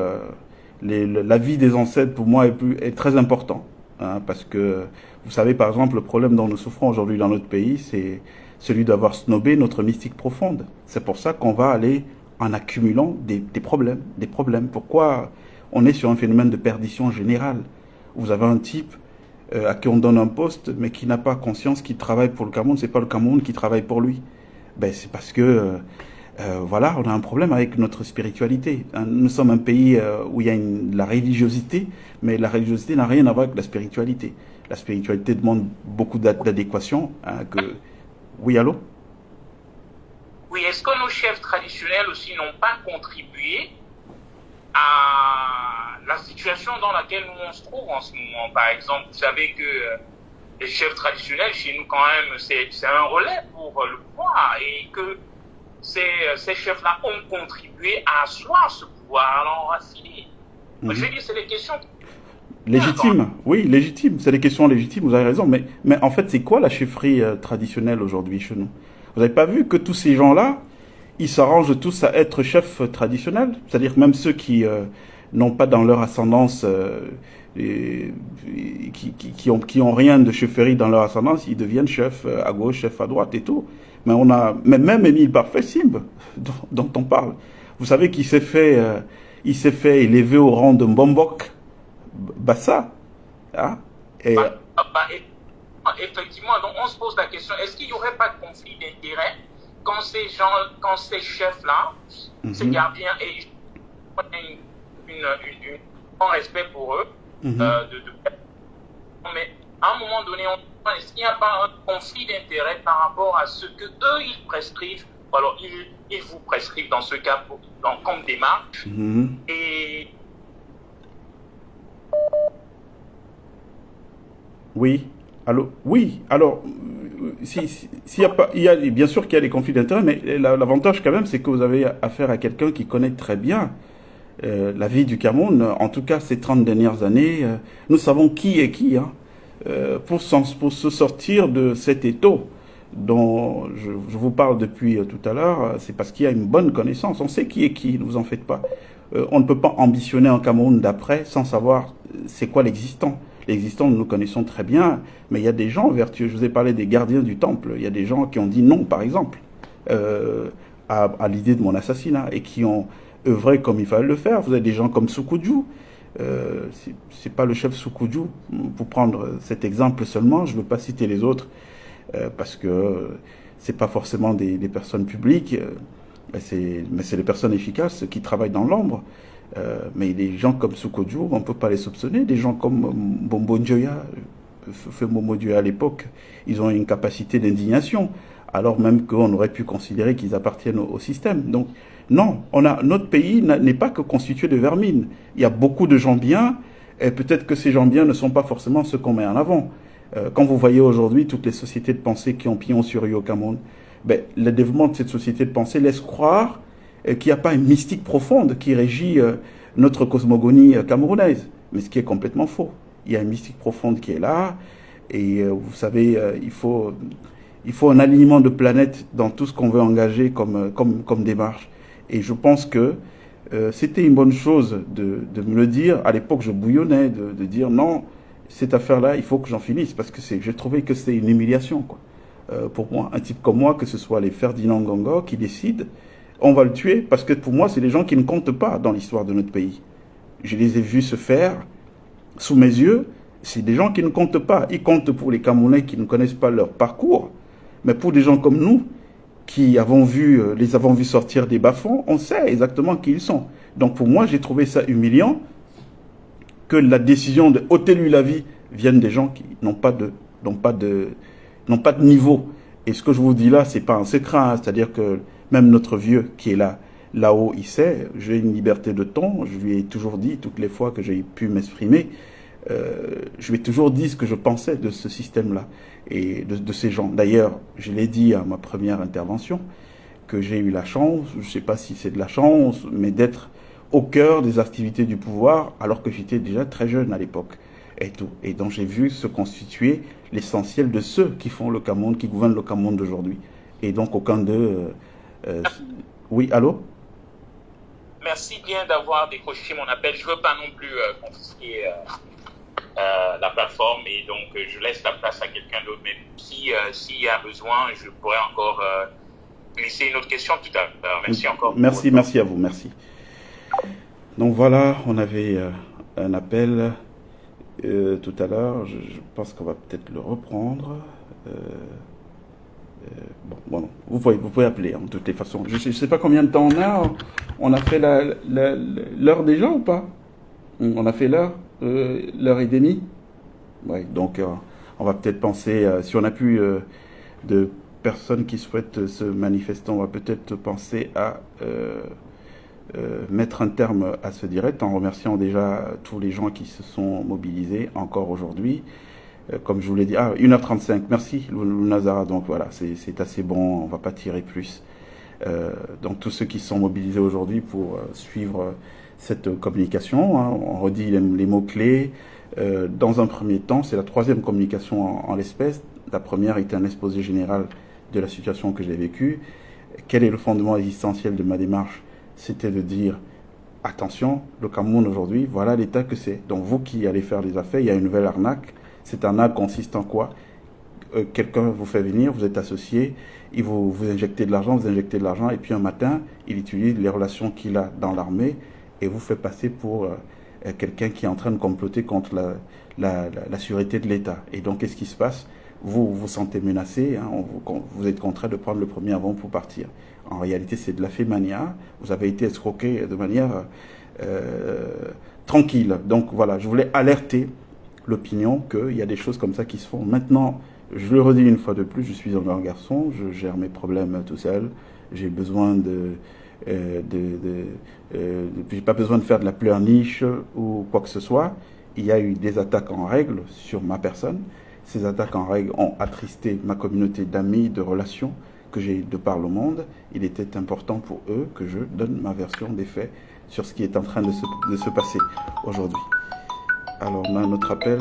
la vie des ancêtres pour moi est très important. Hein, parce que vous savez par exemple le problème dont nous souffrons aujourd'hui dans notre pays, c'est celui d'avoir snobé notre mystique profonde. C'est pour ça qu'on va aller en accumulant des problèmes. Pourquoi on est sur un phénomène de perdition générale? Vous avez un type à qui on donne un poste, mais qui n'a pas conscience qu'il travaille pour le Cameroun. C'est pas le Cameroun qui travaille pour lui. Ben, c'est parce que voilà, on a un problème avec notre spiritualité. Nous sommes un pays où il y a la religiosité, mais la religiosité n'a rien à voir avec la spiritualité. La spiritualité demande beaucoup d'adéquation. Hein, Oui, allô? Oui, est-ce que nos chefs traditionnels aussi n'ont pas contribué à la situation dans laquelle nous on se trouve en ce moment? Par exemple, vous savez que les chefs traditionnels, chez nous quand même, c'est un relais pour le pouvoir, et que ces chefs-là ont contribué à asseoir ce pouvoir, à l'enraciner. Je veux dire, c'est des questions légitimes. Oui, légitimes. C'est des questions légitimes, vous avez raison. Mais en fait, c'est quoi la chefferie traditionnelle aujourd'hui chez nous? Vous n'avez pas vu que tous ces gens-là, ils s'arrangent tous à être chefs traditionnels? C'est-à-dire même ceux qui n'ont pas dans leur ascendance, qui ont rien de chefferie dans leur ascendance, ils deviennent chefs à gauche, chefs à droite et tout. Mais même Émile Parfait Simb, dont on parle, vous savez qu'il s'est fait élever au rang de Mbombok Bassa. Hein? Effectivement, donc on se pose la question, est-ce qu'il n'y aurait pas de conflit d'intérêts quand ces chefs-là, ces gardiens, et un respect pour eux, mais à un moment donné, est-ce qu'il n'y a pas un conflit d'intérêts par rapport à ce que eux ils prescrivent, ou alors ils vous prescrivent dans ce cas comme démarche, et oui. Alors, oui, alors, bien sûr qu'il y a des conflits d'intérêts, mais l'avantage quand même, c'est que vous avez affaire à quelqu'un qui connaît très bien la vie du Cameroun. En tout cas, ces 30 dernières années, nous savons qui est qui, hein, pour se sortir de cet étau dont je vous parle depuis tout à l'heure. C'est parce qu'il y a une bonne connaissance. On sait qui est qui, ne vous en faites pas. On ne peut pas ambitionner un Cameroun d'après sans savoir c'est quoi l'existant. L'existant, nous connaissons très bien, mais il y a des gens vertueux. Je vous ai parlé des gardiens du temple. Il y a des gens qui ont dit non, par exemple, à l'idée de mon assassinat, et qui ont œuvré comme il fallait le faire. Vous avez des gens comme Soukoudjou. C'est pas le chef Soukoudjou, pour prendre cet exemple seulement. Je ne veux pas citer les autres, parce que c'est pas forcément des personnes publiques, mais c'est des personnes efficaces qui travaillent dans l'ombre. Mais des gens comme Soukoudjou, on ne peut pas les soupçonner. Des gens comme Bombo Njoya, Feu Momo Dieu à l'époque, ils ont une capacité d'indignation, alors même qu'on aurait pu considérer qu'ils appartiennent au système. Donc non, notre pays n'est pas que constitué de vermine. Il y a beaucoup de gens bien, et peut-être que ces gens bien ne sont pas forcément ceux qu'on met en avant. Quand vous voyez aujourd'hui toutes les sociétés de pensée qui ont pignon sur rue au Cameroun, ben, le développement de cette société de pensée laisse croire qu'il n'y a pas une mystique profonde qui régit notre cosmogonie camerounaise. Mais ce qui est complètement faux. Il y a une mystique profonde qui est là, et vous savez, il faut un alignement de planète dans tout ce qu'on veut engager comme démarche. Et je pense que c'était une bonne chose de me le dire. À l'époque, je bouillonnais de dire non, cette affaire-là, il faut que j'en finisse, parce que j'ai trouvé que c'était une humiliation, quoi. Pour moi, un type comme moi, que ce soit les Ferdinand Ngongo qui décident, on va le tuer, parce que pour moi, c'est des gens qui ne comptent pas dans l'histoire de notre pays. Je les ai vus se faire sous mes yeux. C'est des gens qui ne comptent pas. Ils comptent pour les Camerounais qui ne connaissent pas leur parcours. Mais pour des gens comme nous, qui les avons vus sortir des bas-fonds, on sait exactement qui ils sont. Donc pour moi, j'ai trouvé ça humiliant que la décision de ôter lui la vie vienne des gens qui n'ont pas de niveau. Et ce que je vous dis là, c'est pas un secret, hein. C'est-à-dire que même notre vieux qui est là-haut, il sait, j'ai une liberté de ton. Je lui ai toujours dit, toutes les fois que j'ai pu m'exprimer, je lui ai toujours dit ce que je pensais de ce système-là et de ces gens. D'ailleurs, je l'ai dit à ma première intervention, que j'ai eu la chance, je ne sais pas si c'est de la chance, mais d'être au cœur des activités du pouvoir, alors que j'étais déjà très jeune à l'époque. Et donc j'ai vu se constituer l'essentiel de ceux qui font le Cameroun, qui gouvernent le Cameroun d'aujourd'hui. Et donc aucun d'eux... Oui, allô? Merci bien d'avoir décroché mon appel. Je ne veux pas non plus confisquer la plateforme et donc je laisse la place à quelqu'un d'autre. Mais s'il y a besoin, je pourrais encore glisser une autre question tout à l'heure. Merci encore. Merci à vous, merci. Donc voilà, on avait un appel tout à l'heure. Je pense qu'on va peut-être le reprendre. Bon, vous pouvez appeler, de toutes les façons. Je ne sais pas combien de temps on a. On a fait l'heure déjà ou pas? On a fait l'heure et demie. Ouais, donc on va peut-être penser, si on n'a plus de personnes qui souhaitent se manifester, on va peut-être penser à mettre un terme à ce direct en remerciant déjà tous les gens qui se sont mobilisés encore aujourd'hui. Comme je vous l'ai dit, 1h35, merci Nazara, donc voilà, c'est assez bon, on va pas tirer plus. Donc tous ceux qui sont mobilisés aujourd'hui pour suivre cette communication, hein, on redit les mots-clés. Dans un premier temps, c'est la troisième communication en l'espèce. La première était un exposé général de la situation que j'ai vécue. Quel est le fondement existentiel de ma démarche? C'était de dire, attention, le Cameroun aujourd'hui, voilà l'état que c'est. Donc vous qui allez faire les affaires, il y a une nouvelle arnaque. Cette arnaque consiste en quoi? Quelqu'un vous fait venir, vous êtes associé, il vous injectez de l'argent, et puis un matin, il utilise les relations qu'il a dans l'armée et vous fait passer pour quelqu'un qui est en train de comploter contre la sûreté de l'État. Et donc, qu'est-ce qui se passe? Vous vous sentez menacé, hein, vous êtes contraint de prendre le premier avion pour partir. En réalité, c'est de la fémania. Vous avez été escroqué de manière tranquille. Donc voilà, je voulais alerter l'opinion qu'il y a des choses comme ça qui se font. Maintenant, je le redis une fois de plus, je suis un grand garçon, je gère mes problèmes tout seul. J'ai besoin j'ai pas besoin de faire de la pleurniche ou quoi que ce soit. Il y a eu des attaques en règle sur ma personne. Ces attaques en règle ont attristé ma communauté d'amis, de relations que j'ai de par le monde. Il était important pour eux que je donne ma version des faits sur ce qui est en train de se passer aujourd'hui. Alors, on a un autre appel.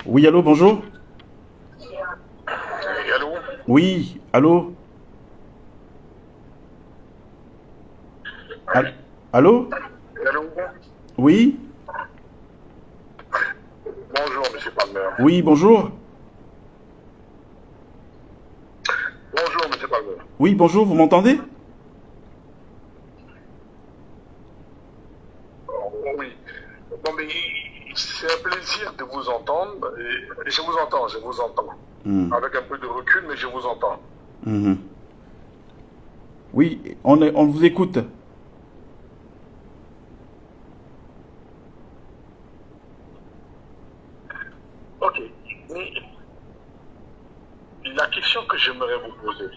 Oui, allô, bonjour. Allô? Oui, allô. Allô? Allô? Oui? Bonjour, monsieur Palmer. Oui, bonjour. Bonjour, monsieur Palmer. Oui, bonjour, vous m'entendez? Oui. Bon, mais c'est un plaisir de vous entendre. Et je vous entends. Avec un peu de recul, mais je vous entends. Oui, on vous écoute. Ok. Mais la question que j'aimerais vous poser,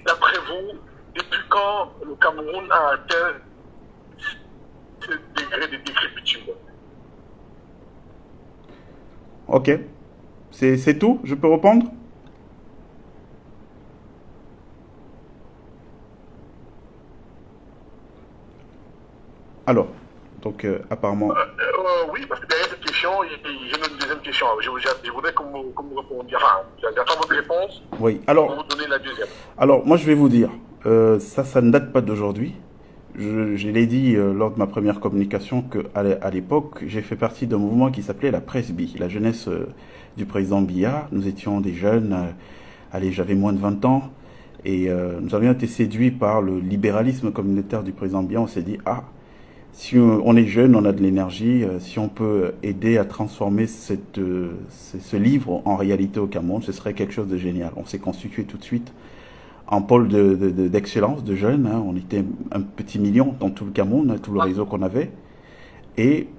d'après vous, depuis quand le Cameroun a atteint ce degré de décrépitude? Ok. C'est tout? Je peux répondre? Alors, donc apparemment... oui, parce que derrière cette question, j'ai une deuxième question. Je voudrais que vous répondiez. Enfin, j'attends votre réponse. Oui, alors... Pour vous donner la deuxième. Alors, moi, je vais vous dire, ça ne date pas d'aujourd'hui. Je l'ai dit lors de ma première communication qu'à l'époque, j'ai fait partie d'un mouvement qui s'appelait la Presby, la jeunesse du président Biya. Nous étions des jeunes, j'avais moins de 20 ans, et nous avions été séduits par le libéralisme communautaire du président Biya. On s'est dit, si on est jeune, on a de l'énergie, si on peut aider à transformer ce livre en réalité au Cameroun, ce serait quelque chose de génial. On s'est constitué tout de suite en pôle d'excellence de jeunes. Hein. On était un petit million dans tout le Cameroun, tout le réseau qu'on avait. Et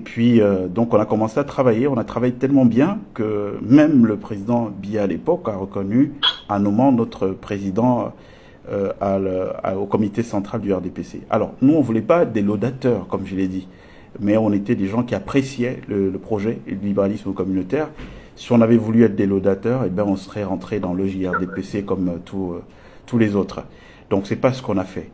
puis, donc, on a commencé à travailler. On a travaillé tellement bien que même le président Biya à l'époque a reconnu en nommant notre président au comité central du RDPC. Alors, nous, on ne voulait pas des laudateurs, comme je l'ai dit, mais on était des gens qui appréciaient le projet et le libéralisme communautaire, Si on avait voulu être des laudateurs, eh bien, on serait rentré dans le JRDPC comme tous les autres. Donc, c'est pas ce qu'on a fait.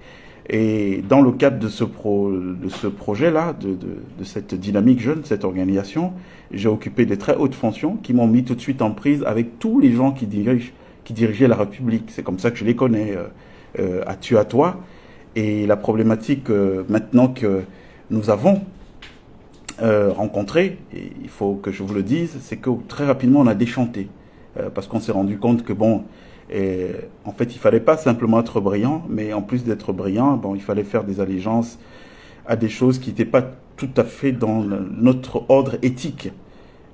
Et dans le cadre de ce projet-là, de cette dynamique jeune, cette organisation, j'ai occupé des très hautes fonctions qui m'ont mis tout de suite en prise avec tous les gens qui dirigeaient la République. C'est comme ça que je les connais, à tu à toi. Et la problématique maintenant que nous avons rencontrée, et il faut que je vous le dise, c'est que très rapidement on a déchanté. Parce qu'on s'est rendu compte que bon, en fait, il fallait pas simplement être brillant, mais en plus d'être brillant, bon, il fallait faire des allégeances à des choses qui n'étaient pas tout à fait dans notre ordre éthique.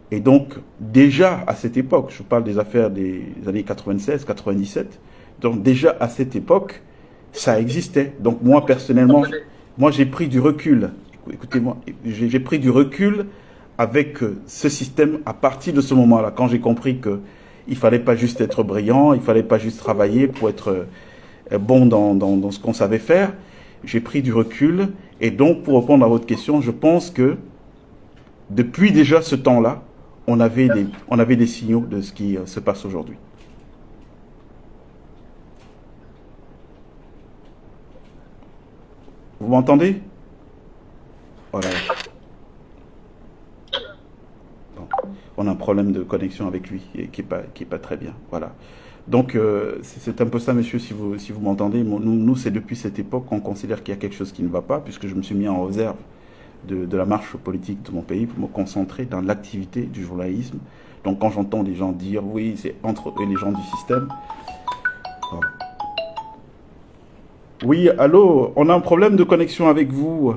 Et donc, déjà à cette époque, je parle des affaires des années 96, 97, donc déjà à cette époque, ça existait. Donc moi, personnellement, moi j'ai pris du recul. Écoutez-moi, j'ai pris du recul avec ce système à partir de ce moment-là, quand j'ai compris que il fallait pas juste être brillant, il fallait pas juste travailler pour être bon dans ce qu'on savait faire. J'ai pris du recul et donc pour répondre à votre question, je pense que depuis déjà ce temps-là, on avait des signaux de ce qui se passe aujourd'hui. Vous m'entendez? Voilà. On a un problème de connexion avec lui qui est pas très bien. Voilà. Donc c'est un peu ça, monsieur, si vous m'entendez. Nous c'est depuis cette époque qu'on considère qu'il y a quelque chose qui ne va pas, puisque je me suis mis en réserve de la marche politique de mon pays pour me concentrer dans l'activité du journalisme. Donc quand j'entends des gens dire oui, c'est entre eux les gens du système. Voilà. Oui, allô, on a un problème de connexion avec vous.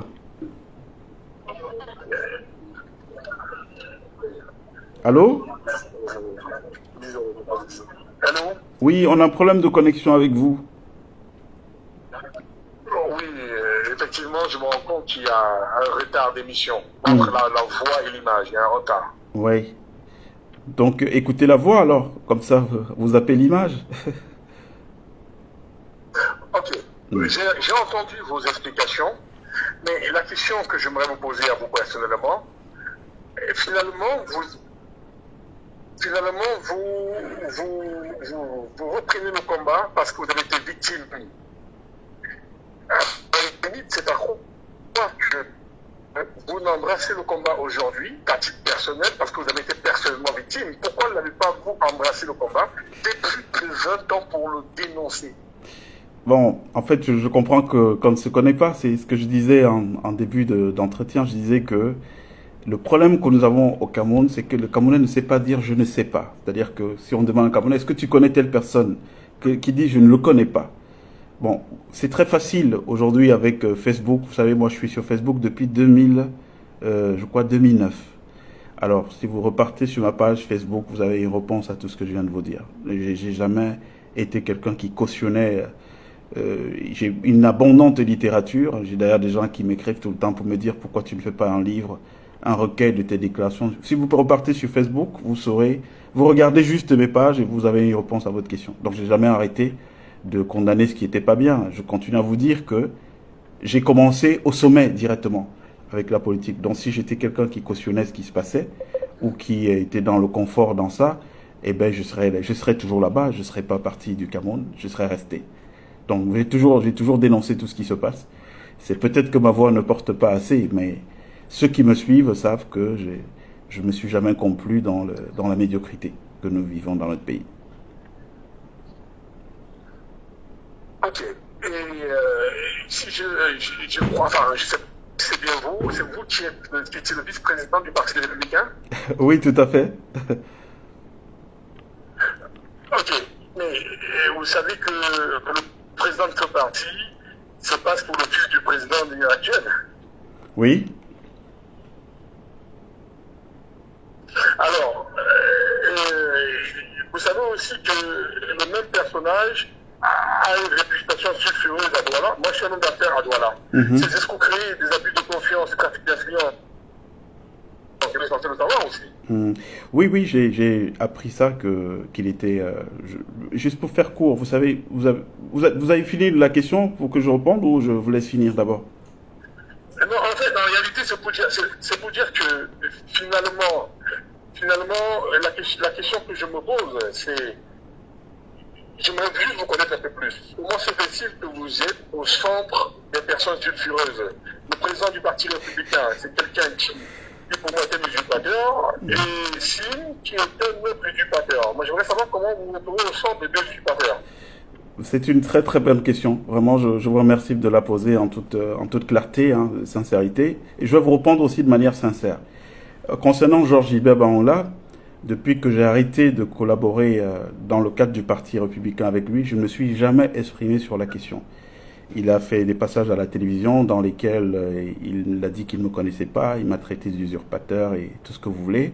Allô? Allô? Oui, on a un problème de connexion avec vous. Oui, effectivement, je me rends compte qu'il y a un retard d'émission. Entre la voix et l'image, il y a un retard. Oui. Donc, écoutez la voix alors, comme ça, vous appelez l'image. Ok. J'ai entendu vos explications, mais la question que j'aimerais vous poser à vous personnellement, finalement, vous reprenez le combat parce que vous avez été victime. C'est à quoi que vous n'embrassez le combat aujourd'hui, qu'à titre personnel, parce que vous avez été personnellement victime. Pourquoi ne l'avez pas vous embrassé le combat depuis plus de 20 ans pour le dénoncer? Bon, en fait, je comprends que qu'on ne se connaît pas. C'est ce que je disais en début d'entretien. Je disais que le problème que nous avons au Cameroun, c'est que le Camerounais ne sait pas dire « je ne sais pas ». C'est-à-dire que si on demande à un Camerounais « est-ce que tu connais telle personne ?» qui dit « je ne le connais pas ». Bon, c'est très facile aujourd'hui avec Facebook. Vous savez, moi je suis sur Facebook depuis 2009. Alors, si vous repartez sur ma page Facebook, vous avez une réponse à tout ce que je viens de vous dire. J'ai jamais été quelqu'un qui cautionnait... j'ai une abondante littérature. J'ai d'ailleurs des gens qui m'écrivent tout le temps pour me dire « pourquoi tu ne fais pas un livre ?» un recueil de tes déclarations. Si vous repartez sur Facebook, vous saurez, vous regardez juste mes pages et vous avez une réponse à votre question. Donc, j'ai jamais arrêté de condamner ce qui n'était pas bien. Je continue à vous dire que j'ai commencé au sommet directement avec la politique. Donc, si j'étais quelqu'un qui cautionnait ce qui se passait ou qui était dans le confort dans ça, eh ben, je serais toujours là-bas. Je serais pas parti du Cameroun. Je serais resté. Donc, j'ai toujours dénoncé tout ce qui se passe. C'est peut-être que ma voix ne porte pas assez, mais ceux qui me suivent savent que je me suis jamais complu dans la médiocrité que nous vivons dans notre pays. Ok. Et si je crois, enfin, je sais, c'est bien vous, c'est vous qui êtes le vice-président du Parti républicain? Oui, tout à fait. Ok. Mais vous savez que le président de ce parti se passe pour le fils du président actuel. Oui. Alors, vous savez aussi que le même personnage a une réputation sulfureuse à Douala. Moi, je suis un homme d'affaires à Douala. Ces escroqueries, des abus de confiance, des trafics d'influence. Vous êtes censé le savoir aussi. Oui, j'ai appris ça qu'il était... juste pour faire court, vous savez, vous avez fini la question pour que je réponde ou je vous laisse finir d'abord? Non, en fait, en réalité, c'est pour dire que finalement, finalement, la question que je me pose, c'est, j'aimerais juste vous connaître un peu plus. Comment se fait-il que vous êtes au centre des personnes sulfureuses? Le président du Parti républicain, c'est quelqu'un qui pour moi était usurpateur, et Sim qui était notre usurpateur. Moi, j'aimerais savoir comment vous vous retrouvez au centre des deux usurpateurs. C'est une très très bonne question. Vraiment, je vous remercie de la poser en toute clarté, hein, sincérité. Et je vais vous répondre aussi de manière sincère. Concernant Georges Gilbert Bahonla, depuis que j'ai arrêté de collaborer dans le cadre du Parti républicain avec lui, je ne me suis jamais exprimé sur la question. Il a fait des passages à la télévision dans lesquels il a dit qu'il ne me connaissait pas, il m'a traité d'usurpateur et tout ce que vous voulez.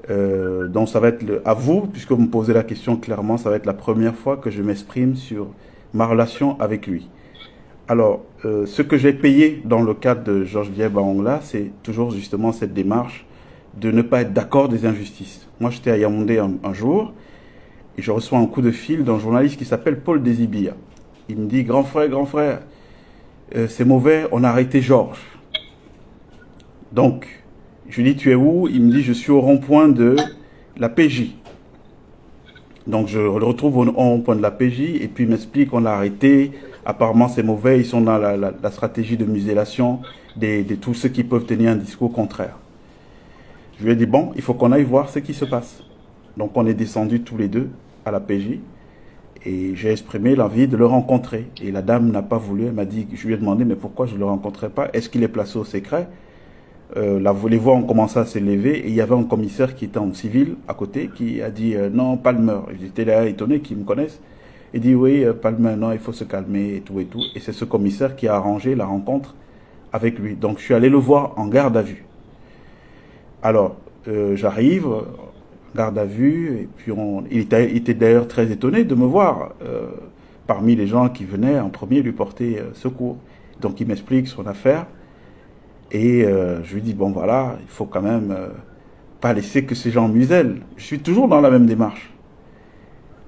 Donc ça va être à vous, puisque vous me posez la question clairement, ça va être la première fois que je m'exprime sur ma relation avec lui. Alors, ce que j'ai payé dans le cadre de Georges Gilbert Bahonla, c'est toujours justement cette démarche de ne pas être d'accord des injustices. Moi, j'étais à Yaoundé un jour, et je reçois un coup de fil d'un journaliste qui s'appelle Paul Désibia. Il me dit, grand frère, c'est mauvais, on a arrêté Georges. Donc, je lui dis, tu es où? Il me dit, je suis au rond-point de la PJ. Donc, je le retrouve au rond-point de la PJ, et puis il m'explique qu'on l'a arrêté. Apparemment, c'est mauvais, ils sont dans la stratégie de muselation de tous ceux qui peuvent tenir un discours contraire. Je lui ai dit, bon, il faut qu'on aille voir ce qui se passe. Donc, on est descendus tous les deux à la PJ. Et j'ai exprimé l'envie de le rencontrer. Et la dame n'a pas voulu. Elle m'a dit, je lui ai demandé, mais pourquoi je ne le rencontrais pas? Est-ce qu'il est placé au secret? Les voix ont commencé à s'élever. Et il y avait un commissaire qui était en civil à côté qui a dit, non, Palmer. J'étais là étonné qu'ils me connaissent. Il dit, oui, Palmer, non, il faut se calmer et tout et tout. Et c'est ce commissaire qui a arrangé la rencontre avec lui. Donc je suis allé le voir en garde à vue. Alors, j'arrive, garde à vue, et puis il était d'ailleurs très étonné de me voir parmi les gens qui venaient en premier lui porter secours. Donc il m'explique son affaire, et je lui dis, bon voilà, il faut quand même pas laisser que ces gens musellent. Je suis toujours dans la même démarche.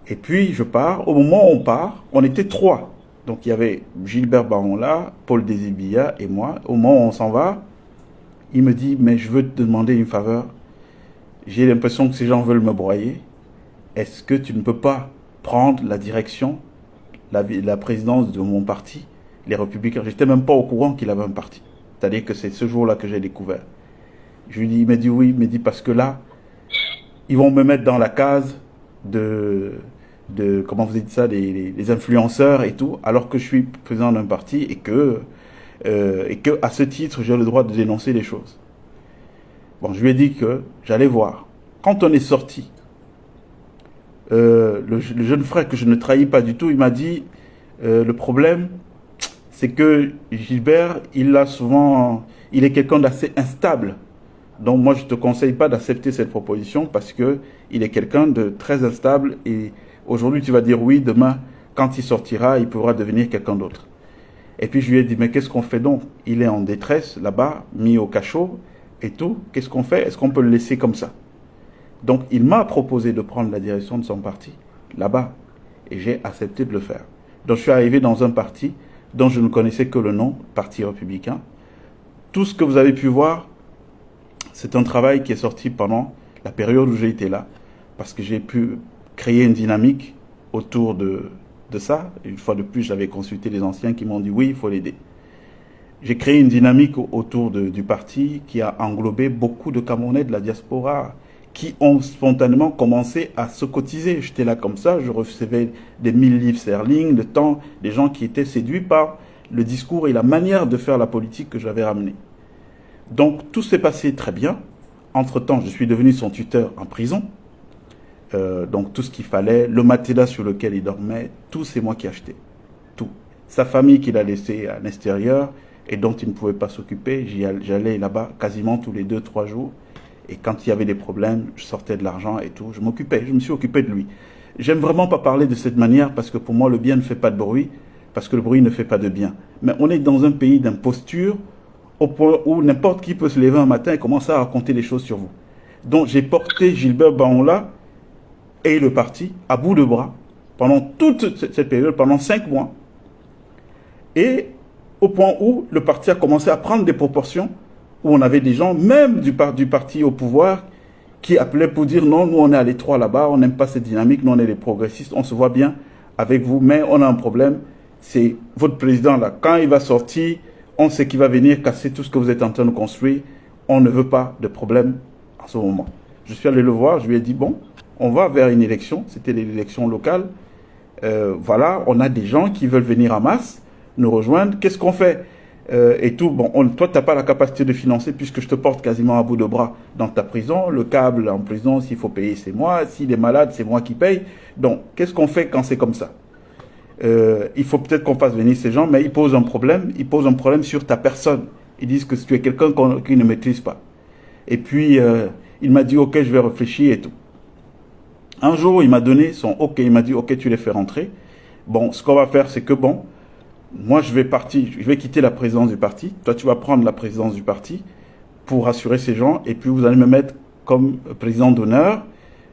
Et puis je pars, au moment où on part, on était 3. Donc il y avait Gilbert Bahonla, Paul Désibia et moi. Au moment où on s'en va, il me dit, mais je veux te demander une faveur. J'ai l'impression que ces gens veulent me broyer. Est-ce que tu ne peux pas prendre la direction, la présidence de mon parti, les Républicains? J'étais même pas au courant qu'il avait un parti. C'est-à-dire que c'est ce jour-là que j'ai découvert. Je lui dis, il m'a dit oui, il m'a dit parce que là, ils vont me mettre dans la case de comment vous dites ça, des influenceurs et tout, alors que je suis président d'un parti et que à ce titre, j'ai le droit de dénoncer les choses. Bon, je lui ai dit que j'allais voir. Quand on est sorti, le jeune frère que je ne trahis pas du tout, il m'a dit, le problème, c'est que Gilbert, il est quelqu'un d'assez instable. Donc moi, je ne te conseille pas d'accepter cette proposition parce que il est quelqu'un de très instable et aujourd'hui, tu vas dire oui, demain, quand il sortira, il pourra devenir quelqu'un d'autre. Et puis je lui ai dit, mais qu'est-ce qu'on fait donc? Il est en détresse là-bas, mis au cachot et tout. Qu'est-ce qu'on fait? Est-ce qu'on peut le laisser comme ça? Donc il m'a proposé de prendre la direction de son parti là-bas et j'ai accepté de le faire. Donc je suis arrivé dans un parti dont je ne connaissais que le nom, Parti républicain. Tout ce que vous avez pu voir, c'est un travail qui est sorti pendant la période où j'ai été là, parce que j'ai pu créer une dynamique autour de ça. Une fois de plus, j'avais consulté les anciens qui m'ont dit oui, il faut l'aider. J'ai créé une dynamique autour du parti qui a englobé beaucoup de Camerounais de la diaspora qui ont spontanément commencé à se cotiser. J'étais là comme ça, je recevais des 1000 livres sterling, le temps, des gens qui étaient séduits par le discours et la manière de faire la politique que j'avais ramenée. Donc tout s'est passé très bien. Entre-temps, je suis devenu son tuteur en prison. Donc tout ce qu'il fallait, le matelas sur lequel il dormait, tout c'est moi qui ai acheté. Tout. Sa famille qu'il a laissée à l'extérieur et dont il ne pouvait pas s'occuper, j'allais là-bas quasiment tous les 2-3 jours. Et quand il y avait des problèmes, je sortais de l'argent et tout. Je me suis occupé de lui. J'aime vraiment pas parler de cette manière parce que pour moi, le bien ne fait pas de bruit, parce que le bruit ne fait pas de bien. Mais on est dans un pays d'imposture au point où n'importe qui peut se lever un matin et commencer à raconter des choses sur vous. Donc j'ai porté Gilbert Bahonla et le parti à bout de bras pendant toute cette période, pendant 5 mois. Et au point où le parti a commencé à prendre des proportions où on avait des gens, même du parti au pouvoir, qui appelaient pour dire non, nous on est à l'étroit là-bas, on n'aime pas cette dynamique, nous on est les progressistes, on se voit bien avec vous, mais on a un problème, c'est votre président là, quand il va sortir, on sait qu'il va venir casser tout ce que vous êtes en train de construire, on ne veut pas de problème en ce moment. Je suis allé le voir, je lui ai dit bon, on va vers une élection, c'était l'élection locale, voilà, on a des gens qui veulent venir en masse, nous rejoindre, qu'est-ce qu'on fait et tout, bon, toi tu n'as pas la capacité de financer puisque je te porte quasiment à bout de bras dans ta prison, le câble en prison, s'il faut payer c'est moi, s'il est malade c'est moi qui paye, donc qu'est-ce qu'on fait quand c'est comme ça? Il faut peut-être qu'on fasse venir ces gens, mais ils posent un problème sur ta personne, ils disent que tu es quelqu'un qu'ils ne maîtrise pas. Et puis il m'a dit ok je vais réfléchir et tout. Un jour il m'a donné son ok, il m'a dit ok tu les fais rentrer, bon ce qu'on va faire c'est que bon, moi, je vais partir, je vais quitter la présidence du parti. Toi, tu vas prendre la présidence du parti pour rassurer ces gens. Et puis, vous allez me mettre comme président d'honneur.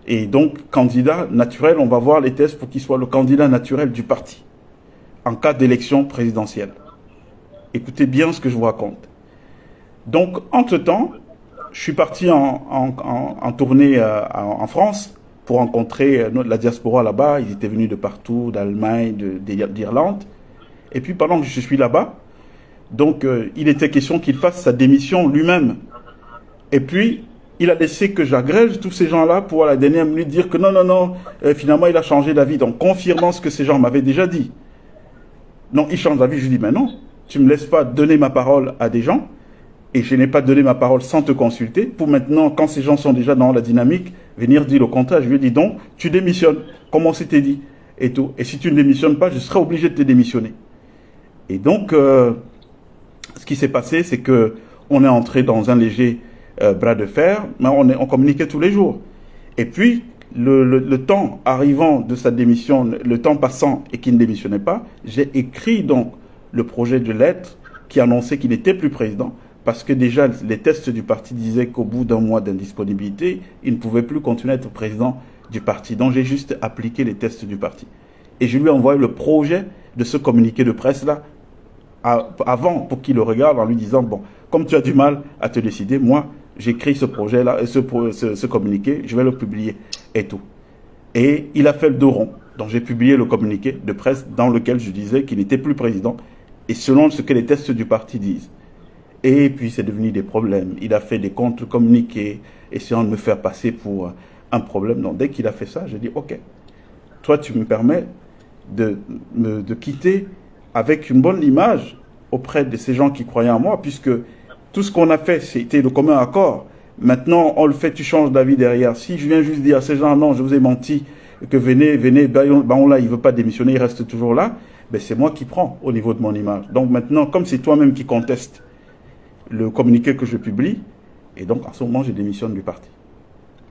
Et donc, candidat naturel, on va voir les tests pour qu'il soit le candidat naturel du parti en cas d'élection présidentielle. Écoutez bien ce que je vous raconte. Donc, entre-temps, je suis parti en tournée en France pour rencontrer la diaspora là-bas. Ils étaient venus de partout, d'Allemagne, d'Irlande. Et puis pendant que je suis là-bas, donc il était question qu'il fasse sa démission lui-même. Et puis il a laissé que j'agrège tous ces gens-là pour à la dernière minute dire que non, finalement il a changé d'avis. Donc confirmant ce que ces gens m'avaient déjà dit. Non, il change d'avis. Je lui dis mais non, tu me laisses pas donner ma parole à des gens et je n'ai pas donné ma parole sans te consulter pour maintenant, quand ces gens sont déjà dans la dynamique, venir dire le contraire. Je lui dis donc tu démissionnes, comme on s'était dit et tout. Et si tu ne démissionnes pas, je serai obligé de te démissionner. Et donc, ce qui s'est passé, c'est que on est entré dans un léger bras de fer, mais on communiquait tous les jours. Et puis, le temps arrivant de sa démission, le temps passant et qu'il ne démissionnait pas, j'ai écrit donc le projet de lettre qui annonçait qu'il n'était plus président, parce que déjà les tests du parti disaient qu'au bout d'un mois d'indisponibilité, il ne pouvait plus continuer à être président du parti. Donc j'ai juste appliqué les tests du parti. Et je lui ai envoyé le projet de ce communiqué de presse-là, avant pour qu'il le regarde en lui disant bon, comme tu as du mal à te décider, moi j'écris ce projet-là, ce communiqué, je vais le publier et tout. Et il a fait le dos rond. Donc j'ai publié le communiqué de presse dans lequel je disais qu'il n'était plus président et selon ce que les tests du parti disent. Et puis c'est devenu des problèmes. Il a fait des contre-communiqués, essayant de me faire passer pour un problème. Donc dès qu'il a fait ça, j'ai dit ok, toi tu me permets de quitter avec une bonne image auprès de ces gens qui croyaient en moi, puisque tout ce qu'on a fait, c'était le commun accord. Maintenant, on le fait, tu changes d'avis derrière. Si je viens juste dire à ces gens, non, je vous ai menti, que venez, ben là, il ne veut pas démissionner, il reste toujours là, ben c'est moi qui prends au niveau de mon image. Donc maintenant, comme c'est toi-même qui conteste le communiqué que je publie, et donc en ce moment, je démissionne du parti.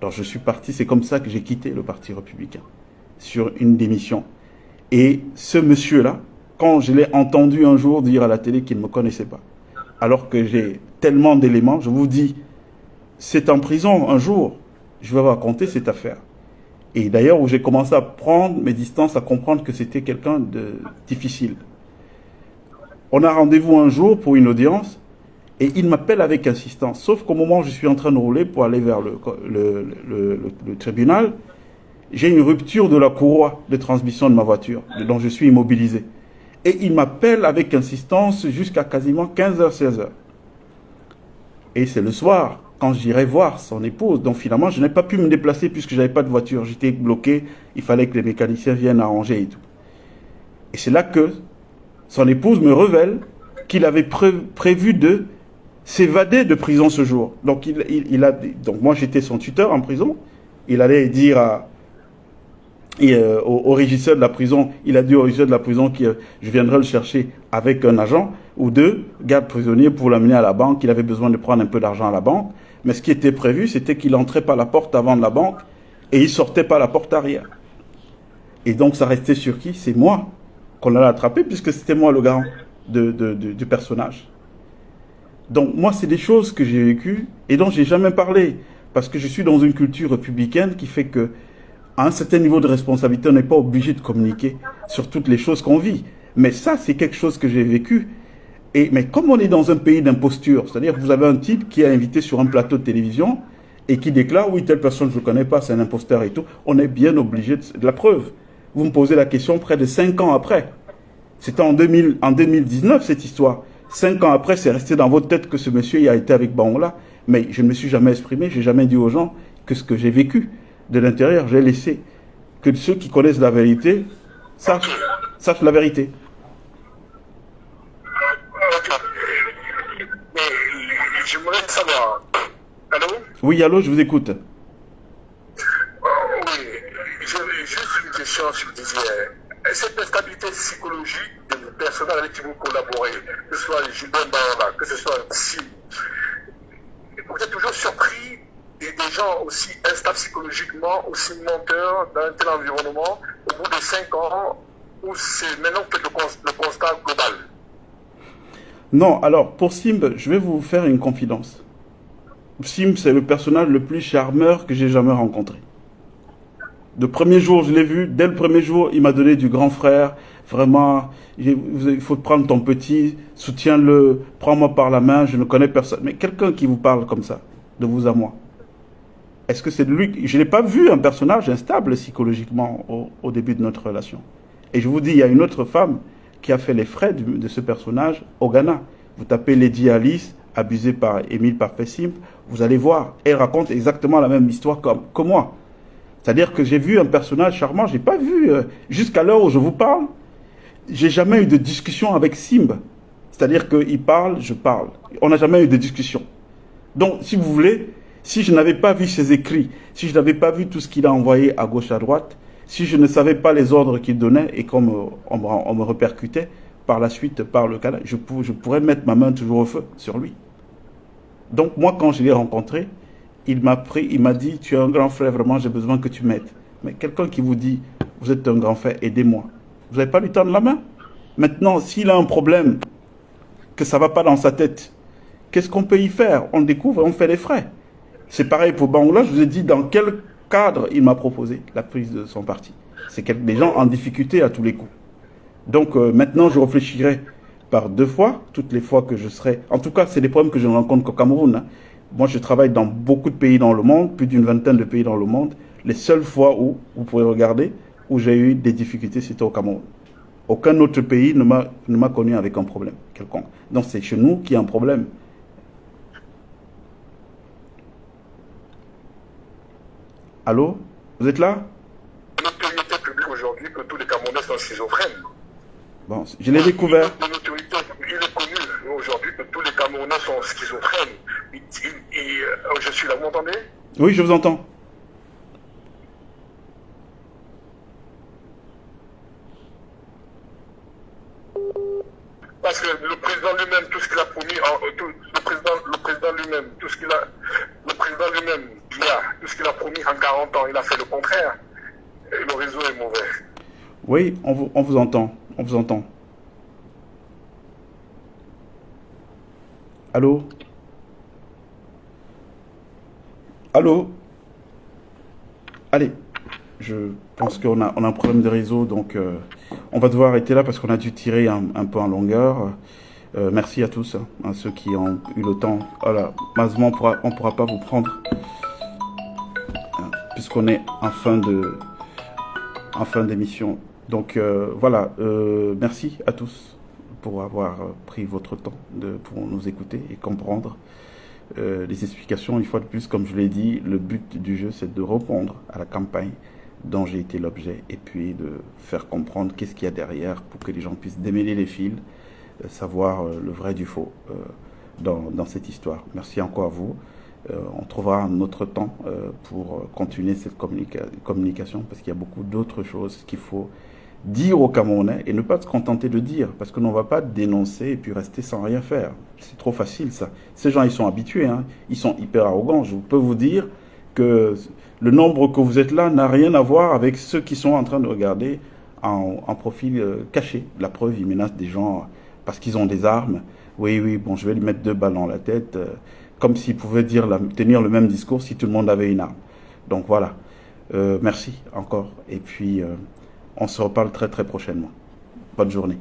Donc je suis parti, c'est comme ça que j'ai quitté le Parti républicain, sur une démission. Et ce monsieur-là, quand je l'ai entendu un jour dire à la télé qu'il ne me connaissait pas, alors que j'ai tellement d'éléments, je vous dis, c'est en prison un jour, je vais vous raconter cette affaire. Et d'ailleurs, où j'ai commencé à prendre mes distances, à comprendre que c'était quelqu'un de difficile. On a rendez-vous un jour pour une audience, et il m'appelle avec insistance, sauf qu'au moment où je suis en train de rouler pour aller vers le tribunal, j'ai une rupture de la courroie de transmission de ma voiture, dont je suis immobilisé. Et il m'appelle avec insistance jusqu'à quasiment 15h, 16h. Et c'est le soir, quand j'irai voir son épouse. Donc finalement, je n'ai pas pu me déplacer puisque je n'avais pas de voiture. J'étais bloqué, il fallait que les mécaniciens viennent arranger et tout. Et c'est là que son épouse me révèle qu'il avait prévu de s'évader de prison ce jour. Donc, donc moi, j'étais son tuteur en prison. Il allait dire au régisseur de la prison, il a dit au régisseur de la prison que je viendrai le chercher avec un agent ou deux gardes prisonniers pour l'amener à la banque. Il avait besoin de prendre un peu d'argent à la banque. Mais ce qui était prévu, c'était qu'il entrait par la porte avant de la banque et il sortait par la porte arrière. Et donc, ça restait sur qui? C'est moi qu'on allait attraper puisque c'était moi le garant du personnage. Donc, moi, c'est des choses que j'ai vécues et dont j'ai jamais parlé parce que je suis dans une culture républicaine qui fait que à un certain niveau de responsabilité, on n'est pas obligé de communiquer sur toutes les choses qu'on vit. Mais ça, c'est quelque chose que j'ai vécu. Mais comme on est dans un pays d'imposture, c'est-à-dire que vous avez un type qui est invité sur un plateau de télévision et qui déclare, oui, telle personne, je ne connais pas, c'est un imposteur et tout, on est bien obligé de la preuve. Vous me posez la question près de 5 ans après. C'était en 2019, cette histoire. 5 ans après, c'est resté dans votre tête que ce monsieur y a été avec Bangola. Mais je ne me suis jamais exprimé, je n'ai jamais dit aux gens que ce que j'ai vécu de l'intérieur, j'ai laissé que ceux qui connaissent la vérité sachent la vérité. Mais j'aimerais savoir. Allô? Oui, allô, je vous écoute. Oui, j'ai juste une question, je me disais, cette instabilité psychologique des personnes avec qui vous collaborez, que ce soit Gilbert Bangola, que ce soit Sim, vous êtes toujours surpris des gens aussi instables psychologiquement, aussi menteurs dans un tel environnement, au bout de 5 ans, où c'est maintenant peut-être le constat global? Non, alors, pour Sim, je vais vous faire une confidence. Sim, c'est le personnage le plus charmeur que j'ai jamais rencontré. Le premier jour, je l'ai vu, dès le premier jour, il m'a donné du grand frère. Vraiment, il faut prendre ton petit, soutiens-le, prends-moi par la main, je ne connais personne. Mais quelqu'un qui vous parle comme ça, de vous à moi, est-ce que c'est de lui? Je n'ai pas vu un personnage instable psychologiquement au début de notre relation. Et je vous dis, il y a une autre femme qui a fait les frais de ce personnage au Ghana. Vous tapez Lady Alice, abusée par Émile Parfait-Simple, vous allez voir, elle raconte exactement la même histoire que moi. C'est-à-dire que j'ai vu un personnage charmant, j'ai pas vu, jusqu'à l'heure où je vous parle, j'ai jamais eu de discussion avec Simba. C'est-à-dire qu'il parle, je parle. On n'a jamais eu de discussion. Donc, si vous voulez, si je n'avais pas vu ses écrits, si je n'avais pas vu tout ce qu'il a envoyé à gauche, à droite, si je ne savais pas les ordres qu'il donnait et comme on me répercutait par la suite par le canal, je pourrais mettre ma main toujours au feu sur lui. Donc, moi, quand je l'ai rencontré, il m'a dit, tu es un grand frère, vraiment, j'ai besoin que tu m'aides. Mais quelqu'un qui vous dit, vous êtes un grand frère, aidez-moi. Vous n'avez pas lui tendre la main? Maintenant, s'il a un problème, que ça ne va pas dans sa tête, qu'est-ce qu'on peut y faire? On découvre et on fait les frais. C'est pareil pour Bangola, je vous ai dit dans quel cadre il m'a proposé la prise de son parti. C'est des gens en difficulté à tous les coups. Donc maintenant, je réfléchirai par 2 fois, toutes les fois que je serai... En tout cas, c'est des problèmes que je ne rencontre qu'au Cameroun. Hein. Moi, je travaille dans beaucoup de pays dans le monde, plus d'une vingtaine de pays dans le monde. Les seules fois où, vous pouvez regarder, où j'ai eu des difficultés, c'était au Cameroun. Aucun autre pays ne m'a connu avec un problème quelconque. Donc, c'est chez nous qu'il y a un problème. Allô? Vous êtes là? L'autorité publique aujourd'hui que tous les Camerounais sont schizophrènes. Bon, je l'ai découvert. L'autorité, il est connu aujourd'hui que tous les Camerounais sont schizophrènes. Je suis là, vous m'entendez? Oui, je vous entends. Parce que le président lui-même, tout ce qu'il a promis, le président lui-même, tout ce qu'il a, le président lui-même, tout ce qu'il a promis en 40 ans, il a fait le contraire. Et le réseau est mauvais. Oui, on vous entend. On vous entend. Allô? Allô? Allez, je pense qu'on a un problème de réseau, donc on va devoir arrêter là parce qu'on a dû tirer un peu en longueur. Merci à tous, hein, à ceux qui ont eu le temps. Voilà, malheureusement, on ne pourra pas vous prendre, puisqu'on est en fin d'émission. Donc voilà, merci à tous pour avoir pris votre temps pour nous écouter et comprendre les explications. Une fois de plus, comme je l'ai dit, le but du jeu, c'est de répondre à la campagne dont j'ai été l'objet et puis de faire comprendre qu'est-ce qu'il y a derrière pour que les gens puissent démêler les fils, savoir le vrai du faux dans cette histoire. Merci encore à vous. On trouvera un autre temps pour continuer cette communication parce qu'il y a beaucoup d'autres choses qu'il faut dire aux Camerounais et ne pas se contenter de dire, parce qu'on ne va pas dénoncer et puis rester sans rien faire. C'est trop facile ça. Ces gens, ils sont habitués, hein. Ils sont hyper arrogants. Je peux vous dire que le nombre que vous êtes là n'a rien à voir avec ceux qui sont en train de regarder en profil caché. La preuve, ils menacent des gens parce qu'ils ont des armes. Oui, oui, bon, je vais lui mettre 2 balles dans la tête, comme s'ils pouvaient tenir le même discours si tout le monde avait une arme. Donc voilà. Merci encore. Et puis... on se reparle très très prochainement. Bonne journée.